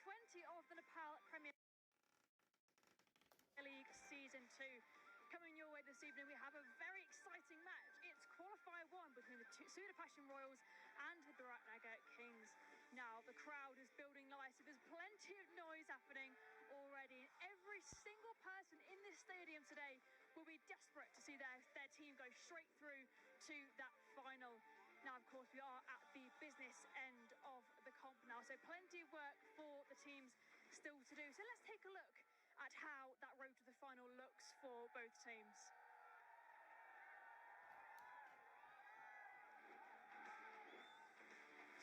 20 of the Nepal Premier League Season 2. Coming your way this evening, we have a very exciting match. It's Qualifier 1 between the Sudurpaschim Royals and the Biratnagar Kings. Now, the crowd is building nicely. There's plenty of noise happening already. Every single person in this stadium today will be desperate to see their team go straight through to that final. Now, of course, we are at the business end of the comp now, so plenty of work for the teams still to do. So let's take a look at how that road to the final looks for both teams.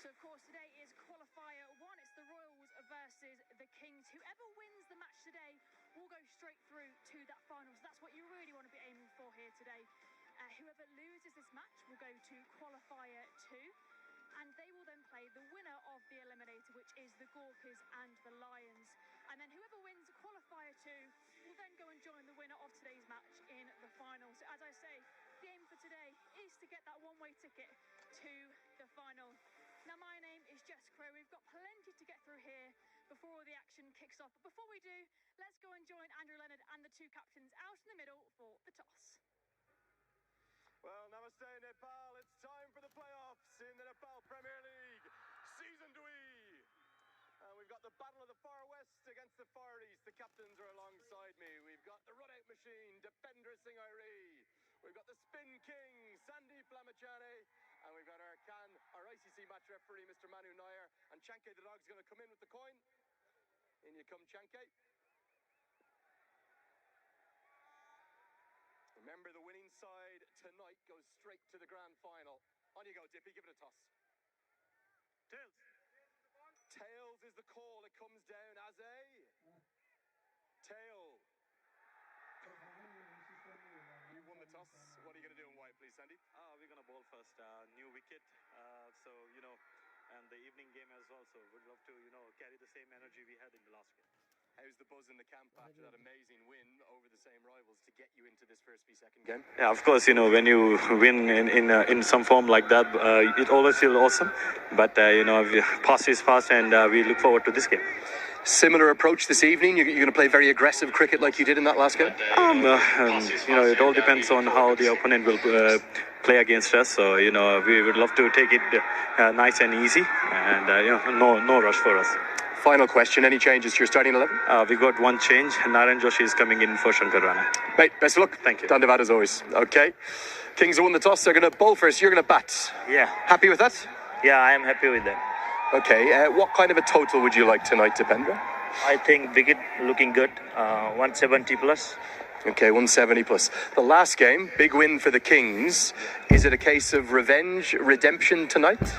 So, of course, today is Qualifier 1. It's the Royals versus the Kings. Whoever wins the match today will go straight through to that final. So that's what you really want to be aiming for here today. Whoever loses this match will go to Qualifier 2. And they will then play the winner of the eliminator, which is the Gorkas and the Lions. And then whoever wins Qualifier 2 will then go and join the winner of today's match in the final. So as I say, the aim for today is to get that one-way ticket to the final. Now, my name is Jess Crow. We've got plenty to get through here before the action kicks off. But before we do, let's go and join Andrew Leonard and the two captains out in the middle for the toss. Well, namaste, Nepal. It's time for the playoffs in the Nepal Premier League Season 2. And we've got the Battle of the Far West against the Far East. The captains are alongside me. We've got the run-out machine, Dipendra Singh Airi. We've got the Spin King, Sandeep Lamachane. And we've got our ICC match referee, Mr. Manu Nair. And Chanke the dog's going to come in with the coin. In you come, Chanke. Remember, the winning side tonight goes straight to the grand final. On you go, Dippy. Give it a toss. Tails. Tails is the call. It comes down as a tail. You won the toss. What are you going to do and why, please, Sandy? We're going to bowl first. New wicket. And the evening game as well. So we'd love to, carry the same energy we had in the last game. How's the buzz in the camp after that amazing win over the same rivals to get you into this first v second game? Yeah, of course, when you win in some form like that, it always feels awesome. But, past is past and we look forward to this game. Similar approach this evening? You're going to play very aggressive cricket like you did in that last game? It all depends on how the opponent will play against us. So, we would love to take it nice and easy and, no rush for us. Final question, any changes to your starting 11? We got one change. Narayan Joshi is coming in for Shankar Rana. Mate, best of luck. Thank you. Dandavad as always. Okay. Kings have won the toss. They're going to bowl first. You're going to bat. Yeah. Happy with that? Yeah, I am happy with that. Okay. What kind of a total would you like tonight, Dipendra? I think wicket looking good. 170 plus. Okay, 170 plus. The last game, big win for the Kings. Is it a case of revenge, redemption tonight?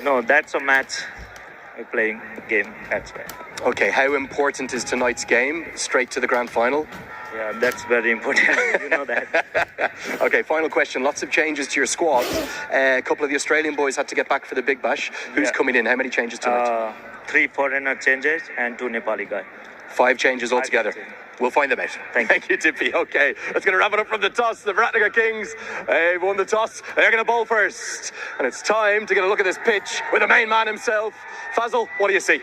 No, that's a match. We're playing game, that's right. Okay, how important is tonight's game straight to the grand final? Yeah, that's very important. You know that. Okay, final question. Lots of changes to your squad. A couple of the Australian boys had to get back for the big bash. Who's coming in? How many changes tonight? 3 foreigner changes and 2 Nepali guys. 5 changes altogether. We'll find them out. Thank you, Dippy. Okay, let's get to wrap it up from the toss. The Biratnagar Kings won the toss. They're going to bowl first. And it's time to get a look at this pitch with the main man himself. Fazal, what do you see?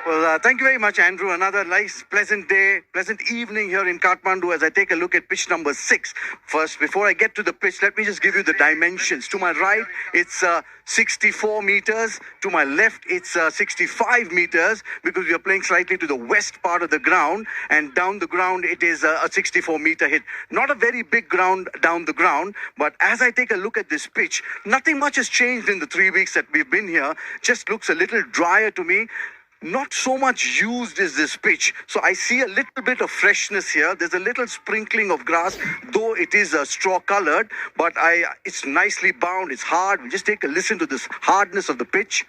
Well, thank you very much, Andrew. Another nice, pleasant day, pleasant evening here in Kathmandu as I take a look at pitch number 6. First, before I get to the pitch, let me just give you the dimensions. To my right, it's 64 meters. To my left, it's 65 meters because we are playing slightly to the west part of the ground. And down the ground, it is a 64-meter hit. Not a very big ground down the ground, but as I take a look at this pitch, nothing much has changed in the 3 weeks that we've been here. Just looks a little drier to me. Not so much used is this pitch. So I see a little bit of freshness here. There's a little sprinkling of grass, though it is straw colored, but it's nicely bound. It's hard. We just take a listen to this hardness of the pitch.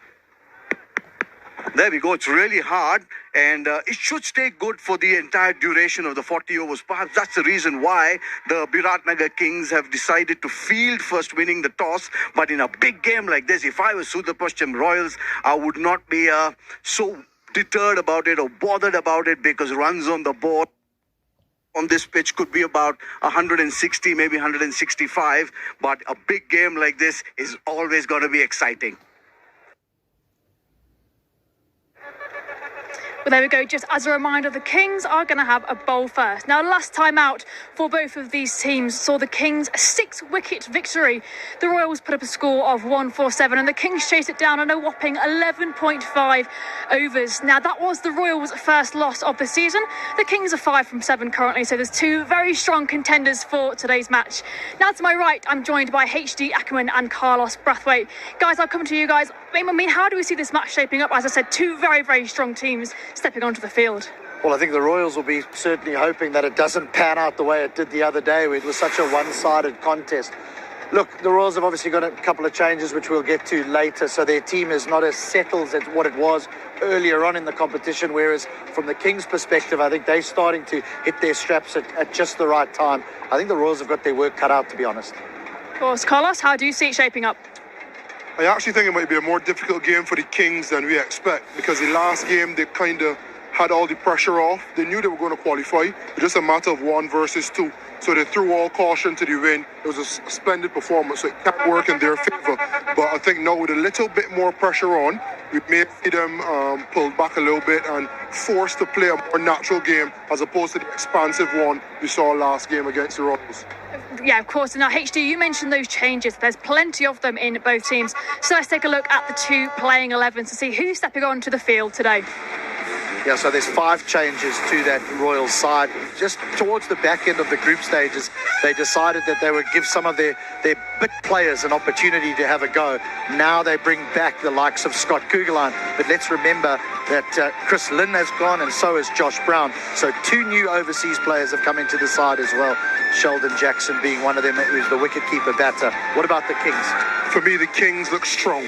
There we go. It's really hard and it should stay good for the entire duration of the 40 overs. Perhaps that's the reason why the Biratnagar Kings have decided to field first, winning the toss. But in a big game like this, if I was Sudurpaschim Royals, I would not be so deterred about it or bothered about it because runs on the board on this pitch could be about 160, maybe 165. But a big game like this is always going to be exciting. Well, there we go. Just as a reminder, the Kings are going to have a bowl first. Now, last time out for both of these teams saw the Kings' 6-wicket victory. The Royals put up a score of 147 and the Kings chased it down in a whopping 11.5 overs. Now, that was the Royals' first loss of the season. The Kings are 5 from 7 currently, so there's two very strong contenders for today's match. Now, to my right, I'm joined by HD Ackerman and Carlos Brathwaite. Guys, I'll come to you guys. I mean, how do we see this match shaping up? As I said, two very, very strong teams stepping onto the field. Well, I think the Royals will be certainly hoping that it doesn't pan out the way it did the other day. It was such a one-sided contest. Look, the Royals have obviously got a couple of changes which we'll get to later, so their team is not as settled as what it was earlier on in the competition, whereas from the Kings' perspective, I think they're starting to hit their straps at just the right time. I think the Royals have got their work cut out, to be honest. Of course. Carlos, how do you see it shaping up? I actually think it might be a more difficult game for the Kings than we expect, because the last game they kind of had all the pressure off. They knew they were going to qualify. It's just a matter of 1 versus 2. So they threw all caution to the wind. It was a splendid performance, so it can't work in their favour. But I think now with a little bit more pressure on, we may see them pull back a little bit and force to play a more natural game as opposed to the expansive one we saw last game against the Royals. Yeah, of course. Now, HD, you mentioned those changes. There's plenty of them in both teams. So let's take a look at the two playing 11s to see who's stepping onto the field today. Yeah, so there's 5 changes to that Royals side. Just towards the back end of the group stages, they decided that they would give some of their bit players an opportunity to have a go. Now they bring back the likes of Scott Kugelheim. But let's remember that Chris Lynn has gone and so has Josh Brown. So 2 new overseas players have come into the side as well. Sheldon Jackson being one of them, who's the wicketkeeper batter. What about the Kings? For me, the Kings look strong.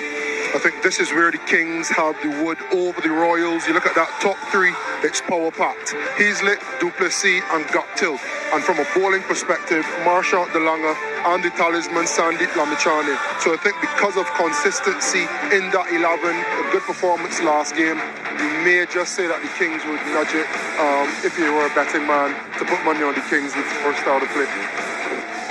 I think this is where the Kings have the wood over the Royals. You look at that top 3, it's power-packed. Heaslett, Duplessis and Guptill. And from a bowling perspective, Marchant DeLonge and the talisman Sandeep Lamichhane. So I think because of consistency in that 11, a good performance last game, you may just say that the Kings would nudge it, if you were a betting man, to put money on the Kings before start of play.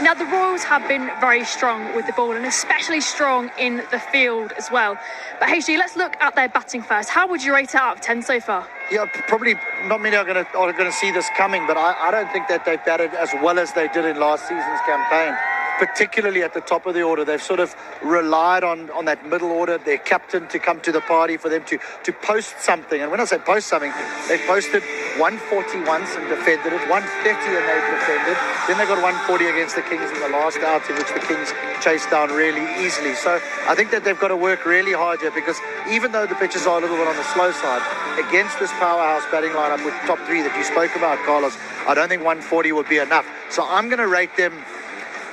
Now, the Royals have been very strong with the ball and especially strong in the field as well. But HD, let's look at their batting first. How would you rate it out of 10 so far? Yeah, probably not many are going to see this coming, but I don't think that they've batted as well as they did in last season's campaign. Particularly at the top of the order, they've sort of relied on that middle order, their captain to come to the party for them to post something. And when I say post something, they posted 140 once and defended it, 130 and they've defended. Then they got 140 against the Kings in the last outing, which the Kings chased down really easily. So I think that they've got to work really hard here, because even though the pitches are a little bit on the slow side, against this powerhouse batting lineup with top 3 that you spoke about, Carlos, I don't think 140 would be enough. So I'm going to rate them.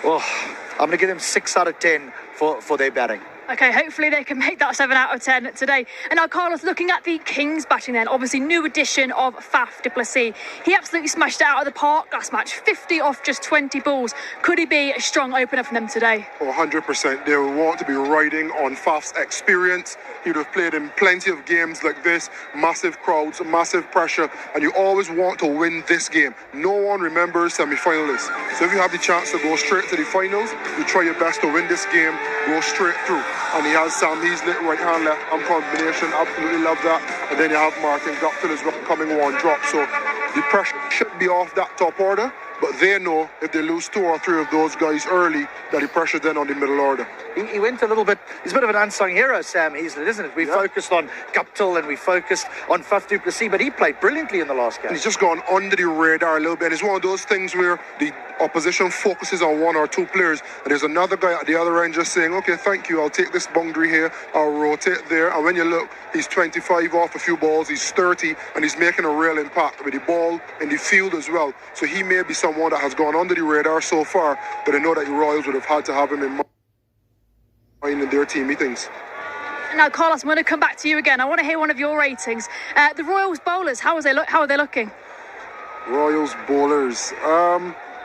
I'm going to give them 6 out of 10 for their batting. Okay, hopefully they can make that 7 out of 10 today. And now, Carlos, looking at the Kings batting then, obviously new addition of Faf du Plessis. He absolutely smashed it out of the park last match, 50 off just 20 balls. Could he be a strong opener for them today? 100%. They will want to be riding on Faf's experience. He would have played in plenty of games like this, massive crowds, massive pressure, and you always want to win this game. No one remembers semi-finalists. So if you have the chance to go straight to the finals, you try your best to win this game, go straight through. And he has Sam Heaslett, right hand, left arm combination, absolutely love that. And then you have Martin Guptill as well coming 1 drop. So the pressure should be off that top order, but they know if they lose 2 or 3 of those guys early, that the pressure then on the middle order. He went a little bit, he's a bit of an unsung hero, Sam Heaslett, isn't it? We focused on Guptill and we focused on Faf du Plessis, but he played brilliantly in the last game. And he's just gone under the radar a little bit. And it's one of those things where the opposition focuses on 1 or 2 players, and there's another guy at the other end just saying, okay, thank you, I'll take this boundary here, I'll rotate there. And when you look, he's 25 off a few balls, he's 30, and he's making a real impact with the ball in the field as well. So he may be someone that has gone under the radar so far, but I know that the Royals would have had to have him in mind in their team meetings. Now, Carlos, I'm going to come back to you again. I want to hear one of your ratings. The Royals bowlers, how are they looking? Royals bowlers,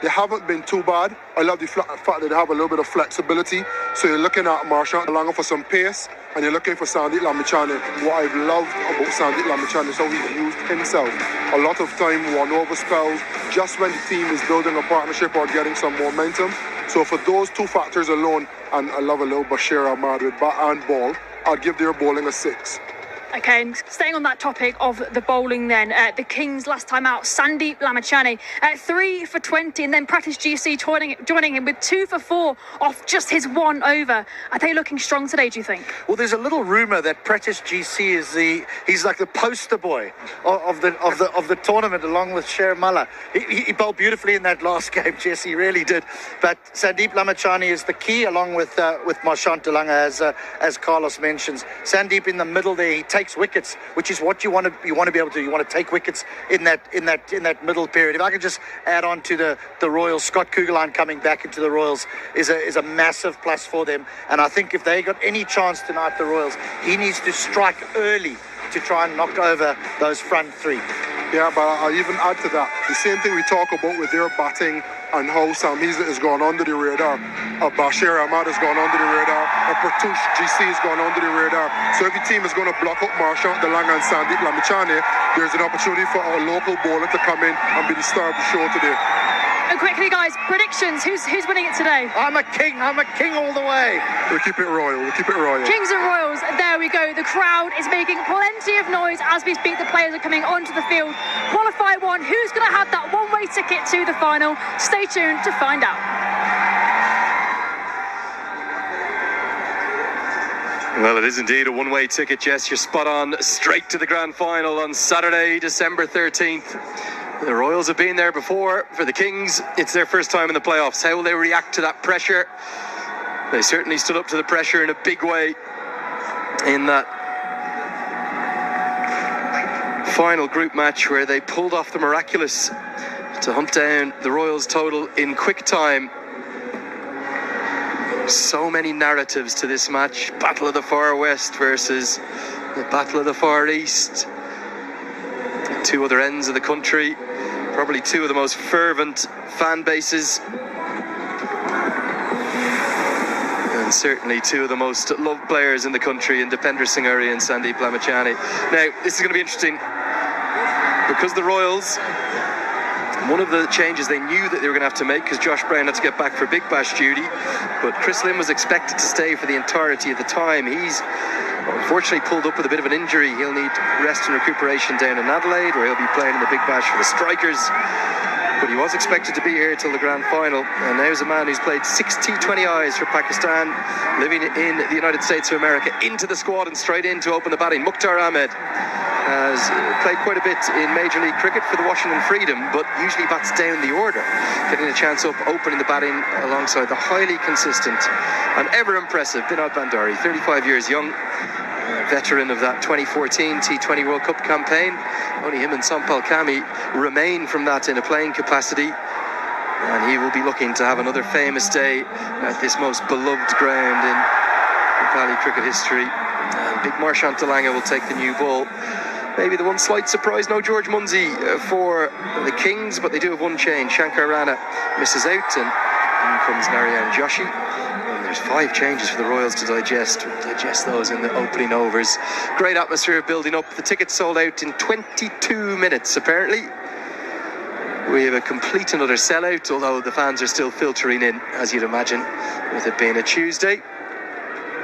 they haven't been too bad. I love the fact that they have a little bit of flexibility. So you're looking at Marchant DeLonge for some pace, and you're looking for Sandeep Lamichhane. What I've loved about Sandeep Lamichhane is how he's used himself. A lot of time, 1 over spells, just when the team is building a partnership or getting some momentum. So for those 2 factors alone, and I love a little Bashir Ahmad with bat and ball, I'd give their bowling a 6. Okay, and staying on that topic of the bowling then, the Kings last time out, Sandeep Lamachani, 3 for 20, and then Practice GC joining him with 2 for 4 off just his 1 over. Are they looking strong today, do you think? Well, there's a little rumour that Practice GC is he's like the poster boy of the tournament, along with Sher Malla. He bowled beautifully in that last game, Jess, he really did. But Sandeep Lamachani is the key, along with Marchant Delanga, as Carlos mentions. Sandeep in the middle there, he takes wickets, which is what you want to be able to do. You want to take wickets in that middle period. If I could just add on to the Royals, Scott Kugelheim coming back into the Royals is a massive plus for them. And I think if they got any chance tonight, the Royals, he needs to strike early to try and knock over those front 3. Yeah, but I'll even add to that. The same thing we talk about with their batting and how Sam Heaslett has gone under the radar. Bashir Ahmad has gone under the radar. Pratush GC has gone under the radar. So every team is going to block up Marchant Delanga and Sandeep Lamachani. There's an opportunity for our local bowler to come in and be the star of the show today. And quickly, guys, predictions. Who's winning it today? I'm a king all the way. We'll keep it royal. Kings and Royals, there we go. The crowd is making plenty of noise as we speak. The players are coming onto the field. Qualifier 1, who's going to have that one-way ticket to the final? Stay tuned to find out. Well, it is indeed a one-way ticket, Jess. You're spot on. Straight to the grand final on Saturday, December 13th. The Royals have been there before. For the Kings, it's their first time in the playoffs. How will they react to that pressure? They certainly stood up to the pressure in a big way in that final group match where they pulled off the miraculous to hunt down the Royals total in quick time. So many narratives to this match. Battle of the Far West versus the Battle of the Far East. Two other ends of the country, probably two of the most fervent fan bases, and certainly two of the most loved players in the country in Dipender Singh and Sandeep Lamachani. Now, this is going to be interesting because the Royals, one of the changes they knew that they were going to have to make, because Josh Brown had to get back for Big Bash duty, but Chris Lynn was expected to stay for the entirety of the time. He's unfortunately pulled up with a bit of an injury. He'll need rest and recuperation down in Adelaide, where he'll be playing in the Big Bash for the Strikers. But he was expected to be here till the grand final, and now's a man who's played 6 T20Is for Pakistan, living in the United States of America, into the squad and straight in to open the batting. Mukhtar Ahmed has played quite a bit in Major League Cricket for the Washington Freedom, but usually bats down the order, getting a chance up opening the batting alongside the highly consistent and ever impressive Binod Bandari, 35 years young, veteran of that 2014 T20 World Cup campaign. Only him and Sampal Kami remain from that in a playing capacity, and he will be looking to have another famous day at this most beloved ground in Valley cricket history. Big Marchant Delanga will take the new ball. Maybe the one slight surprise, no George Munsey for the Kings, but they do have one change. Shankar Rana misses out, and in comes Narayan Joshi. And there's 5 changes for the Royals to digest. We'll digest those in the opening overs. Great atmosphere building up. The tickets sold out in 22 minutes, apparently. We have a complete and utter sellout, although the fans are still filtering in, as you'd imagine, with it being a Tuesday.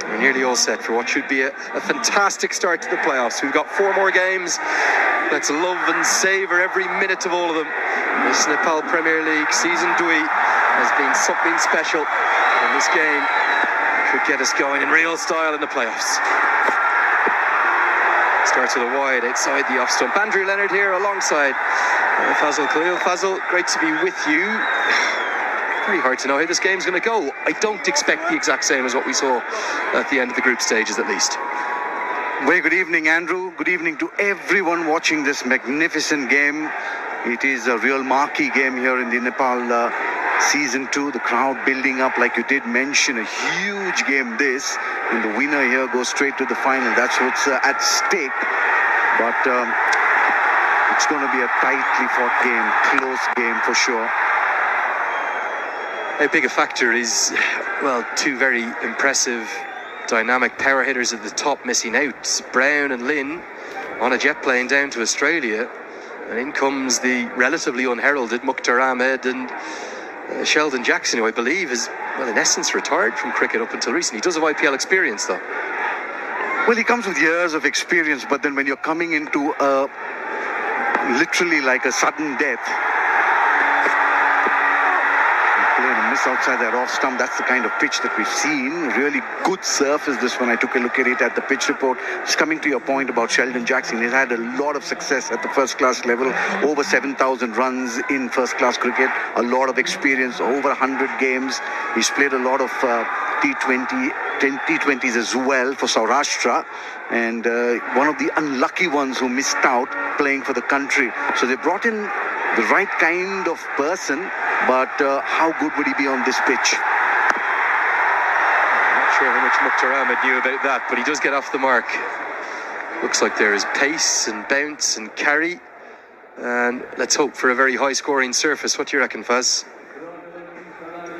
We're nearly all set for what should be a fantastic start to the playoffs. We've got 4 more games. Let's love and savour every minute of all of them. This Nepal Premier League Season 2 has been something special, and this game could get us going in real style in the playoffs. Starts with a wide outside the off stump. Andrew Leonard here alongside Fazal Khalil. Fazal, great to be with you. Pretty hard to know how this game's going to go. I don't expect the exact same as what we saw at the end of the group stages, at least. Very good evening, Andrew. Good evening to everyone watching this magnificent game. It is a real marquee game here in the Nepal Season 2. The crowd building up, like you did mention, a huge game this. And the winner here goes straight to the final. That's what's at stake. But it's going to be a tightly fought game, close game for sure. How big a factor is, well, 2 very impressive, dynamic power hitters at the top missing out. Brown and Lynn on a jet plane down to Australia. And in comes the relatively unheralded Mukhtar Ahmed and Sheldon Jackson, who I believe is, well, in essence, retired from cricket up until recently. He does have IPL experience, though. Well, he comes with years of experience, but then when you're coming into literally like a sudden death, play and a miss outside that off stump, that's the kind of pitch that we've seen. Really good surface this one. I took a look at it at the pitch report. Just coming to your point about Sheldon Jackson, he's had a lot of success at the first class level, over 7,000 runs in first class cricket, a lot of experience, over 100 games. He's played a lot of T20s as well for Saurashtra, and one of the unlucky ones who missed out playing for the country. So they brought in the right kind of person, but how good would he be on this pitch? I'm not sure how much Mukhtar Ahmed knew about that, but he does get off the mark. Looks like there is pace and bounce and carry, and let's hope for a very high scoring surface. What do you reckon, Faz?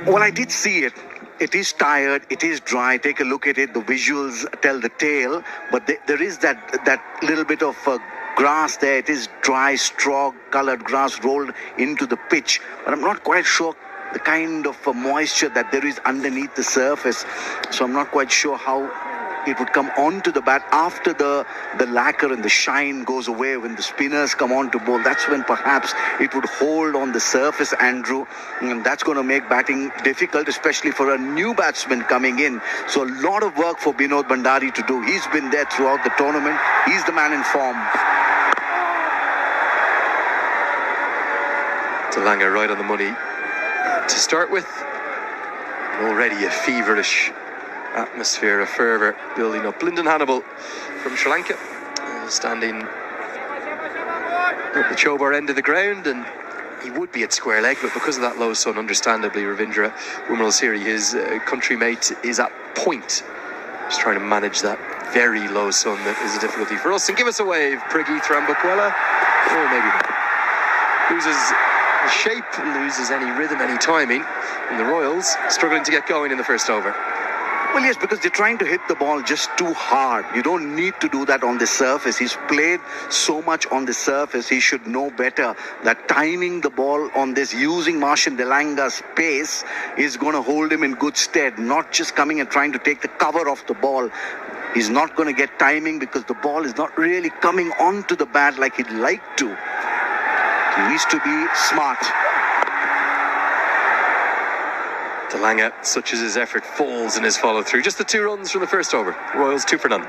Well, I did see it. It is tired, it is dry. Take a look at it. The visuals tell the tale, but there is that little bit of grass there. It is dry, straw-colored grass rolled into the pitch, but I'm not quite sure the kind of moisture that there is underneath the surface. So I'm not quite sure how it would come onto the bat after the lacquer and the shine goes away. When the spinners come on to bowl, that's when perhaps it would hold on the surface, Andrew, and that's going to make batting difficult, especially for a new batsman coming in. So a lot of work for Binod Bhandari to do. He's been there throughout the tournament. He's the man in form. Delanga right on the money to start with. Already a feverish atmosphere, a fervour building up. Lyndon Hannibal from Sri Lanka standing at the Chobar end of the ground, and he would be at square leg, but because of that low sun, understandably, Ravindra Wimalsiri, his country mate, is at point. Just trying to manage that very low sun that is a difficulty for us. And give us a wave, Priggy Trambakwela. Or maybe not. Loses shape, loses any rhythm, any timing, and the Royals struggling to get going in the first over. Well, yes, because they're trying to hit the ball just too hard. You don't need to do that on the surface. He's played so much on the surface. He should know better that timing the ball on this, using Martian Delanga's pace, is going to hold him in good stead. Not just coming and trying to take the cover off the ball. He's not going to get timing because the ball is not really coming onto the bat like he'd like to. He needs to be smart. Delanga, such as his effort, falls in his follow-through. Just the 2 runs from the first over. Royals 2 for none.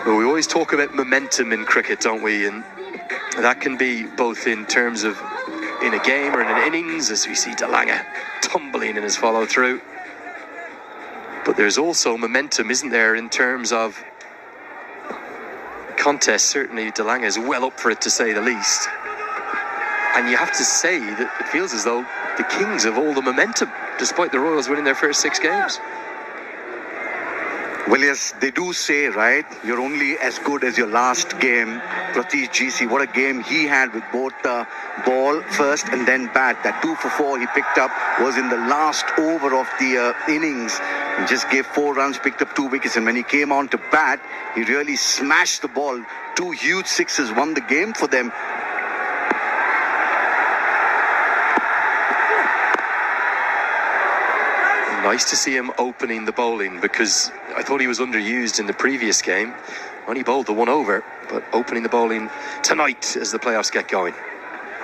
Well, we always talk about momentum in cricket, don't we? And that can be both in terms of in a game or in an innings, as we see Delanga tumbling in his follow-through. But there's also momentum, isn't there, in terms of contest. Certainly Delanga is well up for it, to say the least. And you have to say that it feels as though the Kings have all the momentum, despite the Royals winning their first 6 games. Well, yes, they do say, right, you're only as good as your last game. Pratish GC, what a game he had with both ball first and then bat. That 2 for 4 he picked up was in the last over of the innings. He just gave 4 runs, picked up 2 wickets, and when he came on to bat, he really smashed the ball. 2 huge sixes, won the game for them. Nice to see him opening the bowling, because I thought he was underused in the previous game. Only bowled the 1 over, but opening the bowling tonight as the playoffs get going.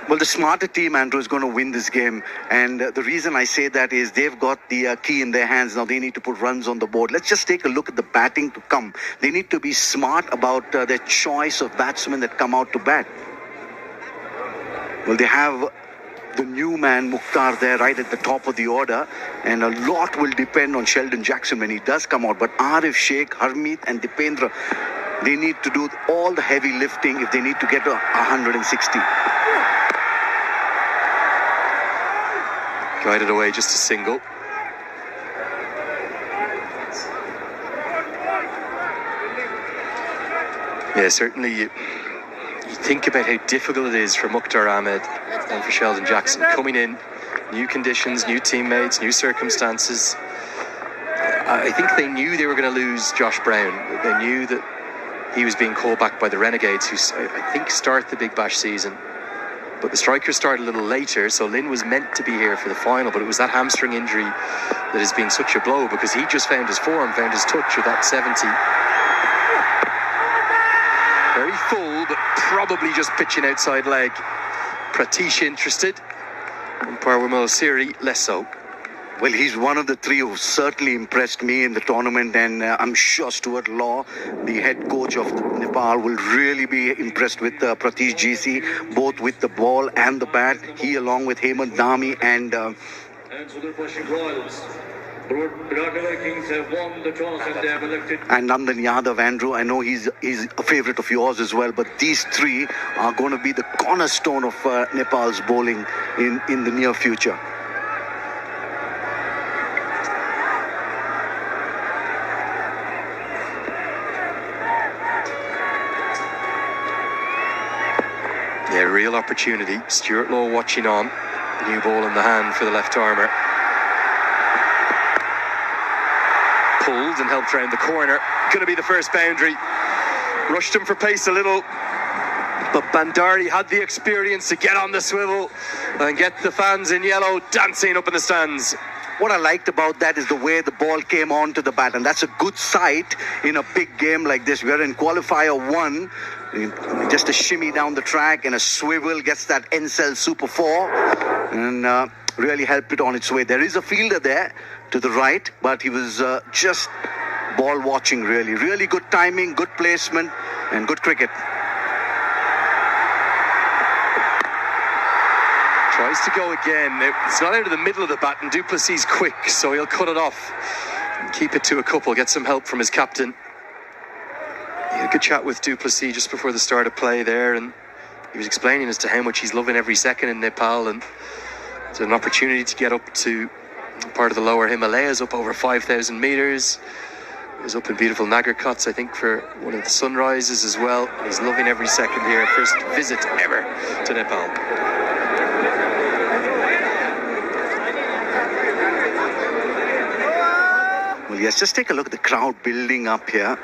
Well, the smarter team, Andrew, is going to win this game. And the reason I say that is they've got the key in their hands. Now they need to put runs on the board. Let's just take a look at the batting to come. They need to be smart about their choice of batsmen that come out to bat. Well, they have the new man Mukhtar there right at the top of the order, and a lot will depend on Sheldon Jackson when he does come out. But Arif Sheikh, Harmeet and Dipendra, they need to do all the heavy lifting if they need to get to 160. Guided away, just a single. Yeah, certainly you think about how difficult it is for Mukhtar Ahmed and for Sheldon Jackson coming in, new conditions, new teammates, new circumstances. I think they knew they were going to lose Josh Brown. They knew that he was being called back by the Renegades, who I think start the Big Bash season. But the strikers started a little later, so Lynn was meant to be here for the final, but it was that hamstring injury that has been such a blow, because he just found his form, found his touch with that 70. Very full, but probably just pitching outside leg. Pratish interested. Umpire Wimal Siri less so. Well, he's one of the three who certainly impressed me in the tournament, and I'm sure Stuart Law, the head coach of Nepal, will really be impressed with Pratish GC, both with the ball and the bat. He, along with Hemant Dami and Sudurpaschim Royals. Biratnagar Kings have won the toss and they have elected. And Nandan Yadav, Andrew, I know he's a favourite of yours as well, but these three are going to be the cornerstone of Nepal's bowling in the near future. Yeah, real opportunity. Stuart Law watching on. New ball in the hand for the left armour. Pulled and helped round the corner. Going to be the first boundary. Rushed him for pace a little, but Bandari had the experience to get on the swivel and get the fans in yellow dancing up in the stands. What I liked about that is the way the ball came onto the bat, and that's a good sight in a big game like this. We're in Qualifier 1, just a shimmy down the track and a swivel gets that NCL Super 4 and really helped it on its way. There is a fielder there to the right, but he was just ball watching, really good timing, good placement and good cricket. Tries to go again. It's not out of the middle of the bat, and Duplessis quick, so he'll cut it off and keep it to a couple, get some help from his captain. He had a good chat with Duplessis just before the start of play there, and he was explaining as to how much he's loving every second in Nepal, and it's an opportunity to get up to part of the lower Himalayas, up over 5,000 metres. He was up in beautiful Nagarkots, I think, for one of the sunrises as well. He's loving every second here. First visit ever to Nepal. Well, yes, just take a look at the crowd building up here.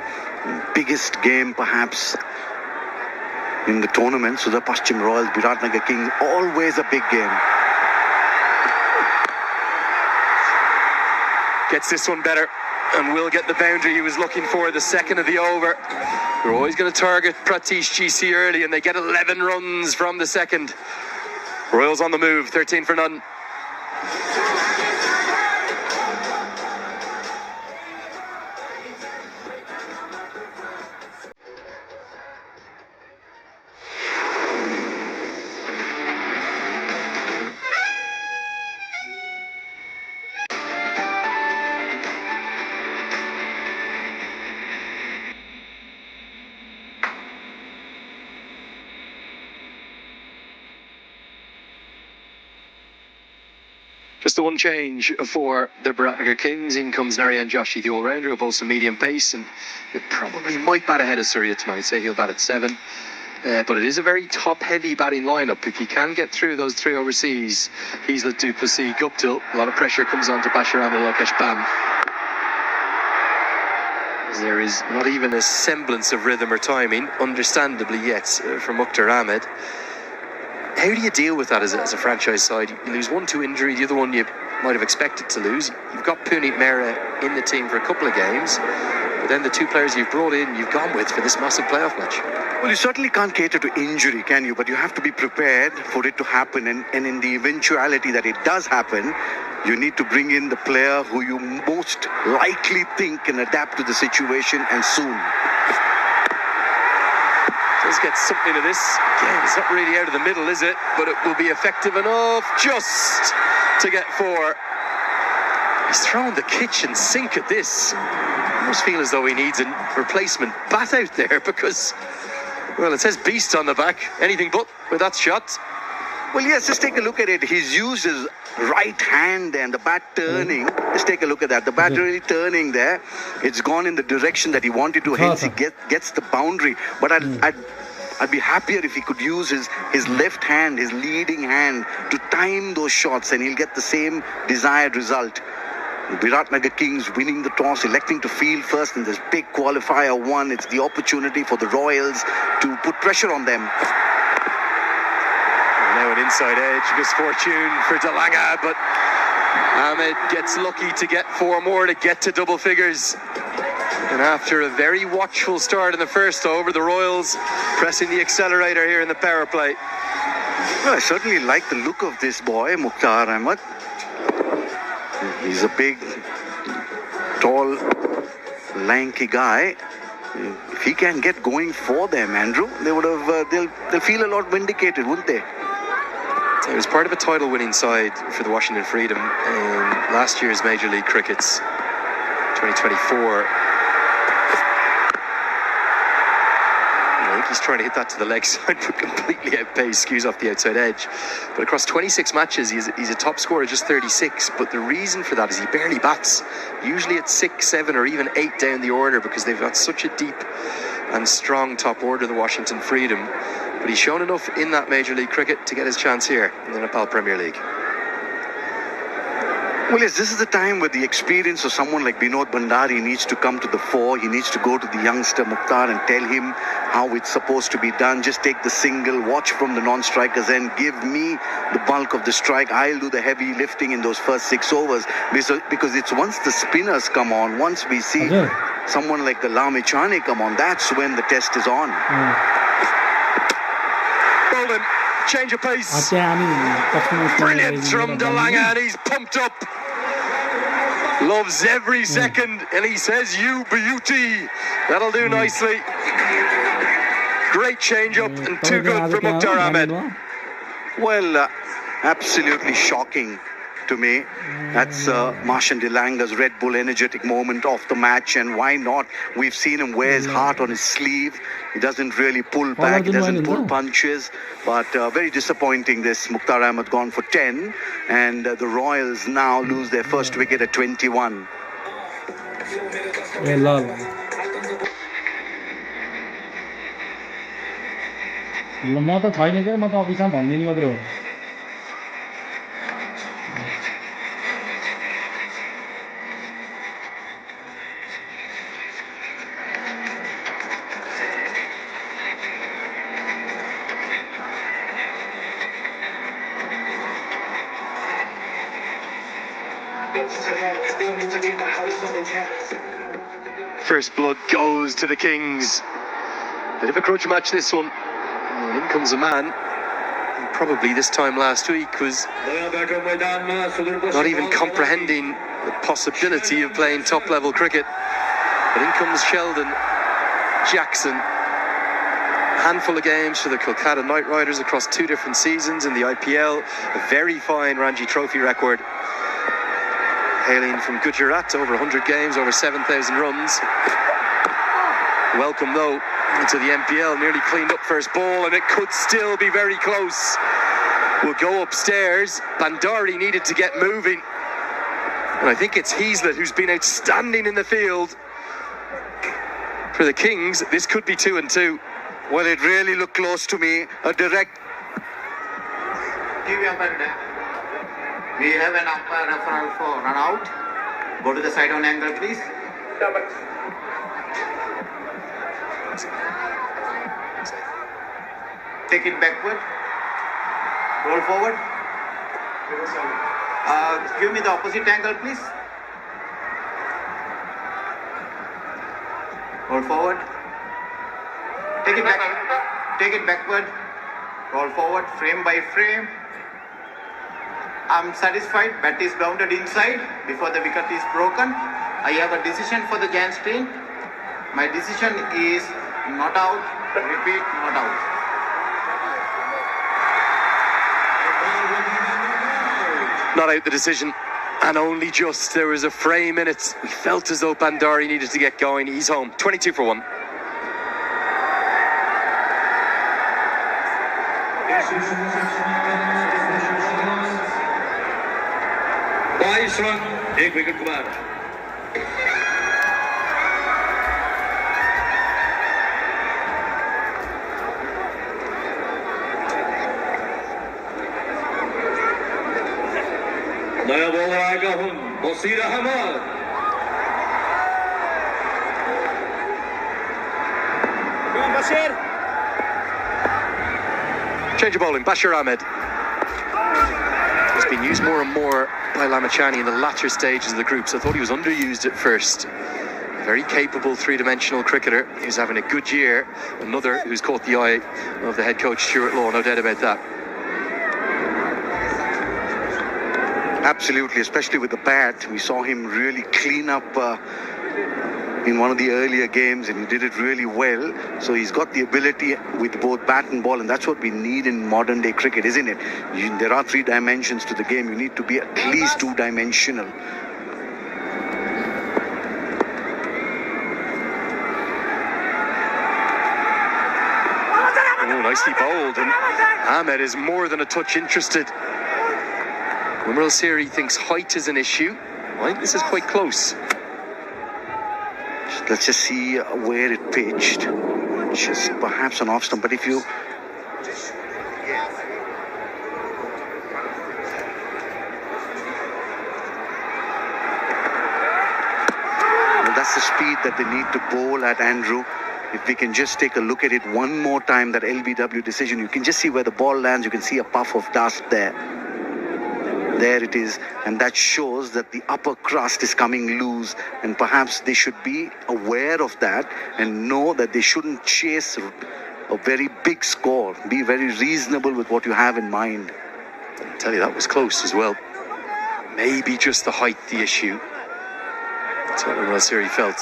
Biggest game perhaps in the tournament. Sudurpaschim Royals, Biratnagar Kings, always a big game. Gets this one better and will get the boundary he was looking for, the second of the over. They're always going to target Pratish GC early, and they get 11 runs from the second. Royals on the move, 13 for none. Just the one change for the Biratnagar Kings. In comes Narayan Joshi, the all-rounder, who bowls some medium pace, and it probably might bat ahead of Surya tonight. Say he'll bat at 7. But it is a very top-heavy batting lineup. If he can get through those 3 overseas, he's let Duplessis, Guptill. A lot of pressure comes on to Basharam and Lokesh Bam. There is not even a semblance of rhythm or timing, understandably yet, from Mukhtar Ahmed. How do you deal with that as a franchise side? You lose one to injury, the other one you might have expected to lose. You've got Puneet Mehra in the team for a couple of games, but then the 2 players you've brought in, you've gone with for this massive playoff match. Well, you certainly can't cater to injury, can you? But you have to be prepared for it to happen, and in the eventuality that it does happen, you need to bring in the player who you most likely think can adapt to the situation, and soon. Does get something of this. Again, it's not really out of the middle, is it? But it will be effective enough just to get 4. He's throwing the kitchen sink at this. I almost feel as though he needs a replacement bat out there, because, well, it says beast on the back. Anything but with that shot. Well, yes, just take a look at it. He's used his right hand there and the bat turning. Let's take a look at that. The bat really turning there. It's gone in the direction that he wanted to. Hence, he gets the boundary. But I'd be happier if he could use his left hand, his leading hand, to time those shots, and he'll get the same desired result. The Biratnagar Kings winning the toss, electing to field first in this big qualifier one. It's the opportunity for the Royals to put pressure on them. Now an inside edge, misfortune for Delanga, but Ahmed gets lucky to get 4 more to get to double figures. And after a very watchful start in the first over, the Royals pressing the accelerator here in the power play. Well, I certainly like the look of this boy, Mukhtar Ahmed. He's a big, tall, lanky guy. If he can get going for them, Andrew, they would have. They'll feel a lot vindicated, wouldn't they? It was part of a title-winning side for the Washington Freedom in last year's Major League Cricket's 2024. I think he's trying to hit that to the leg side, but completely outpaced, skews off the outside edge. But across 26 matches, he's a top scorer, just 36. But the reason for that is he barely bats. Usually it's 6, 7, or even 8 down the order because they've got such a deep and strong top order, the Washington Freedom. But he's shown enough in that Major League Cricket to get his chance here in the Nepal Premier League. Well, yes, this is the time where the experience of someone like Binod Bhandari needs to come to the fore. He needs to go to the youngster Mukhtar and tell him how it's supposed to be done. Just take the single, watch from the non-strikers and give me the bulk of the strike. I'll do the heavy lifting in those first 6 overs. Because it's once the spinners come on, once we see someone like the Lamichane come on, that's when the test is on. Bolden, change of pace. Brilliant from Delanga, and he's pumped up. Loves every second, and he says, "You beauty." That'll do nicely. Great change up and too good for Mukhtar Ahmed. Well, absolutely shocking to me. That's Martian Delanga's Red Bull energetic moment of the match, and why not? We've seen him wear his heart on his sleeve. He doesn't really pull back, he doesn't pull punches, but very disappointing this. Mukhtar Ahmed gone for 10, and the Royals now lose their first wicket at 21. First blood goes to the Kings. Bit of a crutch match this one. And in comes a man who probably this time last week was not even comprehending the possibility of playing top level cricket. But in comes Sheldon Jackson. Handful of games for the Kolkata Knight Riders across 2 different seasons in the IPL. A very fine Ranji Trophy record. Hailing from Gujarat, over 100 games, over 7,000 runs. Welcome though into the NPL, nearly cleaned up first ball, and it could still be very close. We'll go upstairs. Bhandari needed to get moving, and I think it's Heaslett who's been outstanding in the field for the Kings. This could be 2 and 2. Well, it really looked close to me. A direct. We have an umpire referral for run out. Go to the side on angle, please. Take it backward. Roll forward. Give me the opposite angle, please. Roll forward. Take it back. Take it backward. Roll forward, frame by frame. I'm satisfied. Bat is grounded inside before the wicket is broken. I have a decision for the Giants team. My decision is not out. Repeat, not out. Not out the decision, and only just. There was a frame in it. We felt as though Bhandari needed to get going. He's home. 22 for 1. 22 run 1 wicket गुमाएर नयाँ blur आएका हुन् Basheer Ahmad Change of bowling, Bashir Ahmed. He's been used more and more by Lamachani in the latter stages of the groups. I thought he was underused at first. Very capable three-dimensional cricketer. He's having a good year. Another who's caught the eye of the head coach Stuart Law, no doubt about that. Absolutely, especially with the bat. We saw him really clean up in one of the earlier games, and he did it really well. So he's got the ability with both bat and ball, and that's what we need in modern day cricket, isn't it? There are 3 dimensions to the game. You need to be at least 2-dimensional. Oh, nicely bowled, and Ahmed is more than a touch interested. Wimrel Siri thinks height is an issue. Right, this is quite close. Let's just see where it pitched. Just perhaps an off stump, but if you... Well, that's the speed that they need to bowl at, Andrew. If we can just take a look at it one more time, that LBW decision, you can just see where the ball lands. You can see a puff of dust there. There it is, and that shows that the upper crust is coming loose, and perhaps they should be aware of that and know that they shouldn't chase a very big score. Be very reasonable with what you have in mind. I tell you, that was close as well. Maybe just the height the issue. That's what Wimrel Siri felt.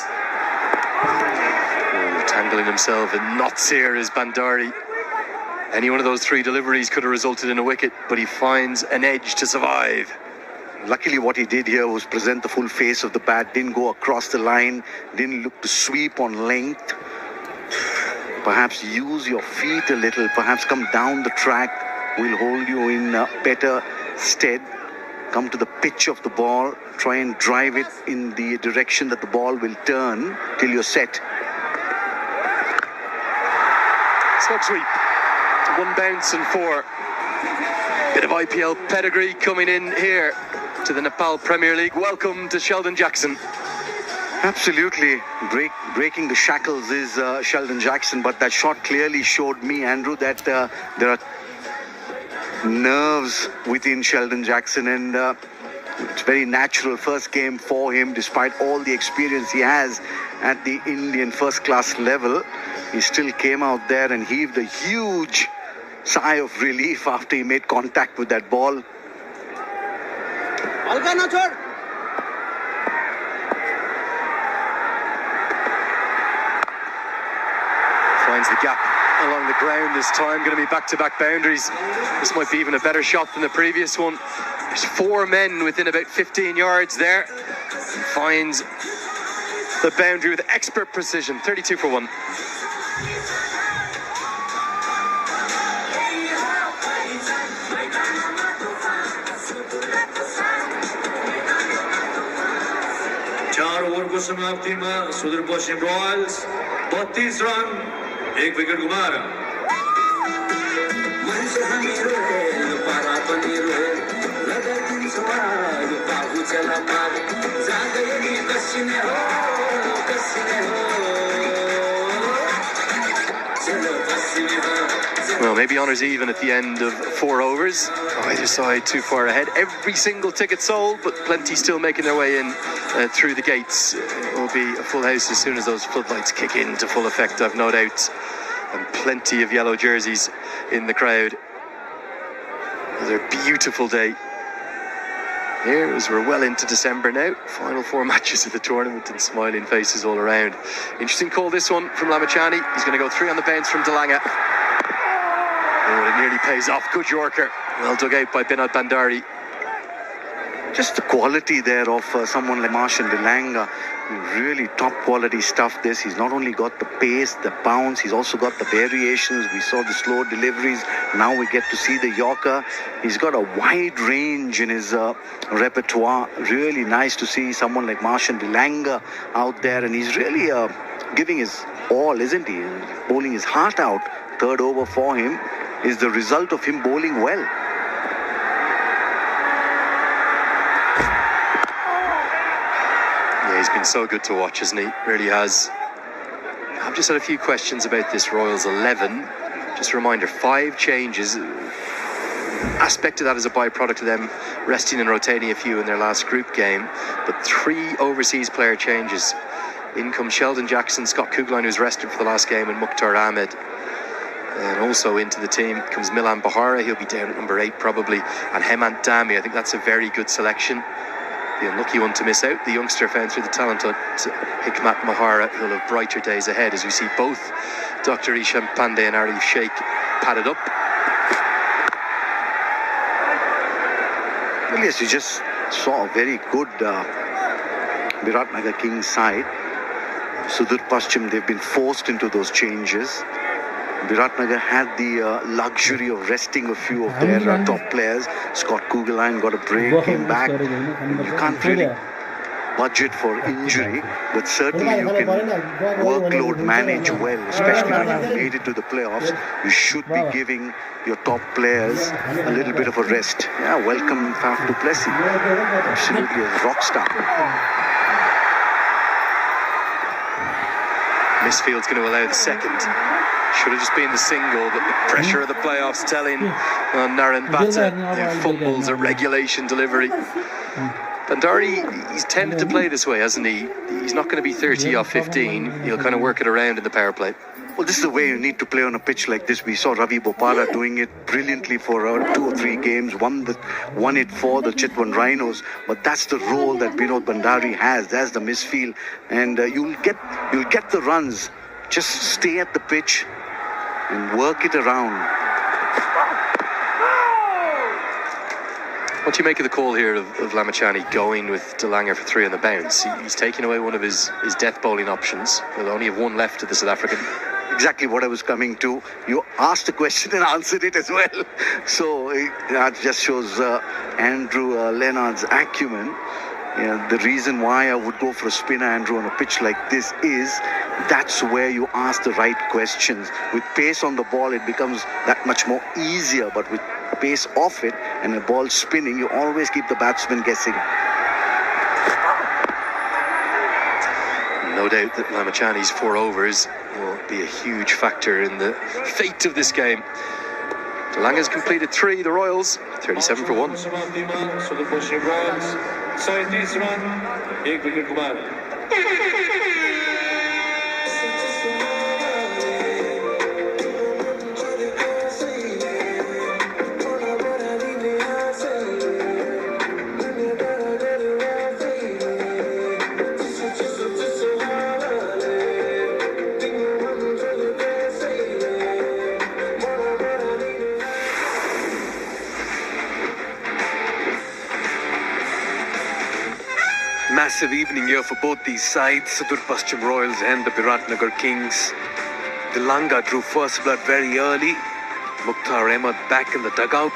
Oh, tangling himself and not Sear is Bandari. Any one of those 3 deliveries could have resulted in a wicket, but he finds an edge to survive. Luckily, what he did here was present the full face of the bat, didn't go across the line, didn't look to sweep on length. Perhaps use your feet a little, perhaps come down the track, will hold you in better stead. Come to the pitch of the ball, try and drive it in the direction that the ball will turn till you're set. Slug sweep. 1 bounce and 4. Bit of IPL pedigree coming in here to the Nepal Premier League. Welcome to Sheldon Jackson. Absolutely. Breaking the shackles is Sheldon Jackson, but that shot clearly showed me, Andrew, that there are nerves within Sheldon Jackson, and it's very natural. First game for him, despite all the experience he has at the Indian first-class level. He still came out there and heaved a huge sigh of relief after he made contact with that ball. Finds the gap along the ground this time. Going to be back-to-back boundaries. This might be even a better shot than the previous one. There's 4 men within about 15 yards there. He finds the boundary with expert precision. 32 for 1. को समाप्तिमा Sudurpaschim Royals 32 run 1 wicket गुमाएर Well, maybe honours even at the end of 4 overs. Either side too far ahead. Every single ticket sold, but plenty still making their way in through the gates. It will be a full house as soon as those floodlights kick into full effect, I've no doubt. And plenty of yellow jerseys in the crowd. Another beautiful day here as we're well into December now. Final 4 matches of the tournament and smiling faces all around. Interesting call this one from Lamachani. He's going to go 3 on the bounce from Delanga. Oh, it nearly pays off. Good Yorker. Well dug out by Binod Bandari. just the quality there of someone like Marshall Delanga. Really top quality stuff this. He's not only got the pace, the bounce, he's also got the variations. We saw the slow deliveries. Now we get to see the Yorker. He's got a wide range in his repertoire. Really nice to see someone like Marshall Delanga out there, and he's really giving his all, isn't he? Bowling his heart out. Third over for him is the result of him bowling well. Yeah, he's been so good to watch, hasn't he? Really has. I've just had a few questions about this Royals 11. Just a reminder, 5 changes. Aspect of that is a byproduct of them resting and rotating a few in their last group game, but 3 overseas player changes. In comes Sheldon Jackson, Scott Kugelheim, who's rested for the last game, and Mukhtar Ahmed. And also into the team comes Milan Bahara. He'll be down at number 8 probably, and Hemant Dami. I think that's a very good selection. The unlucky one to miss out, the youngster found through the talent at Hikmat Mahara, who'll have brighter days ahead, as we see both Dr. Ishan Pandey and Arif Sheikh padded up. Well, yes, you just saw a very good Biratnagar Kings side. Sudurpaschim, they've been forced into those changes. Biratnagar had the luxury of resting a few of their top players. Scott Kugelheim got a break, came back. You can't really budget for injury, but certainly you can workload manage well, especially when you've made it to the playoffs. You should be giving your top players a little bit of a rest. Yeah, welcome Faf du Plessis. Absolutely a rock star. Misfield's going to allow the second. Should have just been the single, but the pressure of the playoffs telling on Naren Bhatta, who fumbles at regulation delivery. Bandari, he's tended to play this way, hasn't he? He's not going to be 30 off 15. He'll kind of work it around in the power play. Well, this is the way you need to play on a pitch like this. We saw Ravi Bopara doing it brilliantly for 2 or 3 games, won it for the Chitwan Rhinos. But that's the role that Vinod Bandari has. That's the misfield, and you'll get the runs. Just stay at the pitch and work it around. What do you make of the call here of Lamachani going with Delanga for 3 on the bounce? He's taking away one of his death bowling options. He'll only have 1 left to the South African. Exactly what I was coming to. You asked the question and answered it as well. So that just shows Andrew Leonard's acumen. Yeah, the reason why I would go for a spinner, Andrew, on a pitch like this is that's where you ask the right questions. With pace on the ball, it becomes that much more easier. But with pace off it and a ball spinning, you always keep the batsman guessing. No doubt that Lamachani's 4 overs will be a huge factor in the fate of this game. Delanga's completed 3, the Royals 37 for 1. Massive evening here for both these sides, Sudurpaschim Royals and the Biratnagar Kings. Delanga drew first blood very early. Mukhtar Ahmed back in the dugout.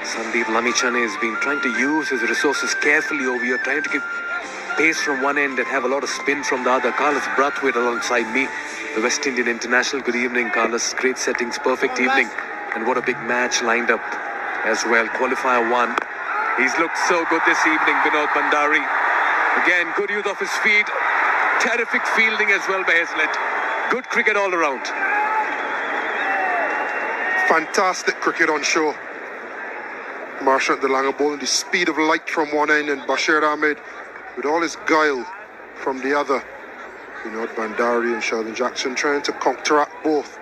Sandeep Lamachani has been trying to use his resources carefully over here, trying to give pace from one end and have a lot of spin from the other. Carlos Brathwaite alongside me, the West Indian international. Good evening, Carlos. Great settings, perfect evening. And what a big match lined up as well. Qualifier 1. He's looked so good this evening, Vinod Bandari. Again, good use of his feet. Terrific fielding as well by Hazlitt. Good cricket all around. Fantastic cricket on show. Marshall Delanga bowling the speed of light from one end, and Bashir Ahmed with all his guile from the other. Vinod Bandari and Sheldon Jackson trying to counteract both.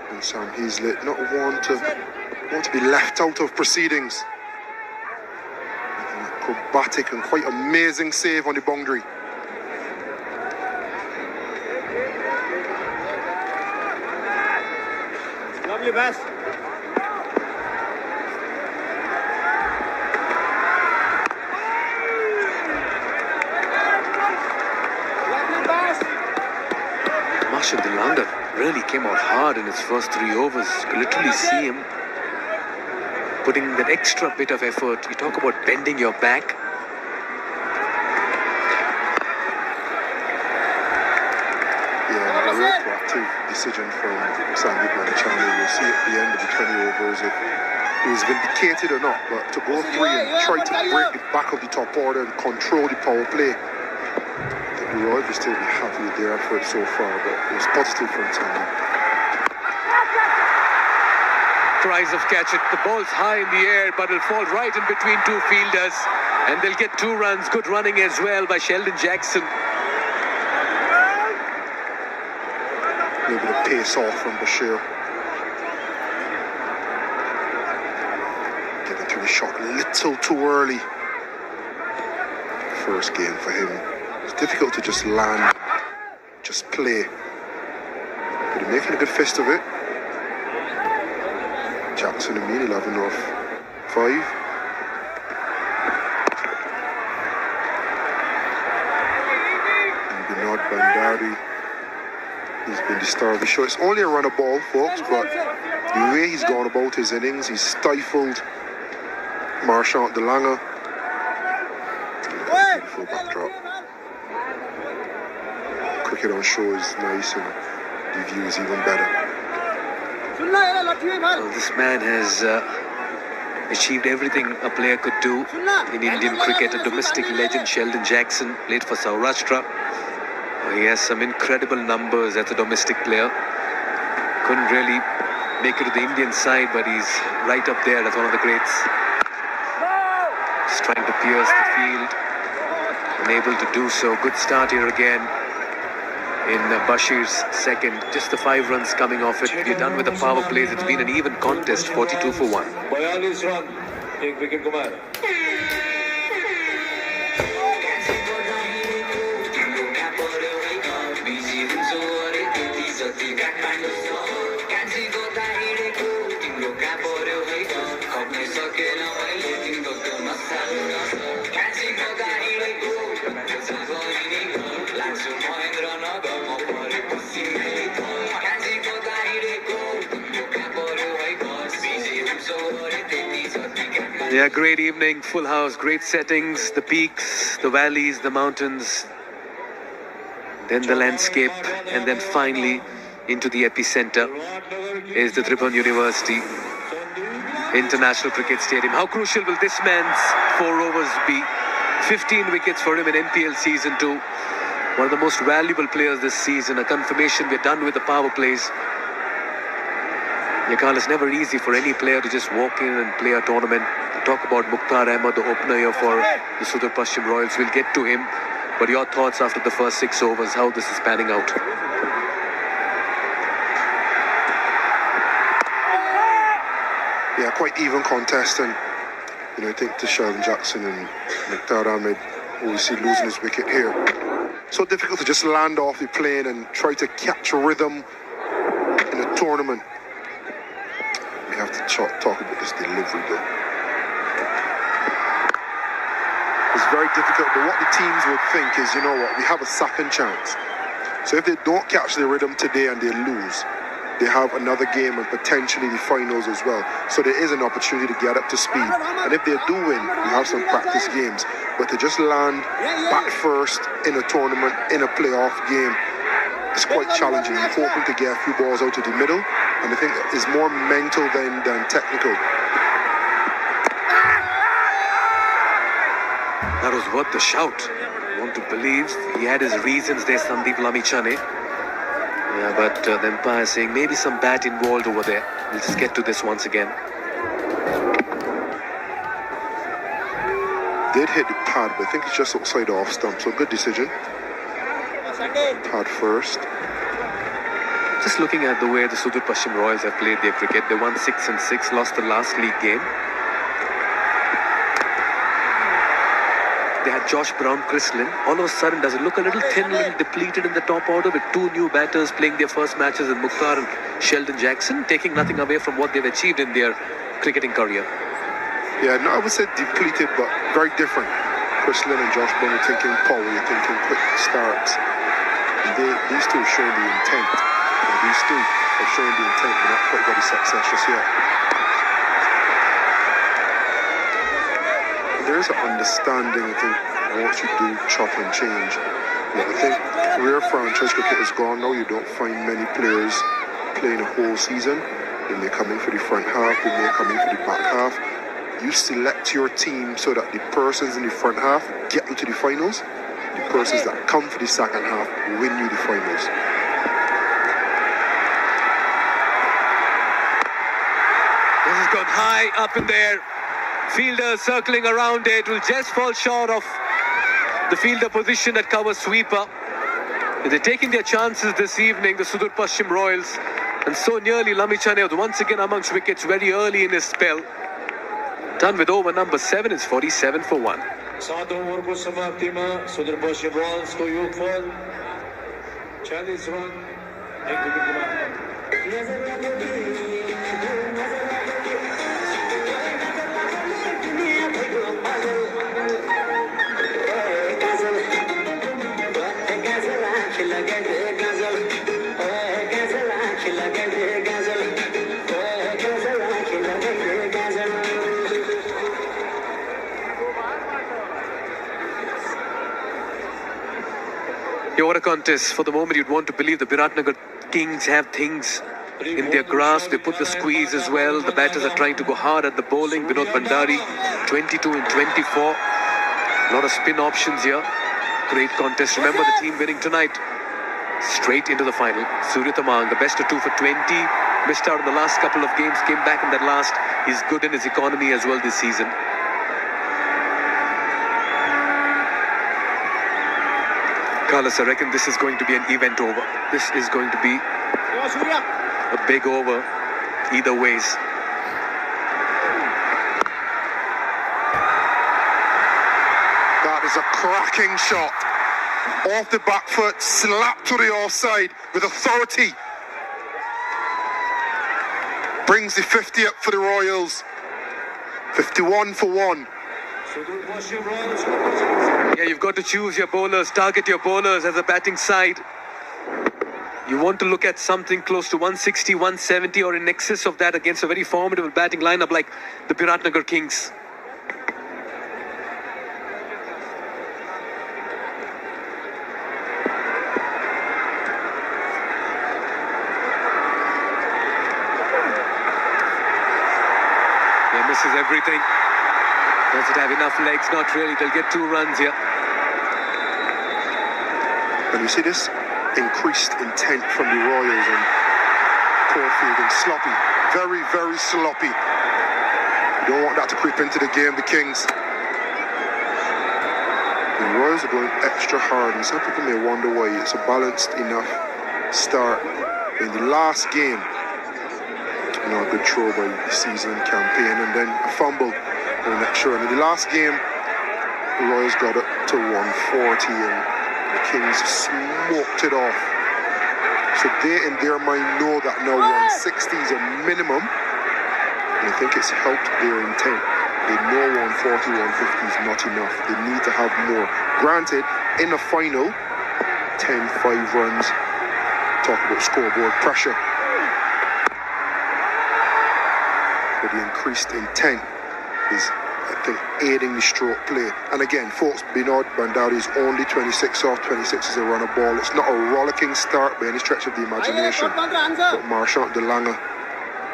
And Sam Hazlitt not want to be left out of proceedings. Acrobatic and quite amazing save on the boundary. Lovely pass. Marshall Dilanga really came out hard in his first 3 overs. You could literally see him putting that extra bit of effort. You talk about bending your back. Yeah, a real proactive decision from Sandeep Manichani. We'll see at the end of the 20 overs if he was vindicated or not. But to go 3 and try to break the back of the top order and control the power play, the Royals will still be happy with their effort so far, but it was positive from Sandeep. Tries of catch it. The ball's high in the air, but it'll fall right in between 2 fielders. And they'll get 2 runs. Good running as well by Sheldon Jackson. A little bit of pace off from Bashir. Getting to the shot a little too early. First game for him. It's difficult to just land, just play. But he's making a good fist of it. Jackson and Meany 11 off 5. And Binod Bandari, he's been the star of the show. It's only a run of ball, folks, but the way he's gone about his innings, he's stifled Marchant Dilanga. Beautiful backdrop. Cricket on show is nice and the view is even better. Well, this man has achieved everything a player could do in Indian cricket. A domestic legend, Sheldon Jackson, played for Saurashtra. He has some incredible numbers as a domestic player. Couldn't really make it to the Indian side, but he's right up there as one of the greats. Just trying to pierce the field, unable to do so. Good start here again in Bashir's second. Just the 5 runs coming off it. We're done with the power plays. It's been an even contest, 42 for 1. 42 run, 1 wicket को मारा. Yeah, great evening, full house, great settings, the peaks, the valleys, the mountains, then the landscape, and then finally into the epicenter is the Tribhuvan University International Cricket Stadium. How crucial will this man's 4 overs be? 15 wickets for him in NPL Season 2. One of the most valuable players this season. A confirmation we're done with the power plays. Yakal, it's never easy for any player to just walk in and play a tournament. Talk about Mukhtar Ahmed, the opener here for the Sudurpaschim Royals. We'll get to him. But your thoughts after the first 6 overs, how this is panning out? Yeah, quite even contest, and I think to Sheldon Jackson and Mukhtar Ahmed, obviously losing his wicket here. So difficult to just land off the plane and try to catch a rhythm in a tournament. We have to talk about this delivery though. It's very difficult, but what the teams would think is, you know what, we have a second chance. So if they don't catch the rhythm today and they lose, they have another game and potentially the finals as well. So there is an opportunity to get up to speed. And if they do win, we have some practice games. But to just land back first in a tournament, in a playoff game, it's quite challenging. You're hoping to get a few balls out of the middle, and I think it's more mental than technical. That was worth the shout. I want to believe he had his reasons there, Sandeep Lamichhane. Yeah, but the umpire saying maybe some bat involved over there. We'll just get to this once again. Did hit the pad, but I think it's just outside the off stump, so good decision. Pad first. Just looking at the way the Sudurpaschim Royals have played their cricket, they won 6 and 6, lost the last league game. They had Josh Brown, Chris Lynn. All of a sudden, does it look a little thin, a little depleted in the top order with 2 new batters playing their first matches in Mukhtar and Sheldon Jackson, taking nothing away from what they've achieved in their cricketing career? Yeah, no, I would say depleted, but very different. Chris Lynn and Josh Brown, you're thinking power, you're thinking quick starts. these two have shown the intent. These two have shown the intent, but not quite got the success just yet. There is an understanding, I think, once you do chop and change. But I think where franchise cricket is gone now, you don't find many players playing a whole season. They may come in for the front half, they may come in for the back half. You select your team so that the persons in the front half get you to the finals. The persons that come for the second half win you the finals. This has gone high up in there. Fielder circling around it will just fall short of the fielder position at cover sweeper. They're taking their chances this evening, the Sudurpaschim Royals. And so nearly Lamichane was once again amongst wickets very early in his spell. Done with over number 7, it's 47 for 1. 7 over को समाप्ति में Sudurpashchim Royals को योगफल 46 run 1 wicket के What a contest. For the moment, you'd want to believe the Biratnagar Kings have things in their grasp. They put the squeeze as well. The batters are trying to go hard at the bowling. Vinod Bandari, 22 and 24. A lot of spin options here. Great contest. Remember the team winning tonight. Straight into the final. Surya Tamang, the best of 2 for 20. Missed out in the last couple of games. Came back in that last. He's good in his economy as well this season. Carlos, I reckon this is going to be an event over. This is going to be a big over either ways. That is a cracking shot. Off the back foot, slapped to the offside with authority. Brings the 50 up for the Royals. 51 for 1. Yeah, you've got to choose your bowlers, target your bowlers as a batting side. You want to look at something close to 160, 170 or in excess of that against a very formidable batting lineup like the Biratnagar Kings. Yeah, misses everything. Does it have enough legs? Not really. They'll get 2 runs here. And you see this increased intent from the Royals and poor fielding. Sloppy. Very, very sloppy. You don't want that to creep into the game, the Kings. The Royals are going extra hard, and some people may wonder why. It's a balanced enough start. In the last game, a good throw by the season campaign, and then a fumble. And in the last game, the Royals got it to 140 and the Kings smoked it off. So they in their mind know that now 160 is a minimum, and I think it's helped their intent. They know 140, 150 is not enough. They need to have more. Granted, in the final, 10, 5 runs, talk about scoreboard pressure. But the increased intent is, I think, aiding the stroke play. And again, folks, Vinod Bandari is only 26 off. 26 is a runner ball. It's not a rollicking start by any stretch of the imagination. But Marchant de Lange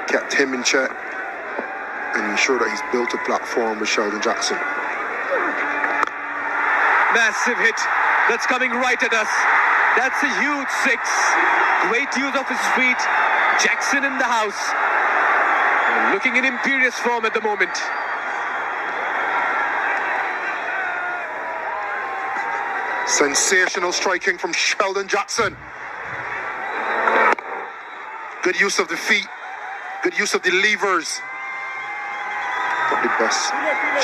kept him in check and ensured that he's built a platform with Sheldon Jackson. Massive hit. That's coming right at us. That's a huge 6. Great use of his feet. Jackson in the house. Looking in imperious form at the moment. Sensational striking from Sheldon Jackson. Good use of the feet. Good use of the levers. Not the best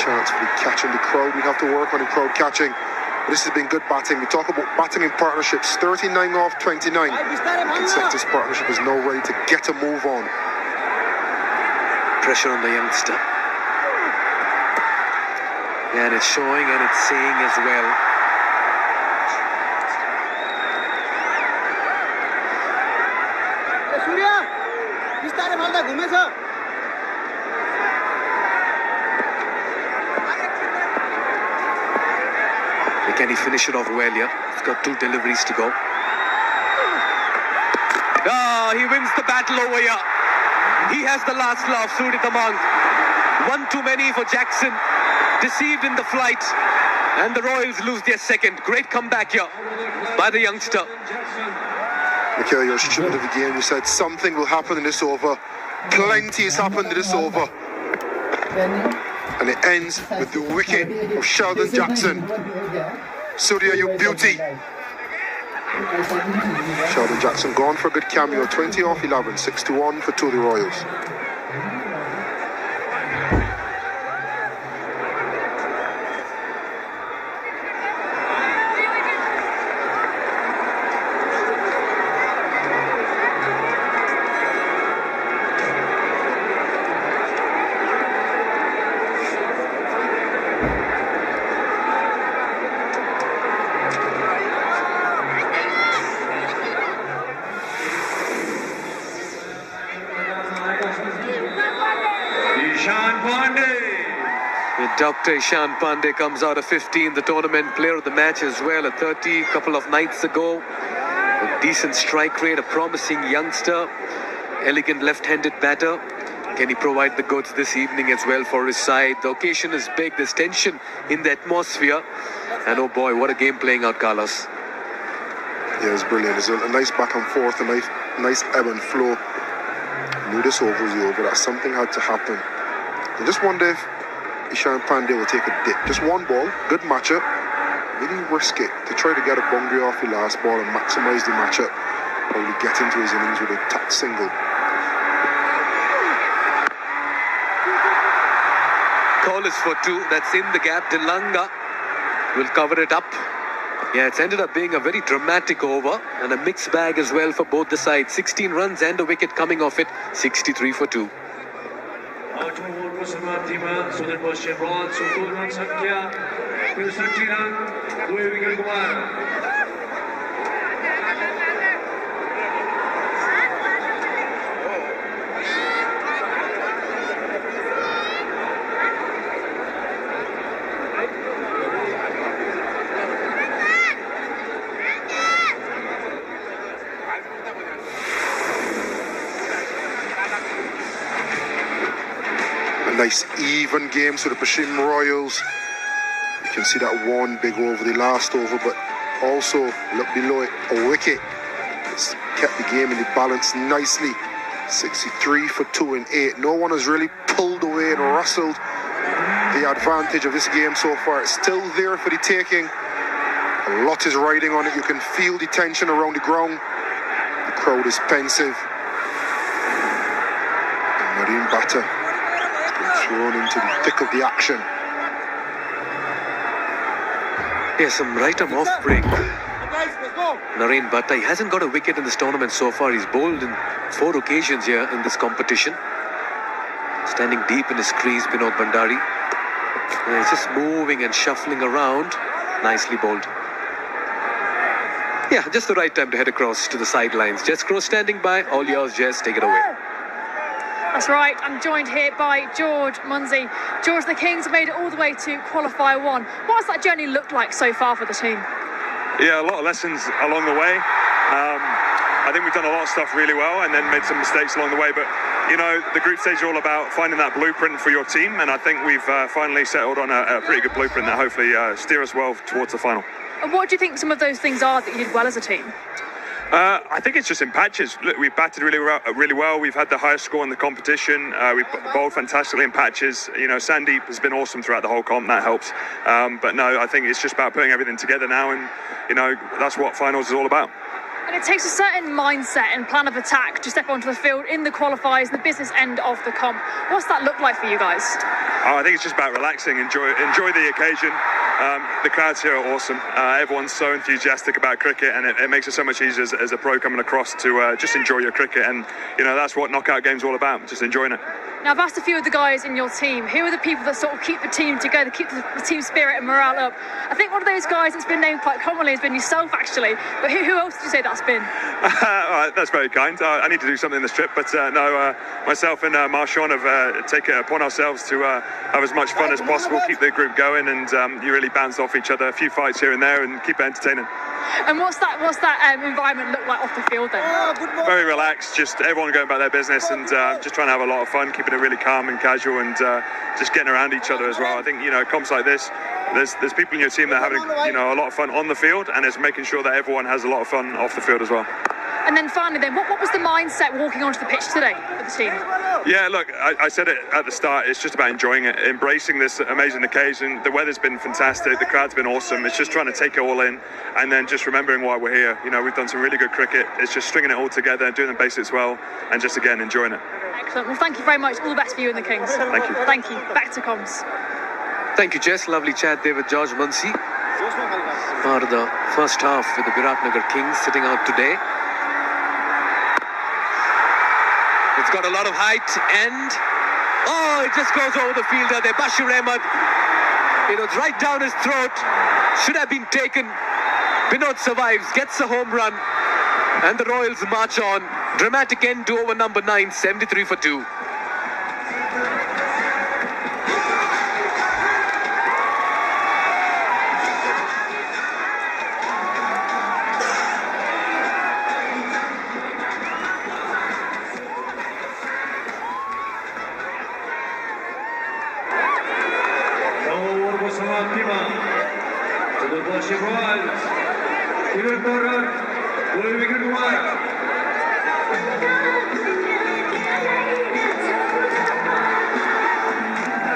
chance for the catch in the crowd. We have to work on the crowd catching. But this has been good batting. We talk about batting in partnerships. 39 off 29. The consensus partnership is now ready to get a move on. Pressure on the youngster. And it's showing and it's saying as well. Can he finish it off well here? He's got 2 deliveries to go. He wins the battle over here. He has the last laugh, Sudurpaschim. One too many for Jackson. Deceived in the flight. And the Royals lose their second. Great comeback here by the youngster. Mikhail, your student of the game, you said something will happen in this over. Plenty has happened in this over. And it ends with the wicket of Sheldon Jackson. Surya, you beauty. Sheldon Jackson gone for a good cameo. 20 off 11, 6-1 for 2 of the Royals. Dr. Ishan Pandey comes out of 15, the tournament player of the match as well, at 30 a couple of nights ago. A decent strike rate, a promising youngster, elegant left-handed batter. Can he provide the goods this evening as well for his side? The occasion is big, there's tension in the atmosphere. And oh boy, what a game playing out, Carlos. Yeah, it's brilliant. It's a nice back and forth, a nice ebb and flow. I knew this over was over, that something had to happen. I just wonder if Ishan Pandey will take a dip. Just one ball, good matchup. Really risk it to try to get a boundary off the last ball and maximise the matchup. Probably get into his innings with a tack single. Call is for 2. That's in the gap. Dilanga will cover it up. Yeah, it's ended up being a very dramatic over and a mixed bag as well for both the sides. 16 runs and a wicket coming off it. 63 for 2. Sudurpaschim Royals 2 run संख्या 63 run 2 wicket गुमाया. Nice even game, so the Sudurpaschim Royals. You can see that one big over the last over, but also look below it, a wicket. It's kept the game in the balance nicely. 63 for 2 and 8. No one has really pulled away and rustled the advantage of this game so far. It's still there for the taking. A lot is riding on it. You can feel the tension around the ground. The crowd is pensive. And Marine batter thrown into the thick of the action. Yeah, some right-arm off break. Narendra Bhatta, he hasn't got a wicket in this tournament so far. He's bowled in 4 occasions here in this competition. Standing deep in his crease, Binod Bhandari. Yeah, he's just moving and shuffling around. Nicely bowled. Yeah, just the right time to head across to the sidelines. Jess Crow standing by. All yours, Jess. Take it away. That's right, I'm joined here by George Munsey. George, the Kings made it all the way to Qualifier 1. What has that journey looked like so far for the team? Yeah, a lot of lessons along the way. I think we've done a lot of stuff really well and then made some mistakes along the way. But, you know, the group stage is all about finding that blueprint for your team. And I think we've finally settled on a pretty good blueprint that hopefully steer us well towards the final. And what do you think some of those things are that you did well as a team? I think it's just in patches. Look, we've batted really well. We've had the highest score in the competition. We've bowled fantastically in patches. You know, Sandeep has been awesome throughout the whole comp. That helps. But no, I think it's just about putting everything together now, and you know, that's what finals is all about. And it takes a certain mindset and plan of attack to step onto the field in the qualifiers, the business end of the comp. What's that look like for you guys? Oh, I think it's just about relaxing, enjoy the occasion. The crowds here are awesome. Everyone's so enthusiastic about cricket, and it makes it so much easier as a pro coming across to just enjoy your cricket. And that's what knockout games are all about, just enjoying it. Now, I've asked a few of the guys in your team, who are the people that sort of keep the team together, keep the team spirit and morale up? I think one of those guys that's been named quite commonly has been yourself, actually. But who else did you say that's been? That's very kind. I need to do something this trip, but no, myself and Marshawn have taken it upon ourselves to have as much fun as possible, keep the group going, and you really bounce off each other, a few fights here and there, and keep it entertaining. And what's that environment look like off the field then? Very relaxed, just everyone going about their business and just trying to have a lot of fun, keeping it really calm and casual, and just getting around each other as well. I think comps like this, there's people in your team that are having a lot of fun on the field, and it's making sure that everyone has a lot of fun off the field as well. And then finally, what was the mindset walking onto the pitch today for the team? Yeah, look, I said it at the start, it's just about enjoying it, embracing this amazing occasion. The weather's been fantastic, the crowd's been awesome. It's just trying to take it all in, and then just remembering why we're here. We've done some really good cricket. It's just stringing it all together, doing the basics well, and just, again, enjoying it. Excellent. Well, thank you very much. All the best for you and the Kings. Thank you. Thank you. Back to comms. Thank you, Jess. Lovely chat there with George Muncy. Part of the first half with the Biratnagar Kings sitting out today. It's got a lot of height, and it just goes over the fielder there. Bashir Ahmed, it's right down his throat. Should have been taken. Binod survives, gets a home run, and the Royals march on. Dramatic end to over number 9, 73 for 2. Sudurpaschim Royals. Biratnagar, goal wicket wide.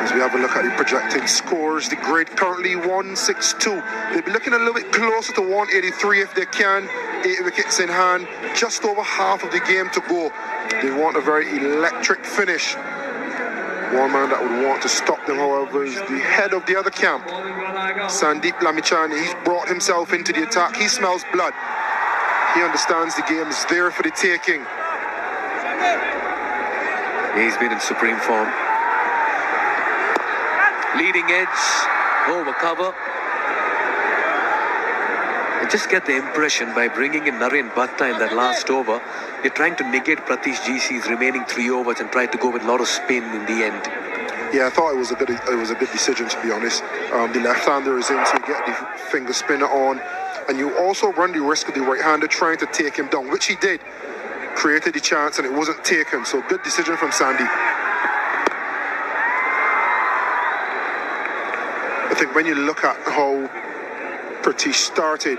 As we have a look at the projected scores, the grid currently 162. They'll be looking a little bit closer to 183 if they can. 8 wickets in hand, just over half of the game to go. They want a very electric finish. One man that would want to stop them, however, is the head of the other camp, Sandeep Lamichhane. He's brought himself into the attack. He smells blood. He understands the game is there for the taking. He's been in supreme form. Leading edge, over cover. I just get the impression by bringing in Narendra Bhatta in that last over, they're trying to negate Pratish GC's remaining 3 overs and try to go with a lot of spin in the end. Yeah, I thought it was a good decision, to be honest. The left-hander is in, so you get the finger spinner on, and you also run the risk of the right-hander trying to take him down, which he did. Created the chance, and it wasn't taken. So good decision from Sandy. I think when you look at how Pratish started,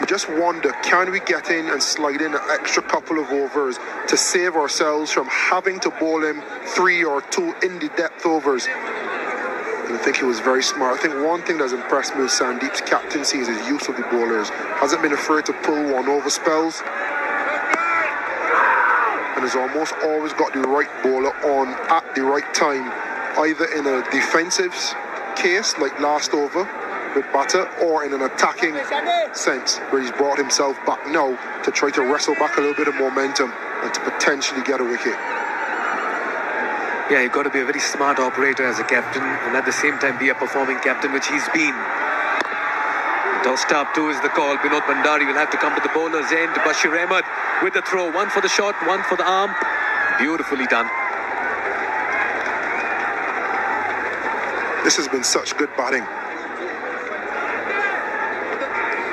you just wonder, can we get in and slide in an extra couple of overs to save ourselves from having to bowl him 3 or 2 in the depth overs? And I think he was very smart. I think one thing that's impressed me with Sandeep's captaincy is his use of the bowlers. Hasn't been afraid to pull 1 over spells, and has almost always got the right bowler on at the right time, either in a defensive case like last over with Bhatta, or in an attacking sense where he's brought himself back now to try to wrestle back a little bit of momentum and to potentially get a wicket. Yeah, you've got to be a very smart operator as a captain, and at the same time be a performing captain, which he's been. Tossed up 2 is the call. Binod Bhandari will have to come to the bowler's end. Bashir Ahmed with the throw. 1 for the shot, 1 for the arm. Beautifully done. This has been such good batting.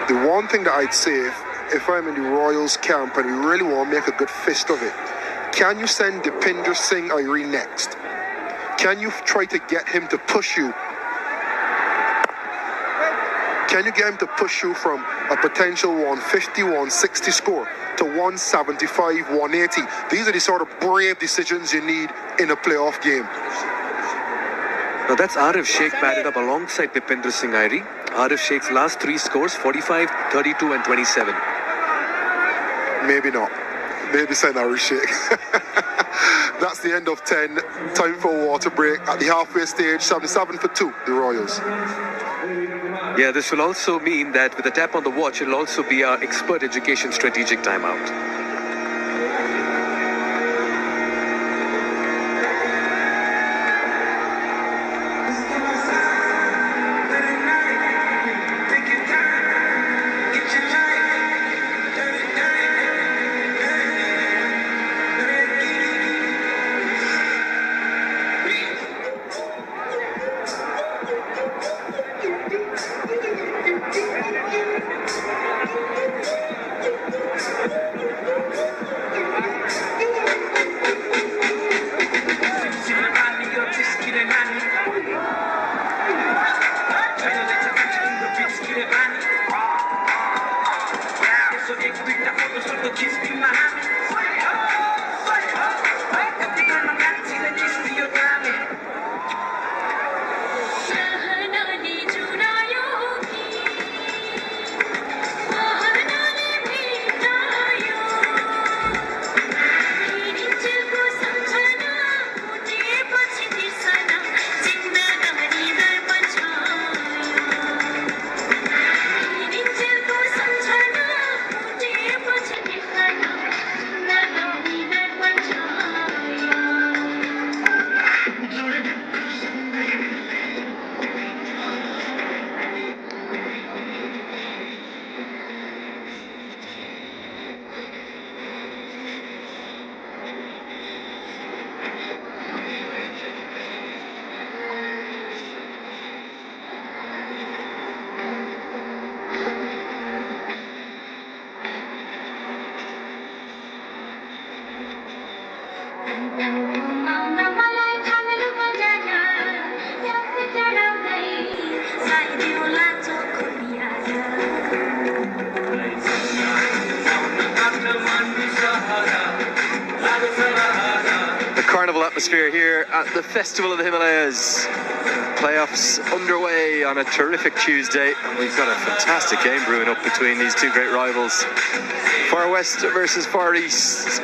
The one thing that I'd say, if I'm in the Royals camp and we really want to make a good fist of it, can you send Dipinder Singh Irene next? Can you try to get him to push you? Can you get him to push you from a potential 150, 160 score to 175, 180? These are the sort of brave decisions you need in a playoff game. Now that's Arif Sheikh batted up alongside Dipinder Singh Irene. Arif Sheikh's last 3 scores, 45, 32 and 27. Maybe not. Maybe send Arif Sheikh. That's the end of 10. Time for a water break. At the halfway stage, 77-2, the Royals. Yeah, this will also mean that with a tap on the watch, it'll also be our expert education strategic timeout. Atmosphere here at the Festival of the Himalayas. Playoffs underway on a terrific Tuesday, and we've got a fantastic game brewing up between these two great rivals. Far West versus Far East.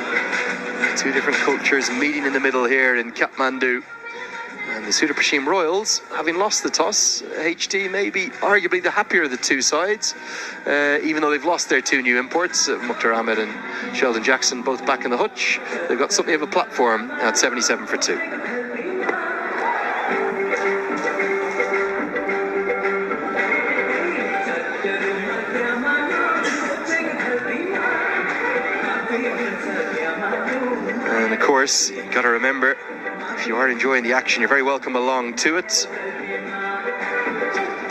Two different cultures meeting in the middle here in Kathmandu. And the Sudurpaschim Royals, having lost the toss, HD may be arguably the happier of the two sides, even though they've lost their two new imports, Mukhtar Ahmed and Sheldon Jackson, both back in the hutch. They've got something of a platform at 77-2. And of course, you've got to remember, if you are enjoying the action, you're very welcome along to it.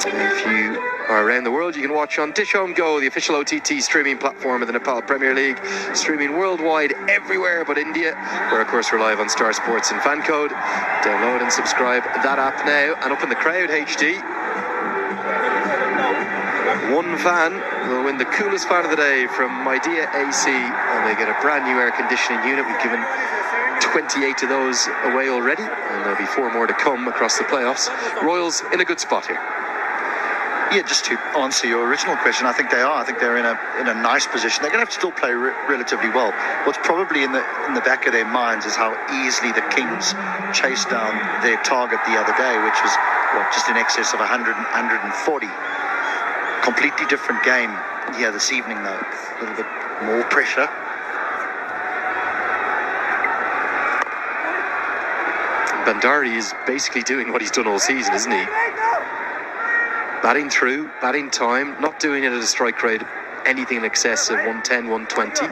If you are around the world, you can watch on Dish Home Go, the official OTT streaming platform of the Nepal Premier League, streaming worldwide everywhere but India, where of course we're live on Star Sports and Fancode. Download and subscribe that app now. And up in the crowd, HD, one fan will win the coolest fan of the day from Midea AC, and they get a brand new air conditioning unit. We've given 28 of those away already, and there'll be 4 more to come across the playoffs. Royals in a good spot here. Yeah, just to answer your original question, I think they are. I think they're in a nice position. They're going to have to still play relatively well. What's probably in the back of their minds is how easily the Kings chased down their target the other day, which was just in excess of 140. Completely different game here this evening, though. A little bit more pressure. Bandari is basically doing what he's done all season, isn't he? Batting through, batting time, not doing it at a strike rate anything in excess of 110, 120.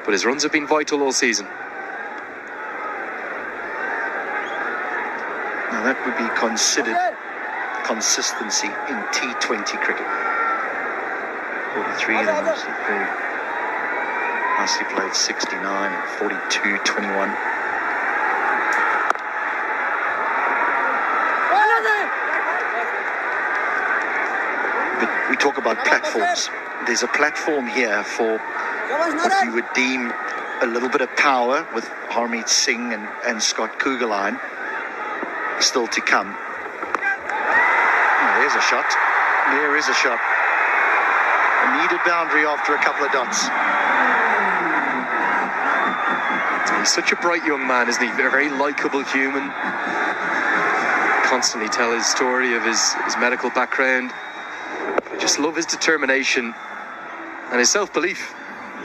But his runs have been vital all season. Now that would be considered consistency in T20 cricket. 43 of them nicely played 69 and 42, 21. But we talk about platforms. There's a platform here for what you would deem a little bit of power with Harmeet Singh and Scott Kugelheim still to come. Oh, there's a shot. There is a shot. A needed boundary after a couple of dots. He He's such a bright young man, isn't he? A very likeable human. Constantly tell his story of his medical background. I just love his determination and his self-belief.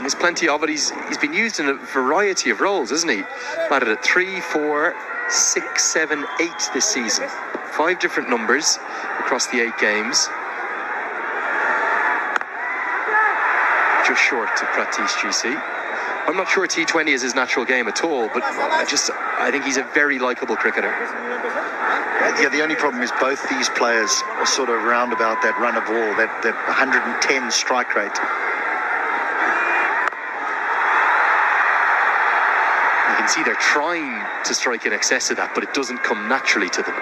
There's plenty of it. He's been used in a variety of roles, isn't he? Batted at 3, 4, 6, 7, 8 this season. 5 different numbers across the 8 games. Just short to Pratish GC. I'm not sure T20 is his natural game at all, but I think he's a very likeable cricketer. Yeah, the only problem is both these players are sort of round about that run of ball, that 110 strike rate. You can see they're trying to strike in excess of that, but it doesn't come naturally to them.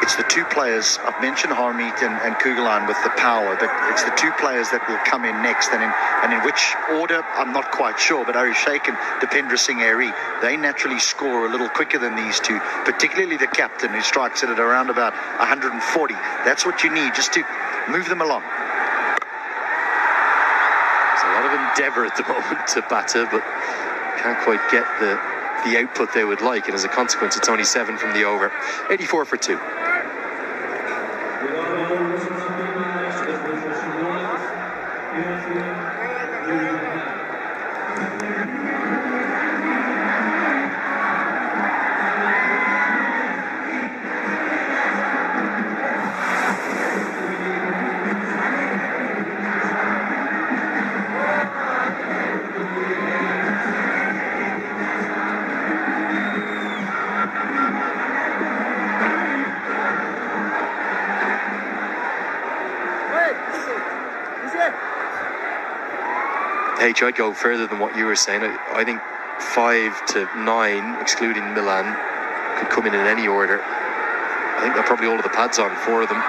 It's the two players, I've mentioned Harmeet and Kugelan with the power, but it's the two players that will come in next, and in which order, I'm not quite sure, but Ari Sheikh and Dipendra Singh Airy, they naturally score a little quicker than these two, particularly the captain, who strikes it at around about 140. That's what you need, just to move them along. There's a lot of endeavour at the moment to batter, but can't quite get the output they would like, and as a consequence it's only 7 from the over. 84 for 2. I'd go further than what you were saying. I think 5 to 9, excluding Milan, could come in any order. I think they're probably all of the pads on, 4 of them.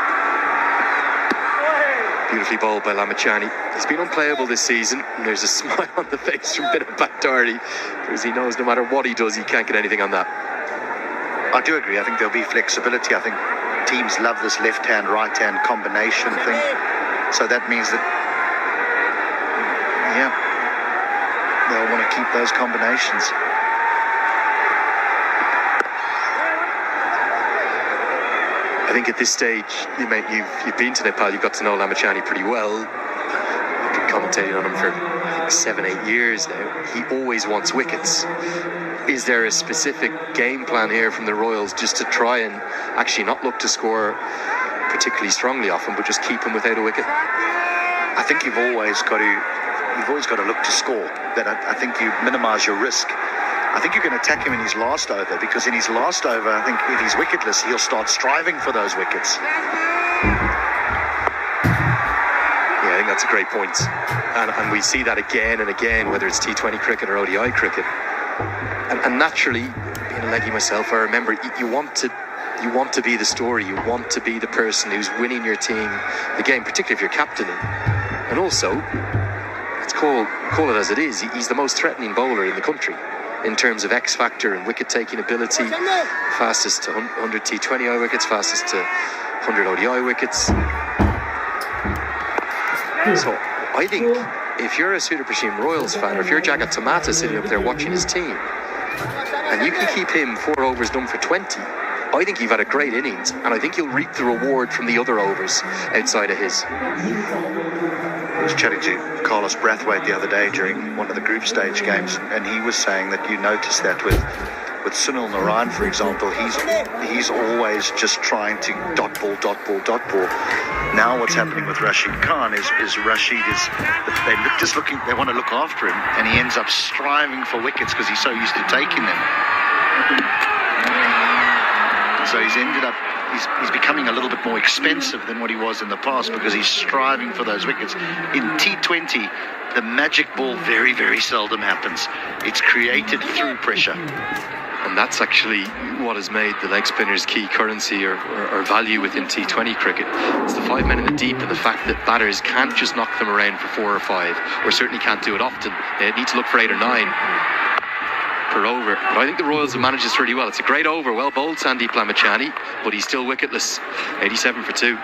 Beautifully bowled by Lamachani. He's been unplayable this season, and there's a smile on the face from Binod Bhandari, because he knows no matter what he does, he can't get anything on that. I do agree. I think there'll be flexibility. I think teams love this left-hand, right-hand combination thing. So that means that, yeah, they'll want to keep those combinations. I think at this stage, you've been to Nepal, you've got to know Lamachani pretty well. I've been commentating on him for 7-8 years now. He always wants wickets. Is there a specific game plan here from the Royals just to try and actually not look to score particularly strongly off him, but just keep him without a wicket? I think you've always got to look to score. That I think you minimise your risk. I think you can attack him in his last over, because in his last over, I think if he's wicketless, he'll start striving for those wickets. Yeah, I think that's a great point. And we see that again and again, whether it's T20 cricket or ODI cricket. And naturally, being a leggy myself, I remember you want to be the story. You want to be the person who's winning your team the game, particularly if you're captaining. And also, let's call it as it is. He's the most threatening bowler in the country in terms of X factor and wicket taking ability. Fastest to 100 T20I wickets, fastest to 100 ODI wickets. So I think if you're a Sudurpaschim Royals fan, or if you're Jagat Tamata sitting up there watching his team, and you can keep him 4 overs done for 20, I think you've had a great innings, and I think you'll reap the reward from the other overs outside of his. I was chatting to Carlos Brathwaite the other day during one of the group stage games, and he was saying that you notice that with Sunil Narayan, for example, he's always just trying to dot ball. Now what's happening with Rashid Khan is Rashid they want to look after him, and he ends up striving for wickets because he's so used to taking them. So he's becoming a little bit more expensive than what he was in the past, because he's striving for those wickets. In T20, the magic ball very, very seldom happens. It's created through pressure. And that's actually what has made the leg spinners key currency or value within T20 cricket. It's the 5 men in the deep, and the fact that batters can't just knock them around for 4 or 5, or certainly can't do it often. They need to look for 8 or 9 per over. But I think the Royals have managed this really well. It's a great over, well bowled Sandeep Lamachani, but he's still wicketless. 87 for 2.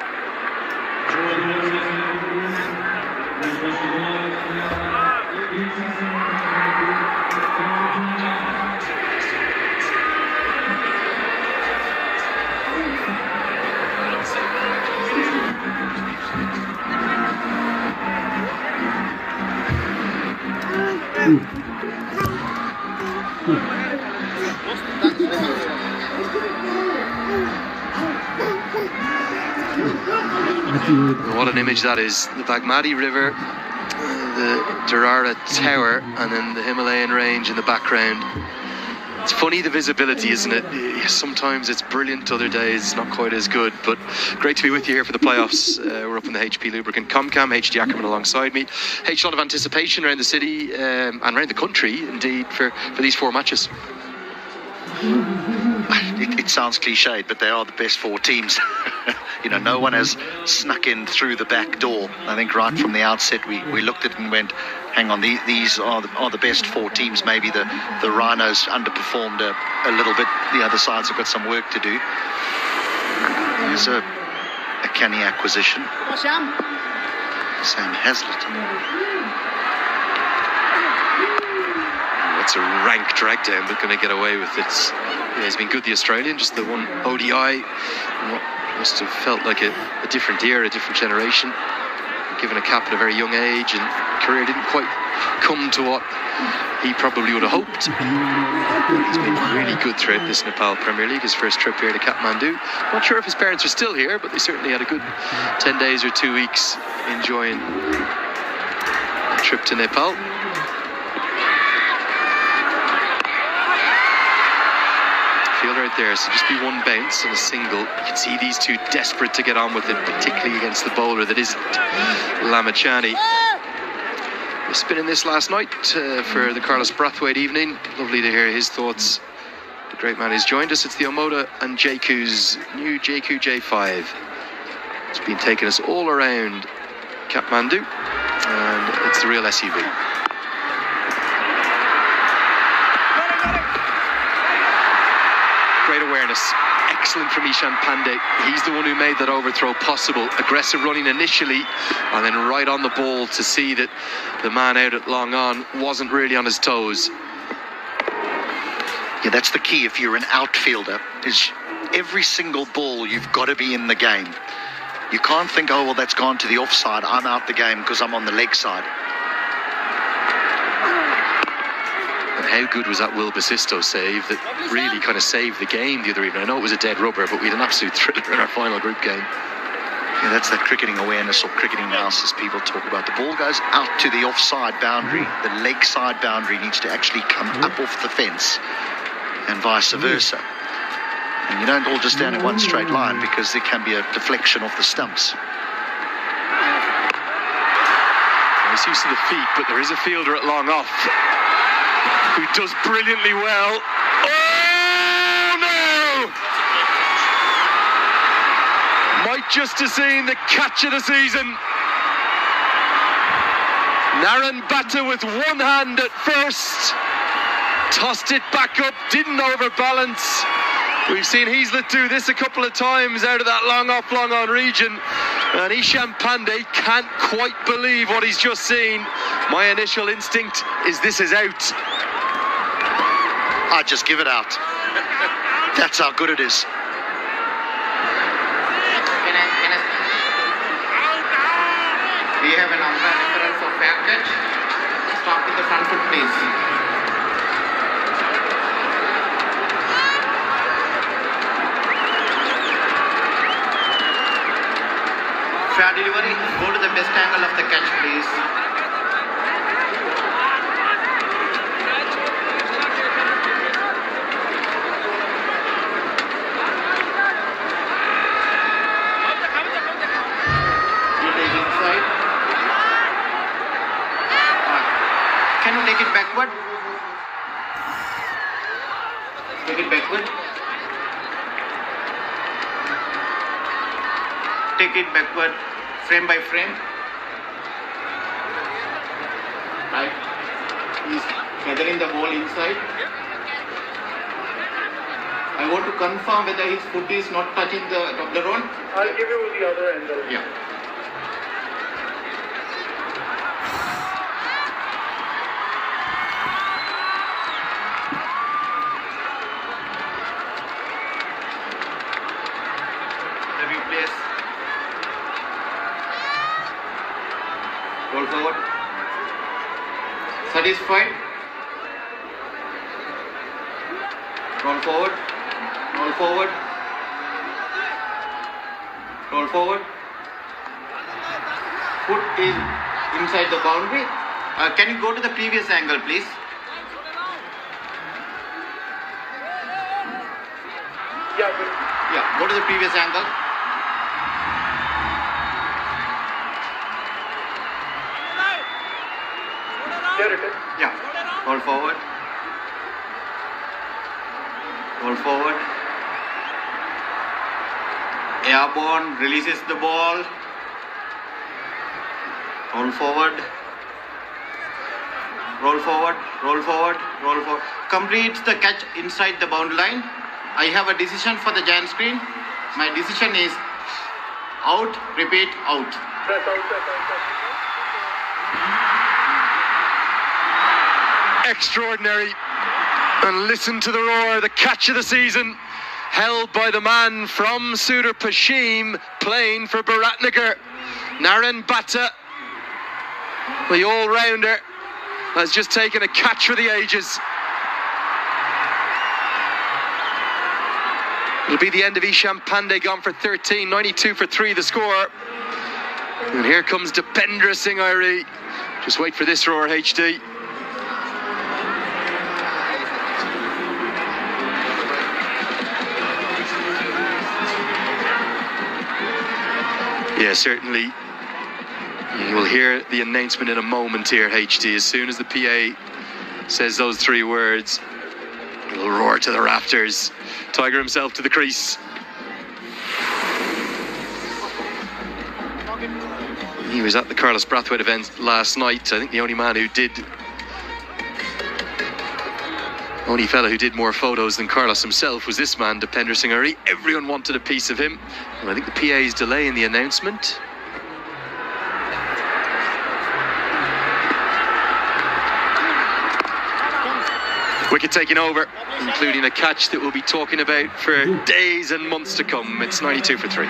What an image that is. The Bagmati River, the Durrara Tower, and then the Himalayan range in the background. It's funny, the visibility, isn't it? Sometimes it's brilliant, other days it's not quite as good, but great to be with you here for the playoffs. We're up in the HP Lubricant Comcam, HD Ackerman alongside me. A lot of anticipation around the city and around the country, indeed, for these four matches. It sounds cliched, but they are the best four teams. You know, no one has snuck in through the back door. I think right from the outset we looked at it and went, hang on, these are the best four teams. Maybe the Rhinos underperformed a little bit. The other sides have got some work to do. There's a canny acquisition. Sam Hazlitt. It's a rank drag down, but going to get away with it. He's been good, the Australian, just the one ODI. Must have felt like a different era, a different generation. Given a cap at a very young age, and career didn't quite come to what he probably would have hoped. He's been really good throughout this Nepal Premier League, his first trip here to Kathmandu. Not sure if his parents are still here, but they certainly had a good 10 days or 2 weeks enjoying a trip to Nepal. Right there, so just be one bounce and a single. You can see these two desperate to get on with it, particularly against the bowler that isn't Lamachani. We're spinning this last night for the Carlos Brathwaite evening. Lovely to hear his thoughts. The great man who's joined us. It's the Omoda and JQ's new JQ J5. It's been taking us all around Kathmandu, and it's the real SUV. Great awareness, excellent from Ishan Pandey. He's the one who made that overthrow possible. Aggressive running initially, and then right on the ball to see that the man out at long on wasn't really on his toes. Yeah, that's the key if you're an outfielder, is every single ball you've got to be in the game. You can't think, oh, well, that's gone to the offside, I'm out the game because I'm on the leg side. How good was that Will Basisto save that really kind of saved the game the other evening? I know it was a dead rubber, but we had an absolute thriller in our final group game. Yeah, that's that cricketing awareness or cricketing analysis people talk about. The ball goes out to the offside boundary. The leg side boundary needs to actually come up off the fence and vice versa. And you don't all just stand in one straight line because there can be a deflection off the stumps. He's used to the feet, but there is a fielder at long off who does brilliantly well. Oh no! Might just have seen the catch of the season. Naran Bhatta with one hand at first, tossed it back up, didn't overbalance. We've seen Hazlitt do this a couple of times out of that long off, long on region. And Ishan Pandey can't quite believe what he's just seen. My initial instinct is this is out. I just give it out. That's how good it is. We have an umpire referral for fair catch. Stop with the front foot, please. Fair delivery. Go to the best angle of the catch, please. Take it backward. Take it backward. Take it backward, frame by frame. Right. He's gathering the ball inside. I want to confirm whether his foot is not touching the Toblerone. I'll give you the other angle. Yeah. Satisfied? Roll forward. Roll forward. Roll forward. Foot is inside the boundary. Can you go to the previous angle, please? Yeah, go to the previous angle. Yeah, roll forward. Roll forward. Airborne, releases the ball. Roll forward. Roll forward, roll forward, roll forward. Completes the catch inside the boundary line. I have a decision for the giant screen. My decision is out, repeat, out. Extraordinary. And listen to the roar, the catch of the season, held by the man from Sudurpaschim, playing for Biratnagar. Naren Bhatta, the all-rounder, has just taken a catch for the ages. It'll be the end of Isham Pandey, gone for 13, 92 for 3 the score. And here comes Dipendra Singh Airi. Just wait for this roar, HD. Yeah, certainly. You will hear the announcement in a moment here, HD. As soon as the PA says those 3 words, it'll roar to the rafters. Tiger himself to the crease. He was at the Carlos Brathwaite event last night. I think the only fellow who did more photos than Carlos himself was this man, Dipendra Singh Airi. Everyone wanted a piece of him. And I think the PA is delaying the announcement. Wicket taking over, including a catch that we'll be talking about for days and months to come. It's 92 for 3.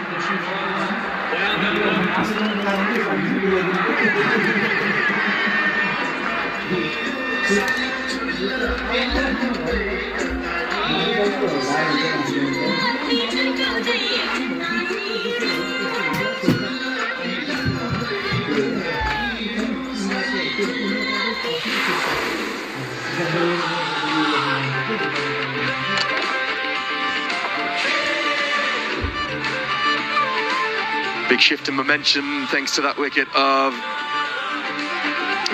Big shift in momentum thanks to that wicket of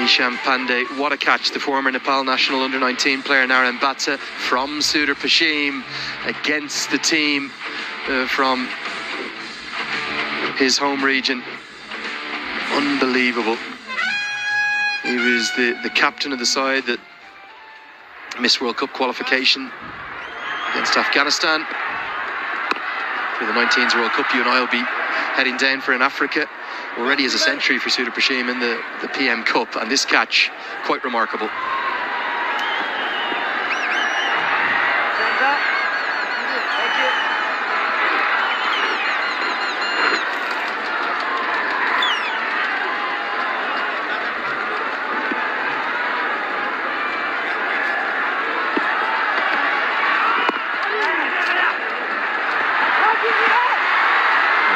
Isham Pandey. What a catch. The former Nepal national under-19 player Naren Bhatta from Sudurpaschim against the team from his home region. Unbelievable. He was the captain of the side that missed World Cup qualification against Afghanistan. For the 19s World Cup, you and I will be heading down for in Africa. Already as a century for Sudurpaschim in the PM Cup, and this catch, quite remarkable.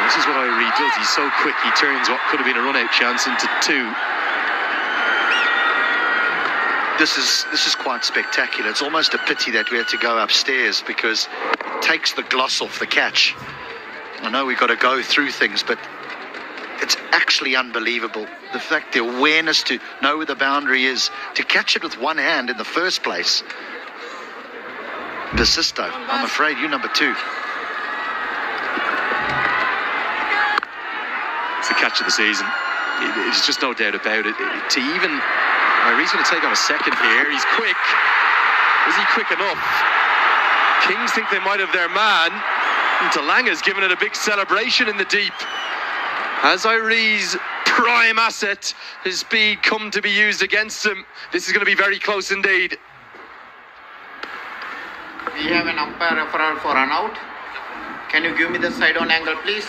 This is what Airi does. He's so quick, he turns what could have been a run-out chance into 2. This is quite spectacular. It's almost a pity that we had to go upstairs because it takes the gloss off the catch. I know we've got to go through things, but it's actually unbelievable. The fact, the awareness to know where the boundary is, to catch it with one hand in the first place. Desisto, I'm afraid you're number 2. It's the catch of the season. There's just no doubt about it. To even... Airi's going to take on a second here. He's quick. Is he quick enough? Kings think they might have their man. And Talanga's given it a big celebration in the deep. Has Airi's prime asset, his speed, come to be used against him? This is going to be very close indeed. We have an umpire referral for run out. Can you give me the side on angle, please?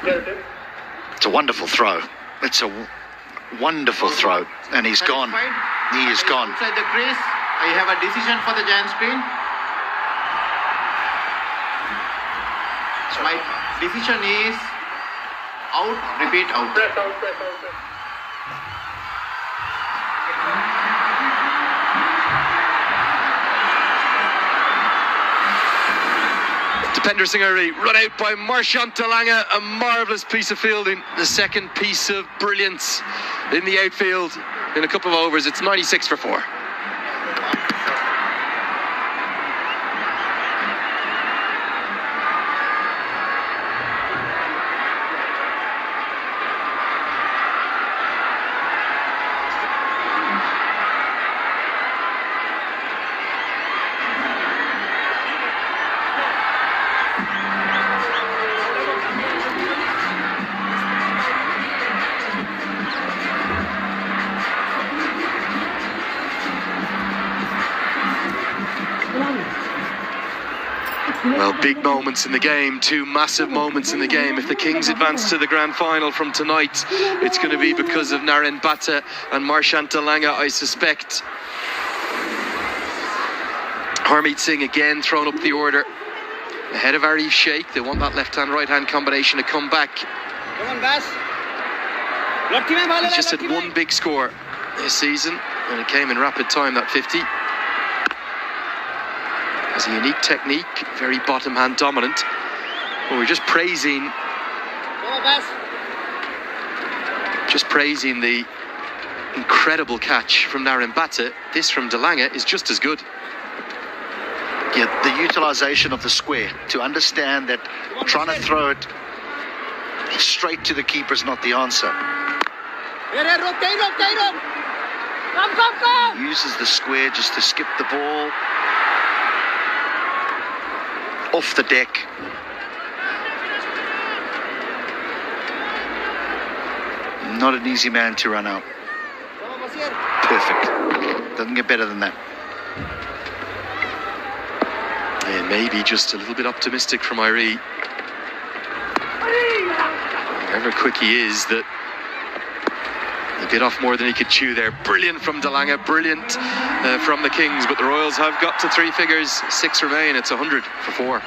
It's a wonderful throw. It's a Wonderful throw, and he's gone. He is gone. Outside the crease, I have a decision for the giant screen. My decision is out, repeat out. Dipender Singh run out by Marchant Lange, a marvellous piece of fielding. The second piece of brilliance in the outfield in a couple of overs. It's 96 for 4. Well, big moments in the game, 2 massive moments in the game. If the Kings advance to the grand final from tonight, it's going to be because of Naren Bhatta and Marchant Lange, I suspect. Harmeet Singh again thrown up the order ahead of Arif Sheikh. They want that left-hand, right-hand combination to come back. He's just had one big score this season, and it came in rapid time, that 50. Has a unique technique, very bottom hand dominant. Well, we're just praising the incredible catch from Naren Bhatta. This from De Lange is just as good. Yeah, the utilisation of the square, to understand that trying to throw it straight to the keeper is not the answer. He uses the square just to skip the ball off the deck. Not an easy man to run out. Perfect. Doesn't get better than that. And maybe just a little bit optimistic from Irie. However quick he is, that he bit off more than he could chew there. Brilliant from De Lange, brilliant from the Kings, but the Royals have got to 3 figures. 6 remain. It's 100 for 4.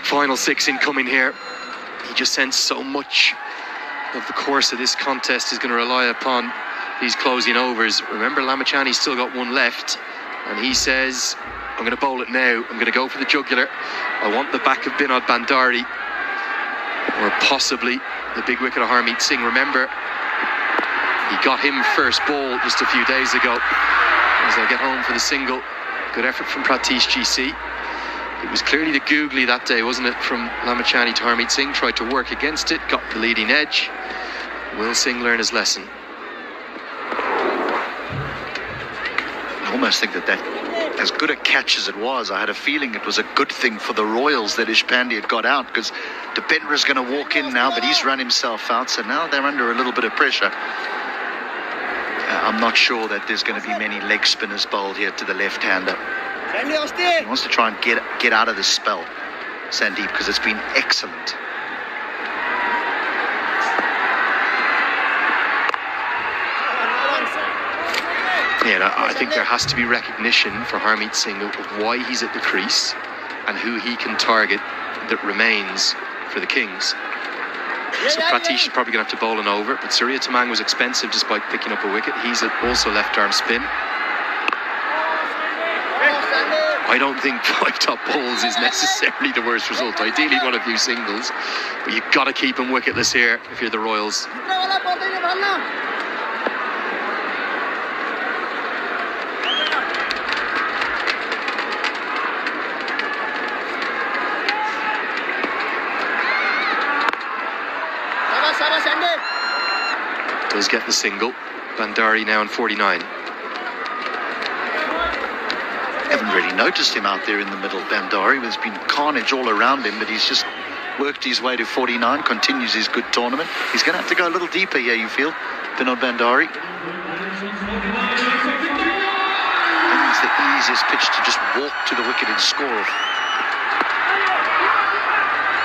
Final 6 incoming here. He just sensed so much of the course of this contest is going to rely upon these closing overs. Remember, Lamachani's still got 1 left, and he says, I'm going to bowl it now. I'm going to go for the jugular. I want the back of Binod Bandari, or possibly the big wicket of Harmeet Singh. Remember, he got him first ball just a few days ago as they get home for the single. Good effort from Pratish GC. It was clearly the googly that day, wasn't it, from Lamachani to Harmeet Singh. Tried to work against it, got the leading edge. Will Singh learn his lesson? I almost think that as good a catch as it was, I had a feeling it was a good thing for the Royals that Ishpande had got out, because Dipendra is going to walk in now, but he's run himself out, so now they're under a little bit of pressure. I'm not sure that there's going to be many leg spinners bowled here to the left-hander. He wants to try and get out of this spell, Sandeep, because it's been excellent. Yeah, I think there has to be recognition for Harmeet Singh of why he's at the crease and who he can target that remains for the Kings. So Pratish is probably going to have to bowl an over, but Surya Tamang was expensive despite picking up a wicket. He's also left-arm spin. I don't think 5 top balls is necessarily the worst result. Ideally, one a few singles, but you've got to keep him wicketless here if you're the Royals. does get the single. Bandari now in 49. Haven't really noticed him out there in the middle, Bandari. There's been carnage all around him, but he's just worked his way to 49, continues his good tournament. He's going to have to go a little deeper here, you feel, Vinod Bandari. And it's the easiest pitch to just walk to the wicket and score.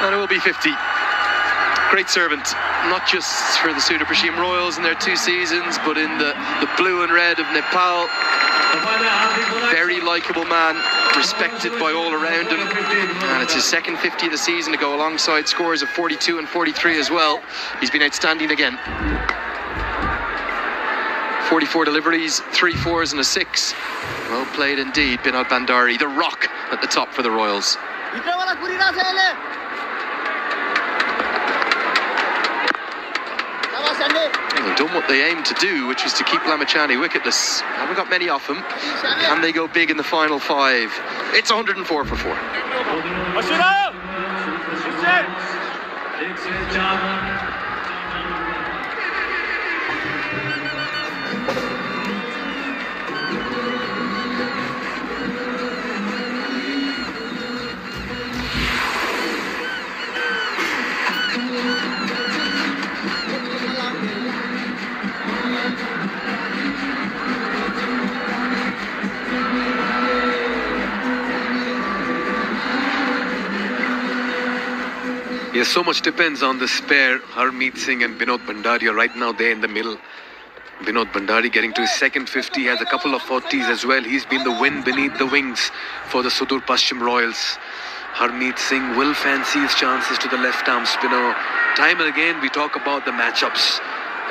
And it will be 50. Great servant, not just for the Sudurpaschim Royals in their 2 seasons, but in the blue and red of Nepal. Very likeable man, respected by all around him. And it's his second 50 of the season to go alongside scores of 42 and 43 as well. He's been outstanding again. 44 deliveries, 3 fours and a 6. Well played indeed, Binod Bandari, the rock at the top for the Royals. They've done what they aimed to do, which was to keep Lamachani wicketless. Haven't got many off him. Can they go big in the final 5? It's 104 for 4. Yes, so much depends on the pair, Harmeet Singh and Binod Bandari are right now there in the middle. Binod Bandari getting to his second 50, has a couple of 40s as well. He's been the wind beneath the wings for the Sudurpaschim Royals. Harmeet Singh will fancy his chances to the left-arm spinner. Time and again we talk about the matchups,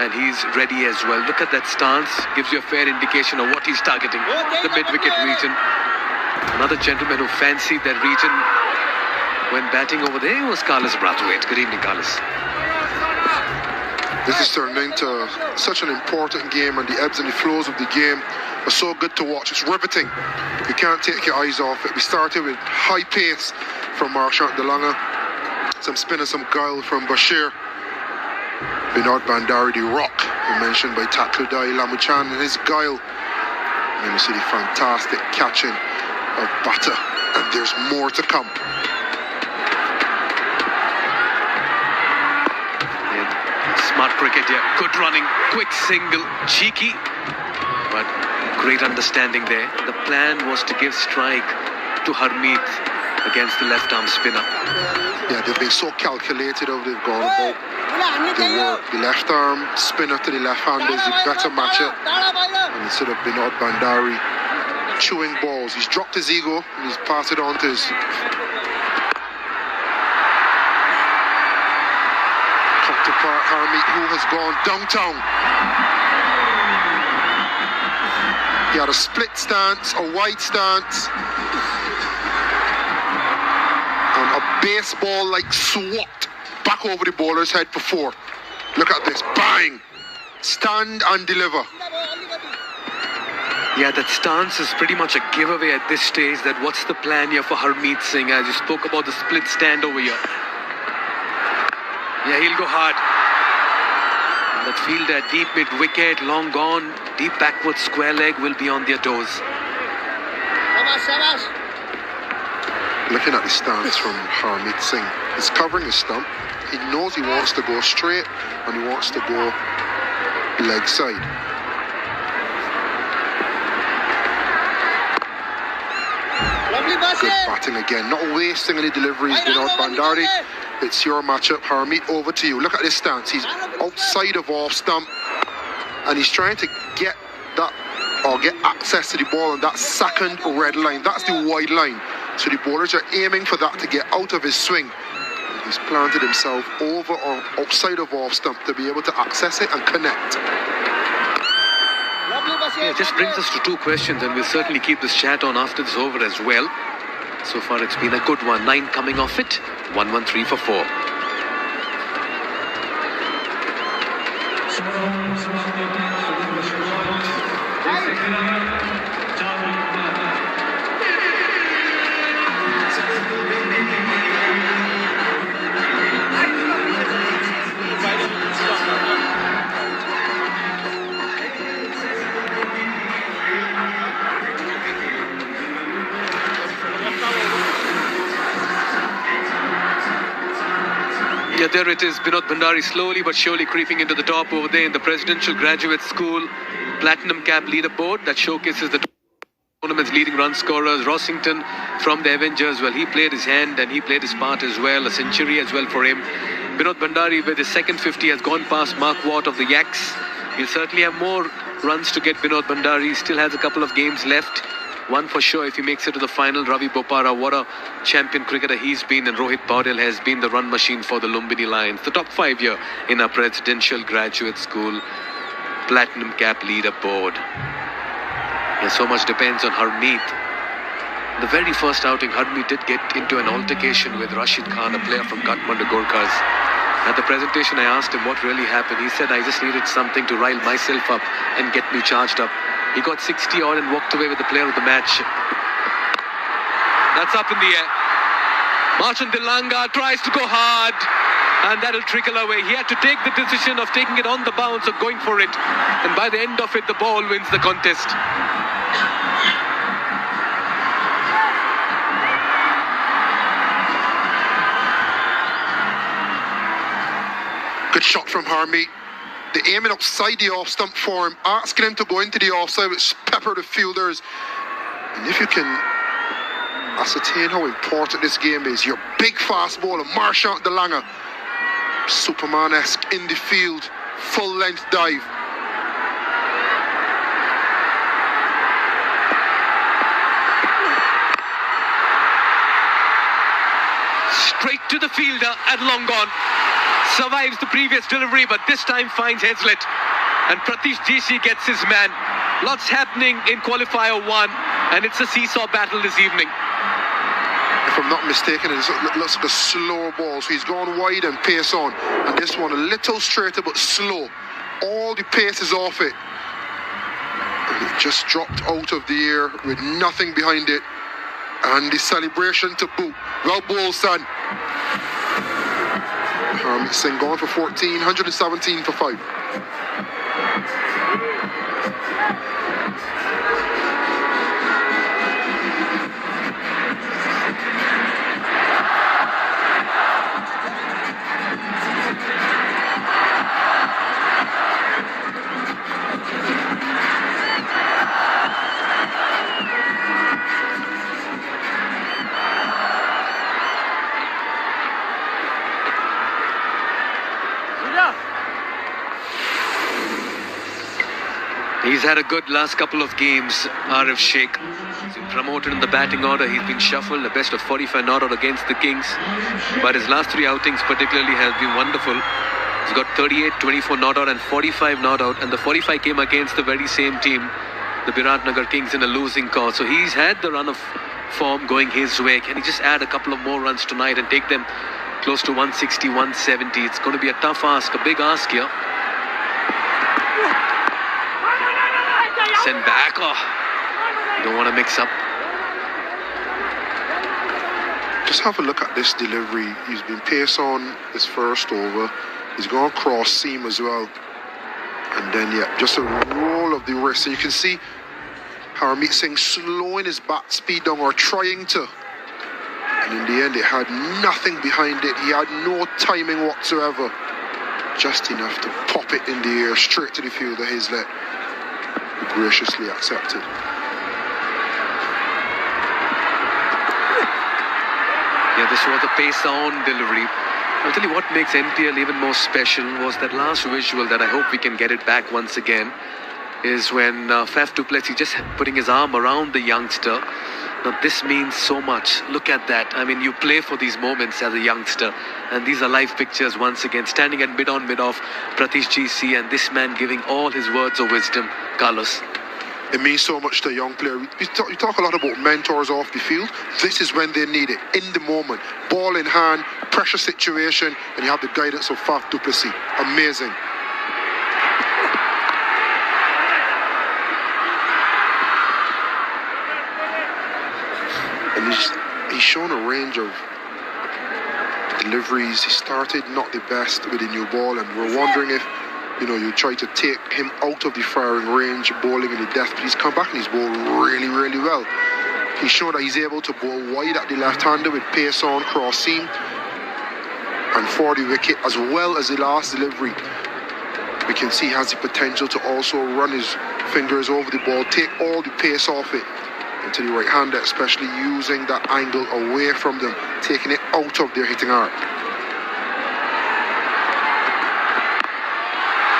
and he's ready as well. Look at that stance, gives you a fair indication of what he's targeting, the mid-wicket region. Another gentleman who fancied that region when batting over there was Carlos Brathwaite. Good evening, Carlos. This is turning into such an important game, and the ebbs and the flows of the game are so good to watch. It's riveting. You can't take your eyes off it. We started with high pace from Marchant de Lange, some spin and some guile from Bashir. Binod Bandari, the rock, mentioned by Takludai Lamuchan, and his guile. And you see the fantastic catching of Bata, and there's more to come. Smart cricket, yeah. Good running, quick single, cheeky, but great understanding there. The plan was to give strike to Harmeet against the left-arm spinner. Yeah, they've been so calculated how they've gone about the work. The left-arm spinner to the left-hander is the better matchup. And instead of Binod Bandari chewing balls, he's dropped his ego and he's passed it on to his counterpart Harmeet, who has gone downtown. He had a split stance, a wide stance, and a baseball-like swat back over the bowler's head for 4. Look at this, bang! Stand and deliver. Yeah, that stance is pretty much a giveaway at this stage. That what's the plan here for Harmeet Singh, as you spoke about the split stand over here. Yeah, he'll go hard. And that fielder, deep mid-wicket, long gone, deep backward square leg will be on their toes. Looking at the stance from Harmeet Singh, he's covering his stump. He knows he wants to go straight and he wants to go leg side. Good batting again, not wasting any deliveries. Binod Bandari, it's your matchup. Harmeet, over to you. Look at this stance. He's outside of off stump and he's trying to get that or get access to the ball on that second red line. That's the wide line. So the bowlers are aiming for that to get out of his swing. He's planted himself over or outside of off stump to be able to access it and connect. Yeah, it just brings us to 2 questions, and we'll certainly keep this chat on after this over as well. So far it's been a good one. 9 coming off it. 113 for 4. Yeah, there it is. Binod Bhandari slowly but surely creeping into the top over there in the Presidential Graduate School Platinum Cap leaderboard that showcases the tournament's leading run scorers. Rossington from the Avengers, well, he played his hand and he played his part as well. A century as well for him. Binod Bhandari with his second 50 has gone past Mark Watt of the Yaks. He'll certainly have more runs to get. Binod Bhandari still has a couple of games left. One for sure if he makes it to the final. Ravi Bopara, what a champion cricketer he's been, and Rohit Paudel has been the run machine for the Lumbini Lions. The top 5 here in our Presidential Graduate School Platinum Cap leaderboard. Yeah, so much depends on Harmeet. The very first outing, Harmeet did get into an altercation with Rashid Khan, a player from Kathmandu Gorkhas. At the presentation, I asked him what really happened. He said, I just needed something to rile myself up and get me charged up. He got 60 odd and walked away with the player of the match. That's up in the air. Marchand Dilanga tries to go hard, and that'll trickle away. He had to take the decision of taking it on the bounce or going for it. And by the end of it, the ball wins the contest. Good shot from Harmeet. They're aiming outside the off stump for him, asking him to go into the offside, which pepper the fielders. And if you can ascertain how important this game is, your big fast bowler, Marchand Dilanga, Superman-esque in the field, full length dive. Straight to the fielder and long gone. Survives the previous delivery, but this time finds Hazlitt. And Pratish GC gets his man. Lots happening in Qualifier 1, and it's a seesaw battle this evening. If I'm not mistaken, it looks like a slow ball. So he's gone wide and pace on. And this one a little straighter but slow. All the pace is off it. And it just dropped out of the air with nothing behind it. And the celebration to boot. Well bowled, son. Harmeet Singh going for 14, 117 for 5. He's had a good last couple of games, Arif Sheikh. He's been promoted in the batting order. He's been shuffled, the best of 45 not out against the Kings. But his last 3 outings particularly have been wonderful. He's got 38, 24 not out and 45 not out. And the 45 came against the very same team, the Biratnagar Kings, in a losing cause. So he's had the run of form going his way. Can he just add a couple of more runs tonight and take them close to 160, 170? It's going to be a tough ask, a big ask here. Send back. Oh, don't want to mix up. Just have a look at this delivery. He's been pace on his first over. He's gone cross seam as well. And then, yeah, just a roll of the wrist. And you can see Harmeet Singh slowing his bat speed down, or trying to. And in the end, it had nothing behind it. He had no timing whatsoever. Just enough to pop it in the air straight to the fielder. Hazlitt graciously accepted. Yeah, this was a pace-on delivery. I'll tell you what makes NPL even more special was that last visual that I hope we can get it back once again, is when Faf du Plessis just putting his arm around the youngster. Now this means so much. Look at that. I mean, you play for these moments as a youngster, and these are live pictures once again. Standing at mid-on, mid-off, Pratish GC, and this man giving all his words of wisdom, Carlos. It means so much to a young player. You talk a lot about mentors off the field. This is when they need it, in the moment. Ball in hand, pressure situation, and you have the guidance of Faf du Plessis. Amazing. And he's shown a range of deliveries. He started not the best with the new ball, and we're wondering if, you try to take him out of the firing range, bowling in the depth, but he's come back and he's bowled really, really well. He's shown that he's able to bowl wide at the left-hander with pace on, cross seam. and for the wicket, as well as the last delivery. We can see he has the potential to also run his fingers over the ball, take all the pace off it into the right hander, especially using that angle away from them, taking it out of their hitting arc.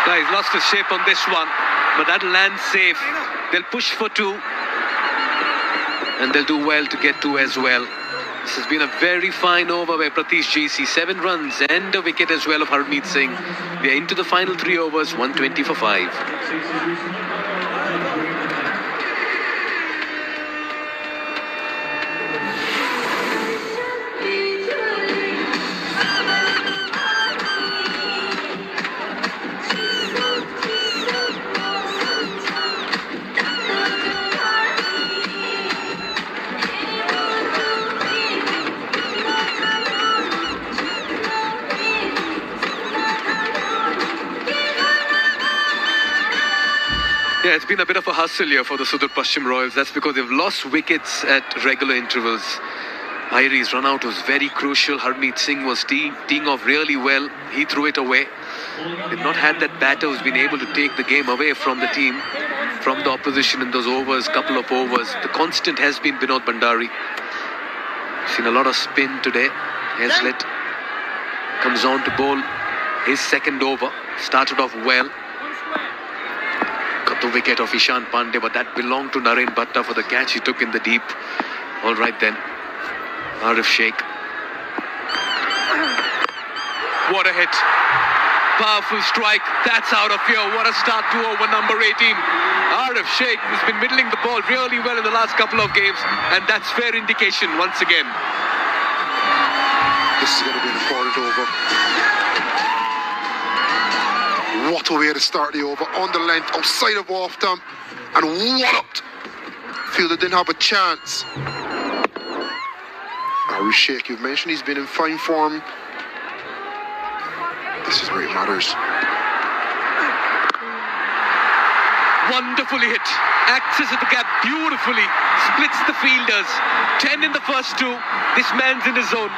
He's lost his shape on this one, but that'll land safe. They'll push for 2, and they'll do well to get 2 as well. This has been a very fine over by Pratish JC. 7 runs and a wicket as well of Harmeet Singh. We are into the final 3 overs, 120 for 5. Yeah, it's been a bit of a hustle here for the Sudurpaschim Royals. That's because they've lost wickets at regular intervals. Irie's run out was very crucial. Harmeet Singh was teeing off really well. He threw it away. They've not had that batter who's been able to take the game away from the team, from the opposition in those overs, couple of overs. The constant has been Binod Bhandari. Seen a lot of spin today. Hazlitt comes on to bowl his second over. Started off well. Got the wicket of Ishan Pandey, but that belonged to Naren Bhatta for the catch he took in the deep. All right then. Arif Sheikh. What a hit. Powerful strike. That's out of here. What a start to over number 18. Arif Sheikh has been middling the ball really well in the last couple of games, and that's fair indication once again. This is going to be an important over. What a way to start the over. On the length, outside of off stump, and walloped. Fielder didn't have a chance. Arif Sheikh, you've mentioned he's been in fine form. This is where it matters. Wonderfully hit. Accesses the gap beautifully. Splits the fielders. 10 in the first 2. This man's in his zone.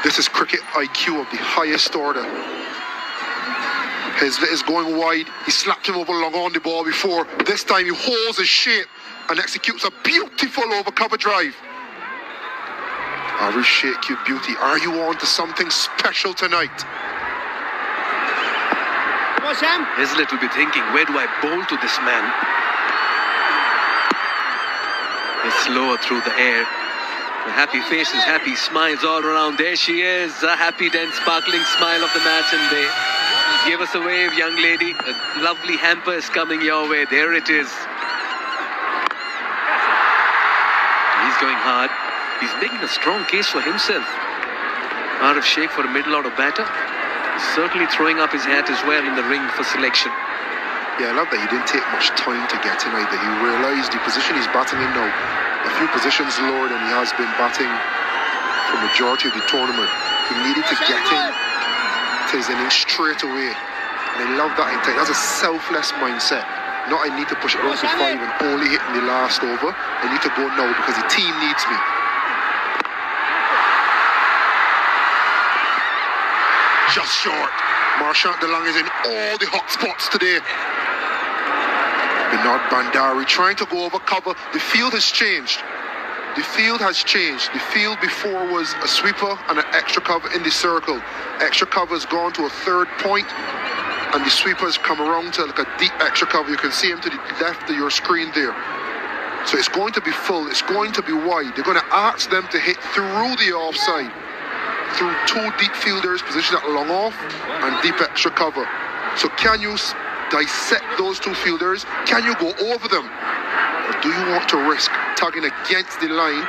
This is cricket IQ of the highest order. Hazlitt is going wide. He slapped him over long on the ball before. This time he holds his shape and executes a beautiful over cover drive. Arif Sheikh, you beauty. Are you on to something special tonight? Hazlitt will be thinking, where do I bowl to this man? It's slower through the air. The happy faces, happy smiles all around. There she is, a happy, dense, sparkling smile of the match, and they give us a wave, young lady. A lovely hamper is coming your way. There it is. He's going hard. He's making a strong case for himself. Arif Sheikh for a middle order batter. He's certainly throwing up his hat as well in the ring for selection. Yeah, I love that he didn't take much time to get in either. He realised the position he's batting in now, a few positions lower than he has been batting for the majority of the tournament. He needed to get in to his innings straight away. And I love that. That's a selfless mindset. Not I need to push it down to 5 and only hit in the last over. I need to go now because the team needs me. Just short. Marchant de Lang is in all the hot spots today. Binod Bhandari trying to go over cover. The field has changed. The field has changed. The field before was a sweeper and an extra cover in the circle. Extra cover has gone to a third point, and the sweeper has come around to like a deep extra cover. You can see him to the left of your screen there. So it's going to be full. It's going to be wide. They're going to ask them to hit through the offside, through 2 deep fielders positioned at long off and deep extra cover. So can you dissect those 2 fielders? Can you go over them? Or do you want to risk tugging against the line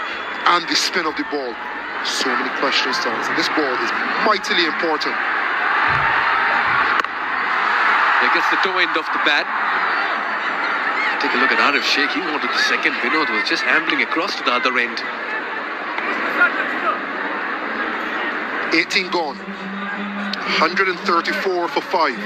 and the spin of the ball? So many questions to answer. This ball is mightily important. There gets the toe end of the bat. Take a look at Arif Sheikh. He wanted the second. Binod was just ambling across to the other end. 18 gone. 134 for 5.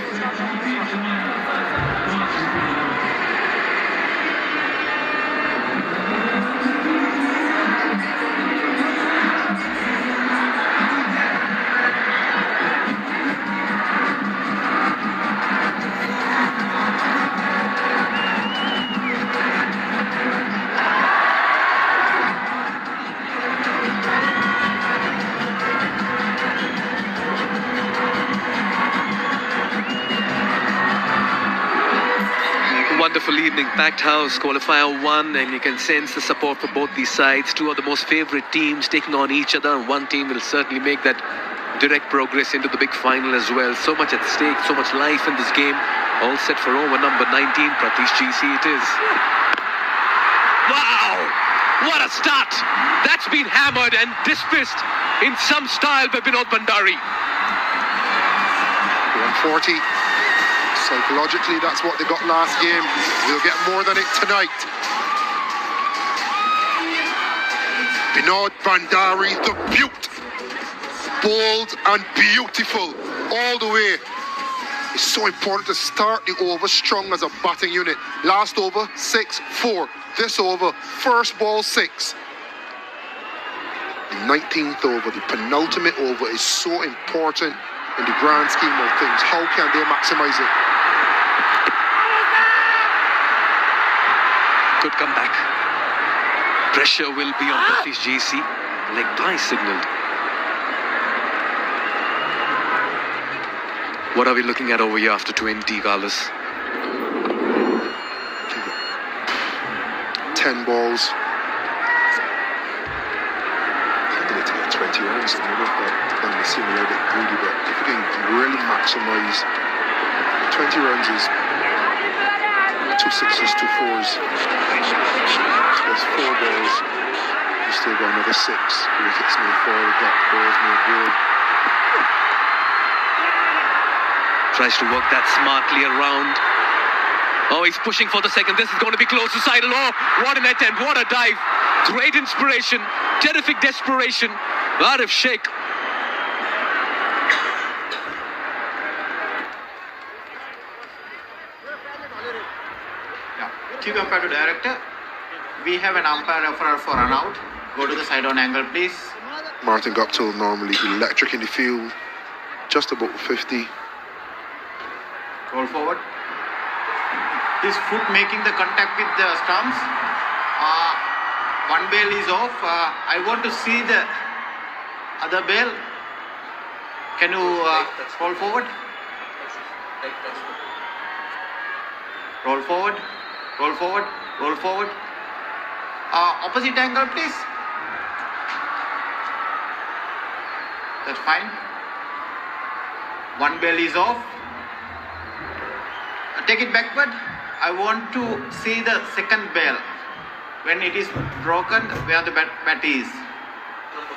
evening. Packed house, Qualifier 1, and you can sense the support for both these sides. Two of the most favourite teams taking on each other, and one team will certainly make that direct progress into the big final as well. So much at stake, so much life in this game. All set for over number 19, Pratish GC it is. Wow! What a start! That's been hammered and dismissed in some style by Vinod Bhandari. 140. Psychologically, that's what they got last game. They'll get more than it tonight. Vinod Bhandari, the beaut. Bold and beautiful all the way. It's so important to start the over strong as a batting unit. Last over, 6-4. This over, first ball, 6. The 19th over, the penultimate over, is so important in the grand scheme of things. How can they maximize it? Good comeback. Pressure will be on Pratish GC. Leg bye signalled. What are we looking at over here after 20, Carlos? 10 balls. I think they get 20 runs in the middle, but then they seem a little bit greedy. But if you can really maximize, 20 runs is 2 sixes, 2 fours. So that's 4 balls. You still got another 6. Wickets may fall, dot balls may go. Tries to work that smartly around. Oh, he's pushing for the second. This is going to be close to side. Oh, what an attempt. What a dive. Great inspiration. Terrific desperation. Arif Sheikh. Chief umpire to director. We have an umpire referral for run out. Go to the side on angle, please. Martin Guptill normally electric in the field. Just about 50. Roll forward. His foot making the contact with the stumps. One bail is off. I want to see the other bail. Can you roll forward? Roll forward. Roll forward. Roll forward. Opposite angle, please. That's fine. One bail is off. Take it backward. I want to see the second bail. When it is broken, where the bat is.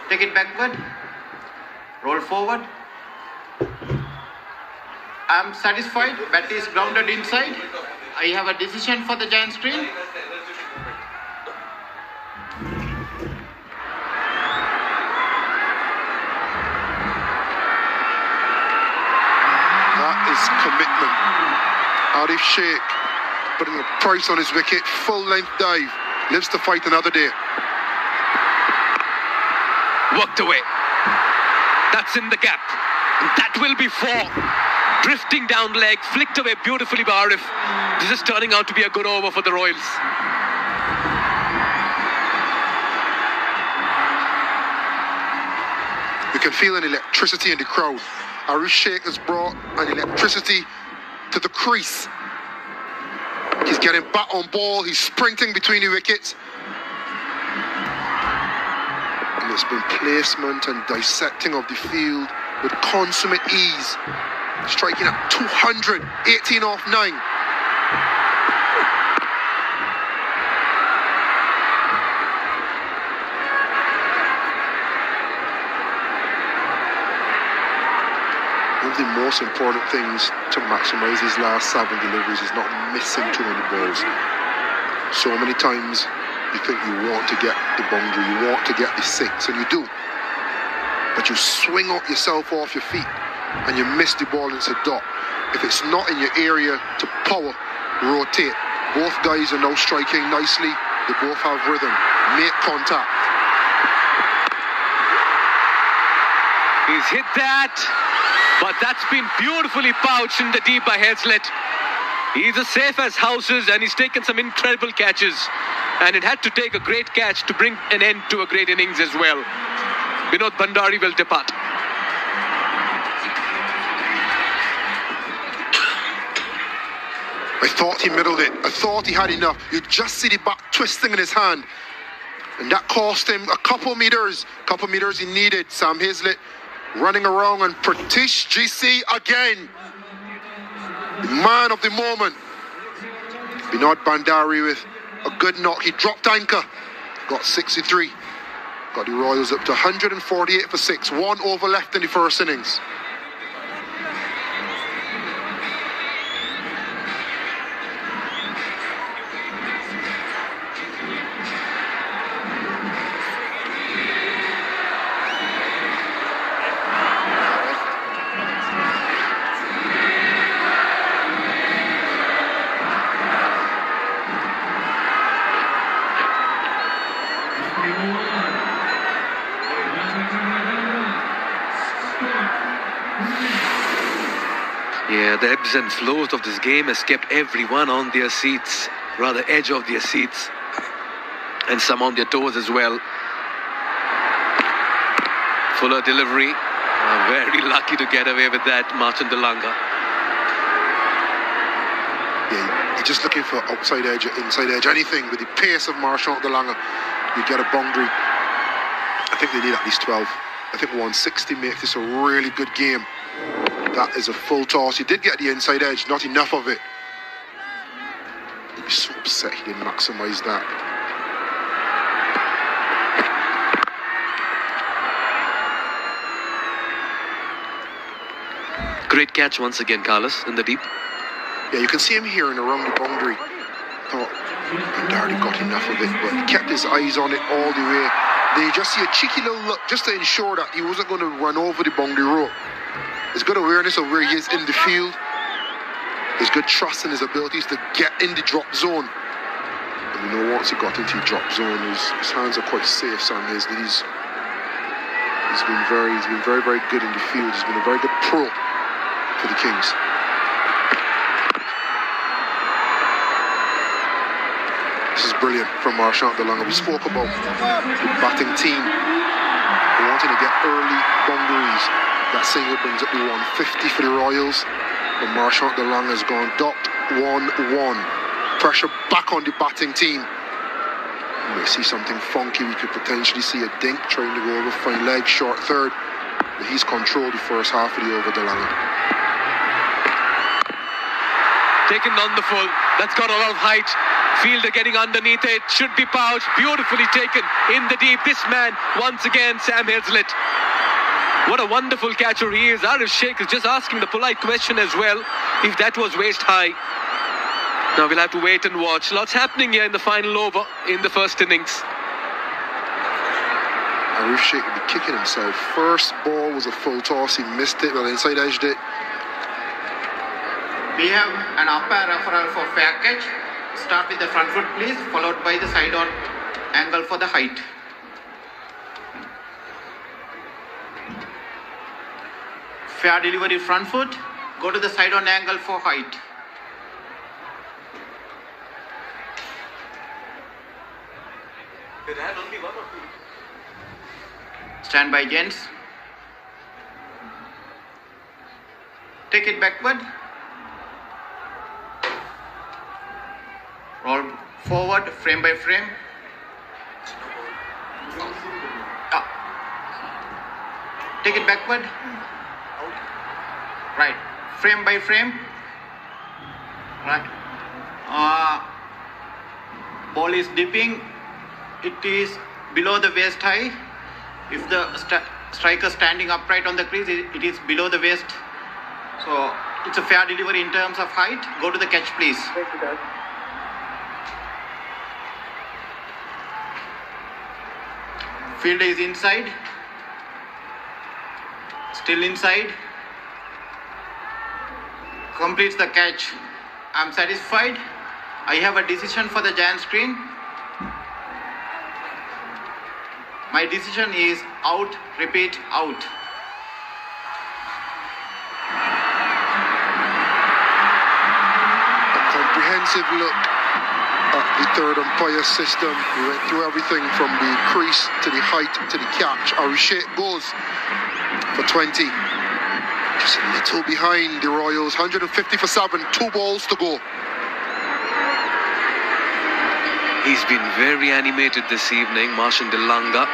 Take it backward. Roll forward. I am satisfied. Bat is grounded inside. I have a decision for the giant screen. That is commitment. Arif Sheikh putting a price on his wicket, full length dive, lives to fight another day. Worked away. That's in the gap. That will be 4. Drifting down leg, flicked away beautifully by Arif. This is turning out to be a good over for the Royals. You can feel an electricity in the crowd. Arif Sheikh has brought an electricity to the crease. He's getting back on ball, he's sprinting between the wickets. And it's been placement and dissecting of the field with consummate ease. Striking at 200, 18 off 9. One of the most important things to maximize his last 7 deliveries is not missing too many balls. So many times you think you want to get the boundary, you want to get the 6, and you do. But you swing up yourself off your feet and you miss the ball and it's a dot. If it's not in your area to power, rotate. Both guys are now striking nicely. They both have rhythm. Make contact. He's hit that, but that's been beautifully pouched in the deep by Hazlitt. He's as safe as houses and he's taken some incredible catches. And it had to take a great catch to bring an end to a great innings as well. Vinod Bhandari will depart. I thought he middled it. I thought he had enough. You just see the back twisting in his hand. And that cost him a couple meters he needed. Sam Hazlett running around, and Pratish GC again. The man of the moment. Binod Bandari with a good knock. He dropped anchor. Got 63. Got the Royals up to 148 for 6. 1 over left in the first innings. Yeah, the ebbs and flows of this game has kept everyone on their seats, rather edge of their seats, and some on their toes as well. Fuller delivery, very lucky to get away with that, Martin Delanga. Yeah, you're just looking for outside edge, inside edge, anything. With the pace of Marchand Delanga, you get a boundary. I think they need at least 12. I think 160 makes this a really good game. That is a full toss. He did get the inside edge, not enough of it. He's so upset he didn't maximise that. Great catch once again, Carlos, in the deep. Yeah, you can see him here and around the boundary. Thought Bandari got enough of it, but he kept his eyes on it all the way. Then you just see a cheeky little look just to ensure that he wasn't going to run over the boundary rope. He's got awareness of where he is in the field. He's good trust in his abilities to get in the drop zone. And you know, once he got into the drop zone, his hands are quite safe, Sam Hazlett. He's been very, very good in the field. He's been a very good pro for the Kings. This is brilliant from Marchand Delanga. We spoke about the batting team wanting to get early boundaries. That single brings up the 150 for the Royals. But Marchand Delanga has gone dot 1-1. Pressure back on the batting team. You may see something funky. We could potentially see a dink trying to go over fine leg, short third. But he's controlled the first half of the over, Delanga. Taken on the full. That's got a lot of height. Fielder getting underneath it. Should be pouched. Beautifully taken in the deep. This man, once again, Sam Hazlett. What a wonderful catcher he is. Arif Sheikh is just asking the polite question as well, if that was waist high. Now we'll have to wait and watch. Lots happening here in the final over in the first innings. Arif Sheikh will be kicking himself. First ball was a full toss. He missed it, well, inside edged it. We have an umpire referral for fair catch. Start with the front foot, please, followed by the side on angle for the height. Fair delivery front foot, go to the side on angle for height. Stand by, gents. Take it backward. Roll forward, frame by frame. Take it backward. Right, frame by frame. Right. Ball is dipping. It is below the waist high. If the striker standing upright on the crease, it is below the waist. So it's a fair delivery in terms of height. Go to the catch, please. Thank you, Dad. Fielder is inside. Still inside. Completes the catch. I'm satisfied. I have a decision for the giant screen. My decision is out, repeat, out. A comprehensive look at the third umpire system. We went through everything from the crease to the height to the catch. Arif Sheikh goes for 20. Just a little behind the Royals. 150 for 7, 2 balls to go. He's been very animated this evening, Martian De Lange.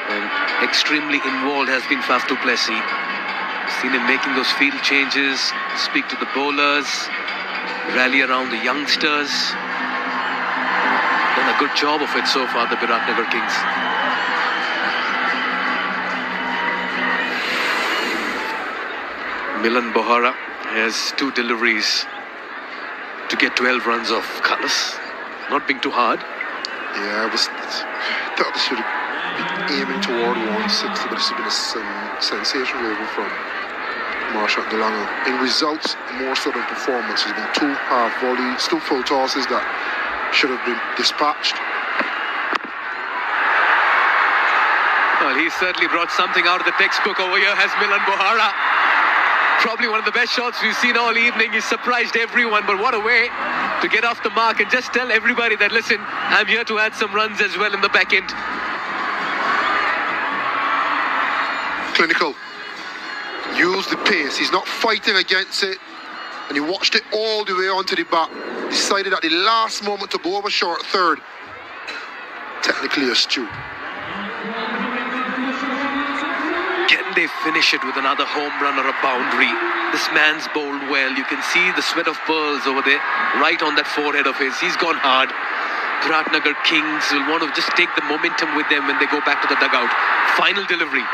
And extremely involved has been Faf du Plessis. Seen him making those field changes, speak to the bowlers, rally around the youngsters. Done a good job of it so far, the Biratnagar Kings. Milan Bohara has 2 deliveries to get 12 runs off Cullis. Not being too hard. Yeah, I thought they should have been aiming toward 160, but this has been a sensational over from Martian De Lange. In results, more so than performance. There's been 2 half volleys, 2 full tosses that should have been dispatched. Well, he certainly brought something out of the textbook over here, has Milan Bohara. Probably one of the best shots we've seen all evening. He surprised everyone, but what a way to get off the mark and just tell everybody that, listen, I'm here to add some runs as well in the back end. Clinical. Use the pace. He's not fighting against it. And he watched it all the way onto the bat. Decided at the last moment to go over short third. Technically astute. Can they finish it with another home run or a boundary? This man's bowled well. You can see the sweat of pearls over there, right on that forehead of his. He's gone hard. Biratnagar Kings will want to just take the momentum with them when they go back to the dugout. Final delivery.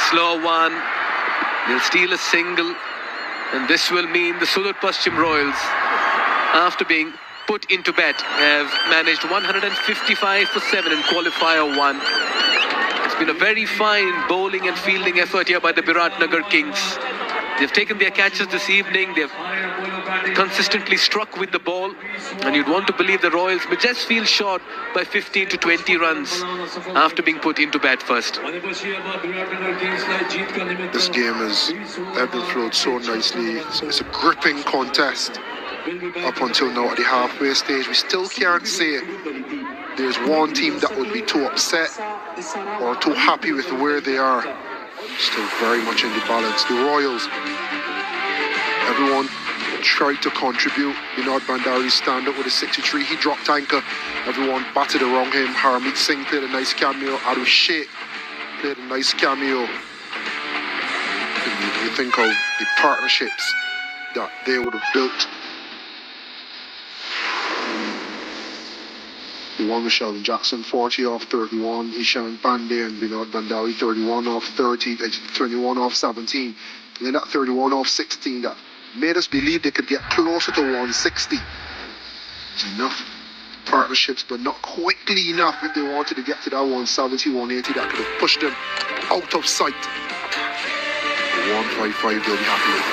Slow one. They'll steal a single. And this will mean the Sudurpaschim Royals, after being put into bat, have managed 155 for 7 in Qualifier 1. It's been a very fine bowling and fielding effort here by the Biratnagar Kings. They've taken their catches this evening. They've consistently struck with the ball. And you'd want to believe the Royals may just feel short by 15 to 20 runs after being put into bat first. This game has ebbed and flowed so nicely. So it's a gripping contest up until now at the halfway stage. We still can't say there's one team that would be too upset or too happy with where they are. Still very much in the balance. The Royals, everyone tried to contribute. Vinod Bandari stand up with a 63. He dropped anchor. Everyone batted around him. Harmeet Singh played a nice cameo. Arush Sheikh played a nice cameo. And you think of the partnerships that they would have built. The one with Sheldon Jackson, 40 off 31. Ishan Pandey and Vinod Bandari, 31 off 30, 21 off 17. And then that 31 off 16 that made us believe they could get closer to 160. It's enough partnerships, but not quickly enough if they wanted to get to that 170, 180 that could have pushed them out of sight. 155 they'll be happy with.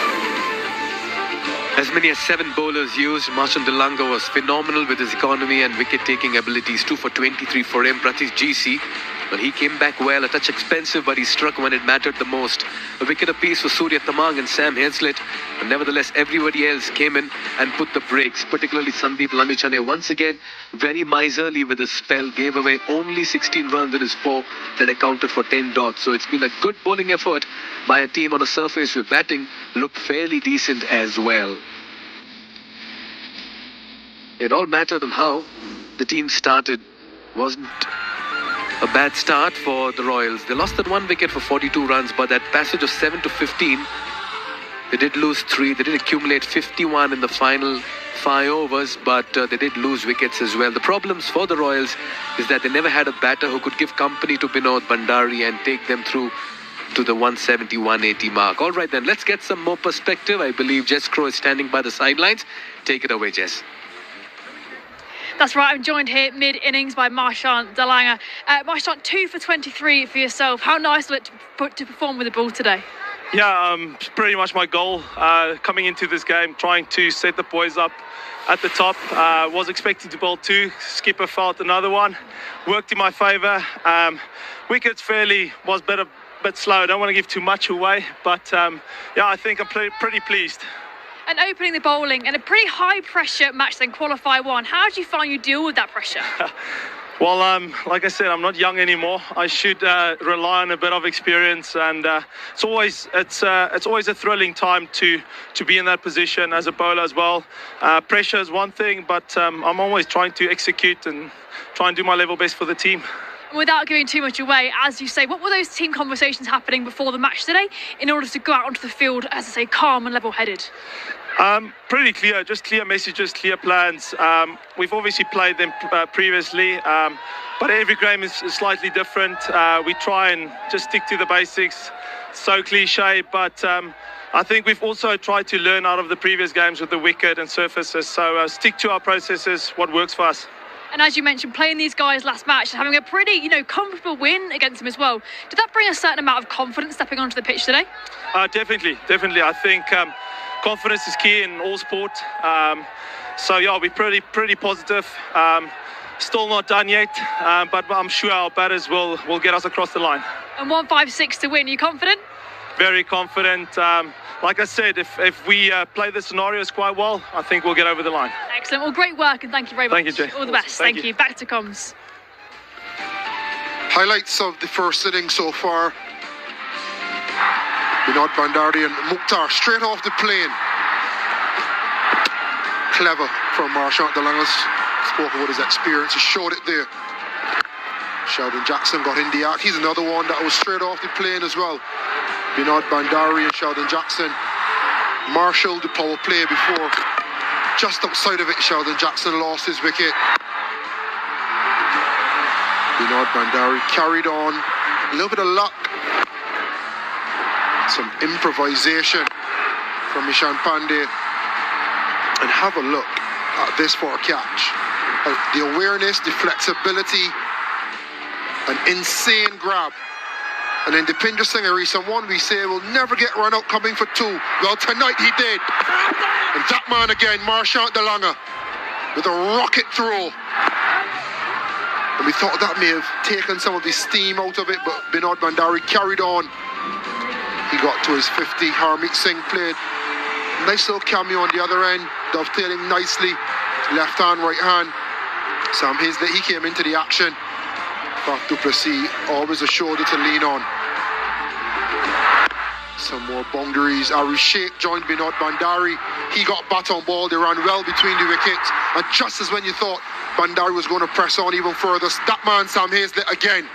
As many as 7 bowlers used. Martian De Lange was phenomenal with his economy and wicket-taking abilities. 2 for 23 for him. Pratish GC, well, he came back well. A touch expensive, but he struck when it mattered the most. A wicket apiece for Surya Tamang and Sam Hazlett. But nevertheless, everybody else came in and put the brakes, particularly Sandeep Lamichhane. Once again, very miserly with his spell. Gave away only 16 runs in his 4 that accounted for 10 dots. So it's been a good bowling effort by a team on a surface with batting looked fairly decent as well. It all mattered on how the team started. Wasn't a bad start for the Royals. They lost that 1 wicket for 42 runs, but that passage of 7 to 15, they did lose 3. They did accumulate 51 in the final 5 overs, but they did lose wickets as well. The problems for the Royals is that they never had a batter who could give company to Vinod Bandari and take them through to the 170, 180 mark. All right then, let's get some more perspective. I believe Jess Crow is standing by the sidelines. Take it away, Jess. That's right, I'm joined here mid-innings by Martian De Lange. Martian, 2 for 23 for yourself. How nice was it to perform with the ball today? Yeah, pretty much my goal coming into this game, trying to set the boys up at the top. Was expecting to bowl 2. Skipper felt another one. Worked in my favour. Wickets fairly was better. Bit slow. I don't want to give too much away, but yeah, I think I'm pretty pleased. And opening the bowling in a pretty high pressure match than Qualifier 1, how do you find you deal with that pressure? Well, like I said, I'm not young anymore. I should rely on a bit of experience, and it's always a thrilling time to be in that position as a bowler as well. Pressure is one thing, but I'm always trying to execute and try and do my level best for the team. Without giving too much away, as you say, what were those team conversations happening before the match today in order to go out onto the field, as I say, calm and level-headed? Pretty clear, just clear messages, clear plans. We've obviously played them previously, but every game is slightly different. We try and just stick to the basics. So cliche, but I think we've also tried to learn out of the previous games with the wicket and surfaces. So stick to our processes, what works for us. And as you mentioned, playing these guys last match and having a pretty, comfortable win against them as well. Did that bring a certain amount of confidence stepping onto the pitch today? Definitely. I think confidence is key in all sport. So yeah, we're pretty positive. Still not done yet, but I'm sure our batters will get us across the line. And 156 to win. Are you confident? Very confident. Like I said, if we play the scenarios quite well, I think we'll get over the line. Excellent. Well, great work, and thank you very much. Thank you, Jay. All the best. Thank you. Back to comms. Highlights of the first inning so far. Binod Bhandari and Mukhtar straight off the plane. Clever from Marchant de Lange. Spoke about his experience, he showed it there. Sheldon Jackson got in the act. He's another one that was straight off the plane as well. Binod Bhandari and Sheldon Jackson marshalled the power play before. Just outside of it, Sheldon Jackson lost his wicket. Binod Bhandari carried on. A little bit of luck. Some improvisation from Ishan Pandey. And have a look at this for a catch. The awareness, the flexibility, an insane grab. And then Dipinder Singh, someone we say will never get run out coming for two. Well, tonight he did. And that man again, Marchant de Lange, with a rocket throw. And we thought that may have taken some of the steam out of it, but Binod Bhandari carried on. He got to his 50. Harmeet Singh played nice little cameo on the other end, dovetailing nicely, left hand, right hand. Sam Hazlett, he came into the action. Faf du Plessis, always a shoulder to lean on. Some more boundaries. Ari Sheikh joined Binod Bhandari. He got bat on ball. They ran well between the wickets. And just as when you thought Bhandari was going to press on even further, that man, Sam Hazlett, again.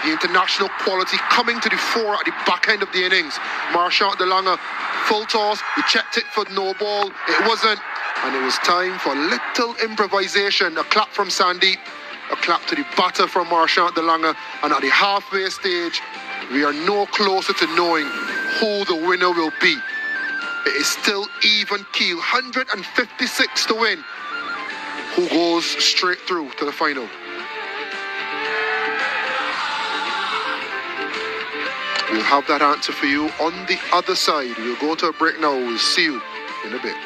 The international quality coming to the fore at the back end of the innings. Marchant de Lange, full toss. We checked it for no ball. It wasn't. And it was time for little improvisation. A clap from Sandeep. A clap to the batter from Marchant de Lange. And at the halfway stage, we are no closer to knowing who the winner will be. It is still even keel. 156 to win. Who goes straight through to the final? We'll have that answer for you on the other side. We'll go to a break now. We'll see you in a bit.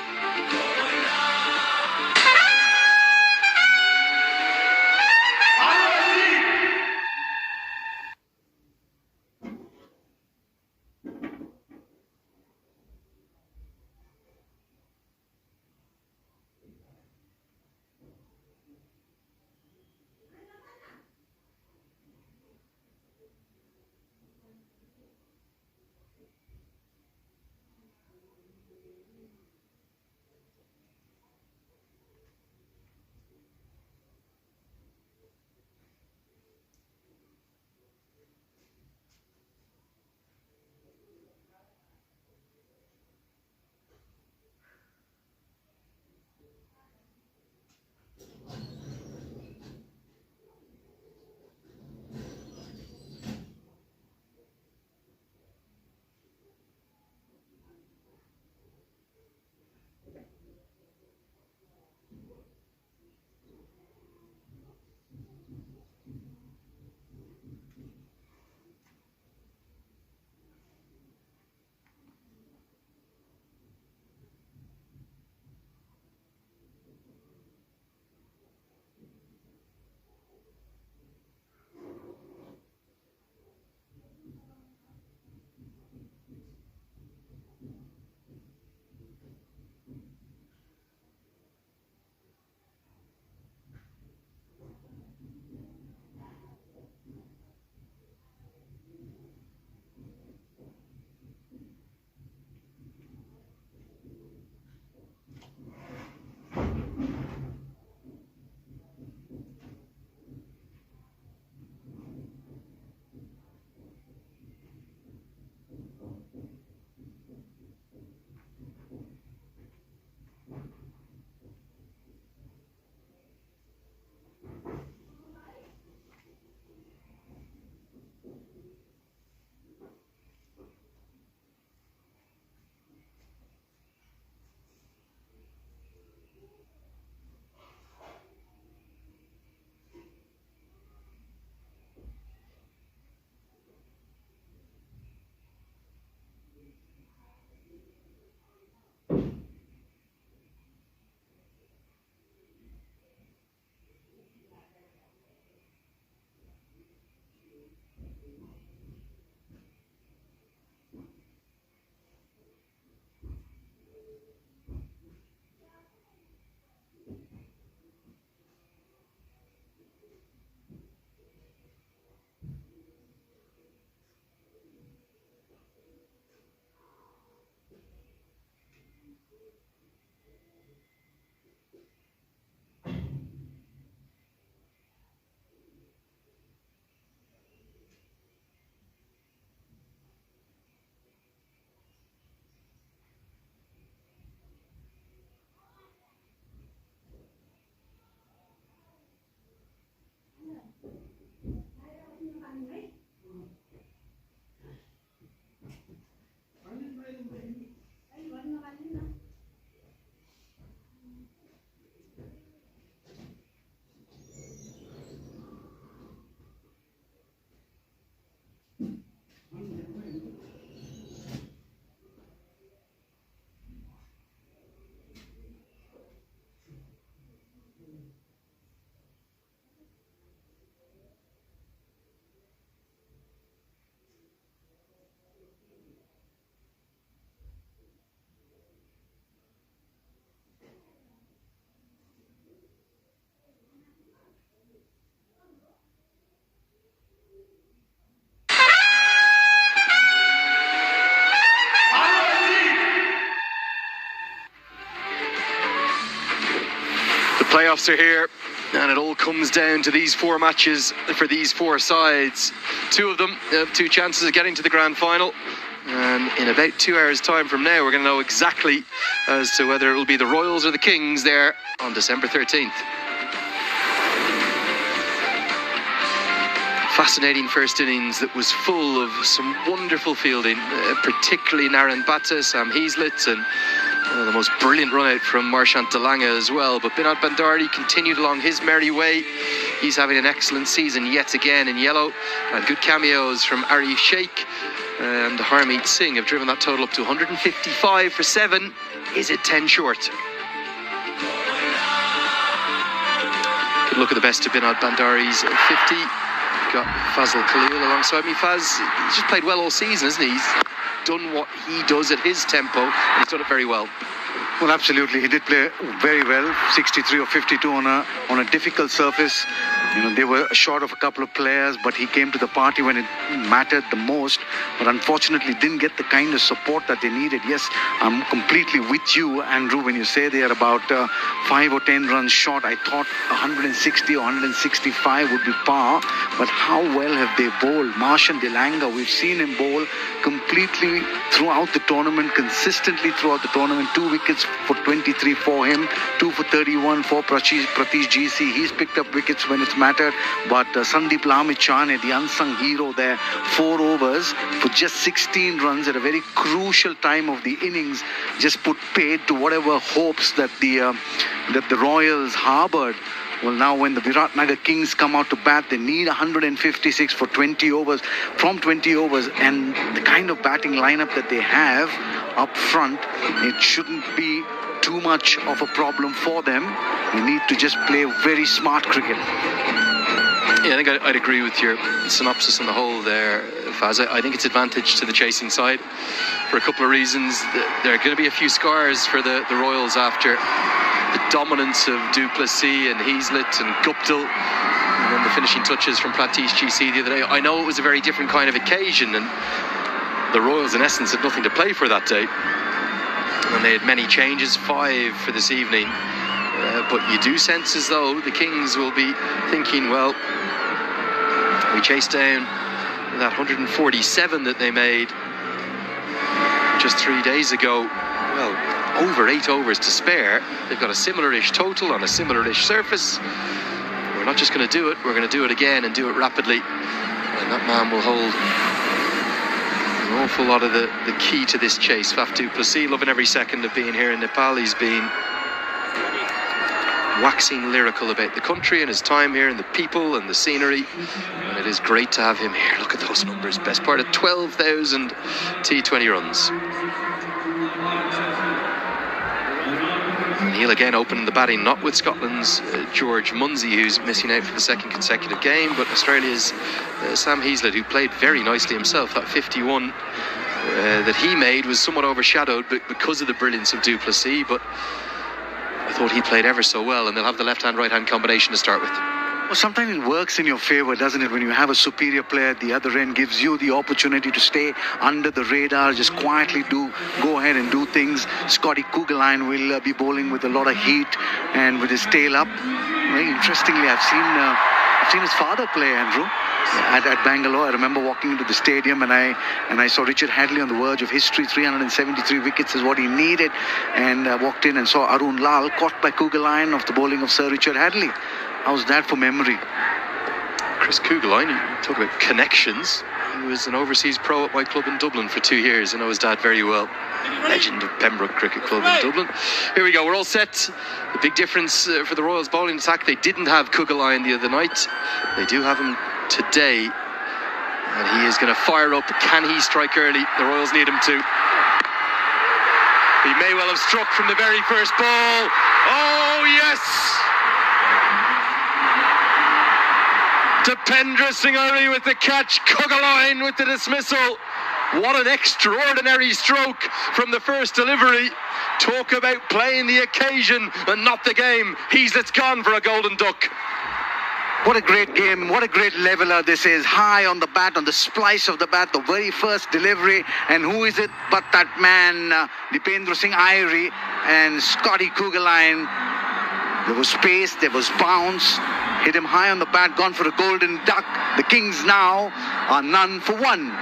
playoffs are here, and it all comes down to these 4 matches for these 4 sides. 2 of them have 2 chances of getting to the grand final. And in about 2 hours' time from now, we're going to know exactly as to whether it will be the Royals or the Kings there on December 13th. Fascinating first innings that was full of some wonderful fielding, particularly Naren Bhatta, Sam Heazlett, and the most brilliant run out from Marchant de Lange as well. But Binod Bandari continued along his merry way. He's having an excellent season yet again in yellow, and good cameos from Arif Sheikh and Harmeet Singh have driven that total up to 155 for 7. Is it 10 short? Good look at the best of Binod Bandari's 50. Got Fazal Khalil alongside me. Faz, he's just played well all season, hasn't he? He's done what he does at his tempo, and he's done it very well. Well, absolutely. He did play very well. 63 or 52 on a difficult surface. You know, they were short of a couple of players, but he came to the party when it mattered the most. But unfortunately, didn't get the kind of support that they needed. Yes, I'm completely with you, Andrew, when you say they are about 5 or 10 runs short. I thought 160 or 165 would be par. But how well have they bowled? Marchant de Lange, we've seen him bowl completely throughout the tournament, consistently throughout the tournament. 2 wickets for 23 for him, 2 for 31 for Pratish GC. He's picked up wickets when it's mattered, but Sandeep Lamichhane, the unsung hero there, 4 overs for just 16 runs at a very crucial time of the innings, just put paid to whatever hopes that the Royals harbored. Well, now when the Biratnagar Kings come out to bat, they need 156 for 20 overs, from 20 overs, and the kind of batting lineup that they have up front, it shouldn't be too much of a problem for them. They need to just play very smart cricket. Yeah, I think I'd agree with your synopsis on the whole there, Faz. I think it's advantage to the chasing side for a couple of reasons. There are going to be a few scars for the Royals after the dominance of du Plessis and Heazlett and Guptill, and then the finishing touches from Pratish GC the other day. I know it was a very different kind of occasion, and the Royals in essence had nothing to play for that day, and they had many changes, 5 for this evening. But you do sense as though the Kings will be thinking, well, we chased down that 147 that they made just 3 days ago. Well, over 8 overs to spare. They've got a similar-ish total on a similar-ish surface. We're not just going to do it, we're going to do it again and do it rapidly. And that man will hold an awful lot of the key to this chase. Faf du Plessis, loving every second of being here in Nepal. He's been waxing lyrical about the country and his time here and the people and the scenery, and it is great to have him here. Look at those numbers, best part of 12,000 T20 runs. And he'll again open the batting, not with Scotland's George Munsey, who's missing out for the 2nd consecutive game, but Australia's Sam Heazlett, who played very nicely himself. That 51 that he made was somewhat overshadowed because of the brilliance of du Plessis, but I thought he played ever so well, and they'll have the left-hand, right-hand combination to start with. Well, sometimes it works in your favor, doesn't it? When you have a superior player at the other end, gives you the opportunity to stay under the radar, just quietly go ahead and do things. Scotty Kugelheim will be bowling with a lot of heat and with his tail up. Very interestingly, I've seen his father play, Andrew, at Bangalore. I remember walking into the stadium and I saw Richard Hadley on the verge of history. 373 wickets is what he needed, and I walked in and saw Arun Lal caught by Kugelheim of the bowling of Sir Richard Hadley. How's that for memory? Chris Kugelheim, you talk about connections. He was an overseas pro at my club in Dublin for 2 years. I know his dad very well. Legend of Pembroke Cricket Club in Dublin. Here we go, we're all set. The big difference for the Royals bowling attack, they didn't have Kugelheim the other night. They do have him today. And he is going to fire up. Can he strike early? The Royals need him to. He may well have struck from the very first ball. Oh, yes! Tapendra Singh with the catch, Kugelheim with the dismissal. What an extraordinary stroke from the first delivery. Talk about playing the occasion and not the game. Heazlett's gone for a golden duck. What a great game, what a great leveler this is. High on the bat, on the splice of the bat, the very first delivery. And who is it but that man, Dipendra Singh Irie and Scotty Kugelheim. There was space, there was bounce. Hit him high on the bat, gone for a golden duck. The Kings now are none for one.